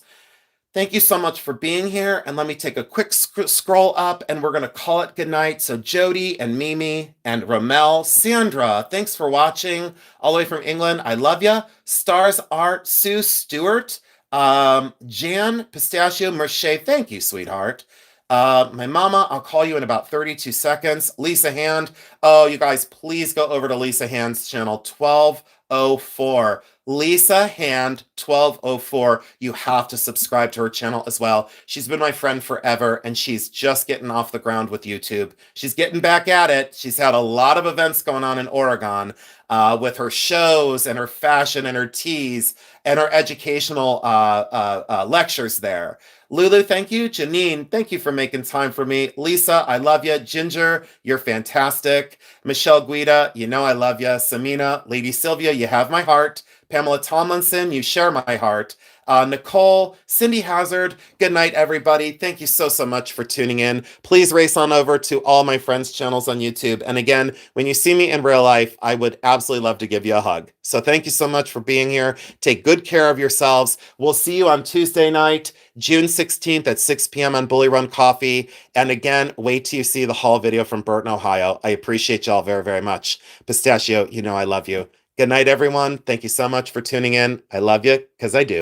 S2: thank you so much for being here. And let me take a quick scroll up and we're going to call it goodnight. So Jody and Mimi and Ramel, Sandra, thanks for watching all the way from England. I love ya. Stars Art, Sue Stewart, Jan Pistachio Merche, thank you, sweetheart. My mama, I'll call you in about 32 seconds. Lisa Hand. Oh, you guys, please go over to Lisa Hand's channel, 1204. Lisa Hand 1204. You have to subscribe to her channel as well. She's been my friend forever, and she's just getting off the ground with YouTube. She's getting back at it. She's had a lot of events going on in Oregon with her shows and her fashion and her teas and her educational lectures there. Lulu, thank you. Janine, thank you for making time for me. Lisa, I love you. Ginger, you're fantastic. Michelle Guida, you know I love you. Samina, Lady Sylvia, you have my heart. Pamela Tomlinson, you share my heart. Nicole, Cindy Hazard, good night, everybody. Thank you so much for tuning in. Please race on over to all my friends' channels on YouTube. And again, when you see me in real life, I would absolutely love to give you a hug. So thank you so much for being here. Take good care of yourselves. We'll see you on Tuesday night, June 16th at 6 p.m. on Bully Run Coffee. And again, wait till you see the haul video from Burton, Ohio. I appreciate y'all very much. Pistachio, you know I love you. Good night, everyone. Thank you so much for tuning in. I love you because I do.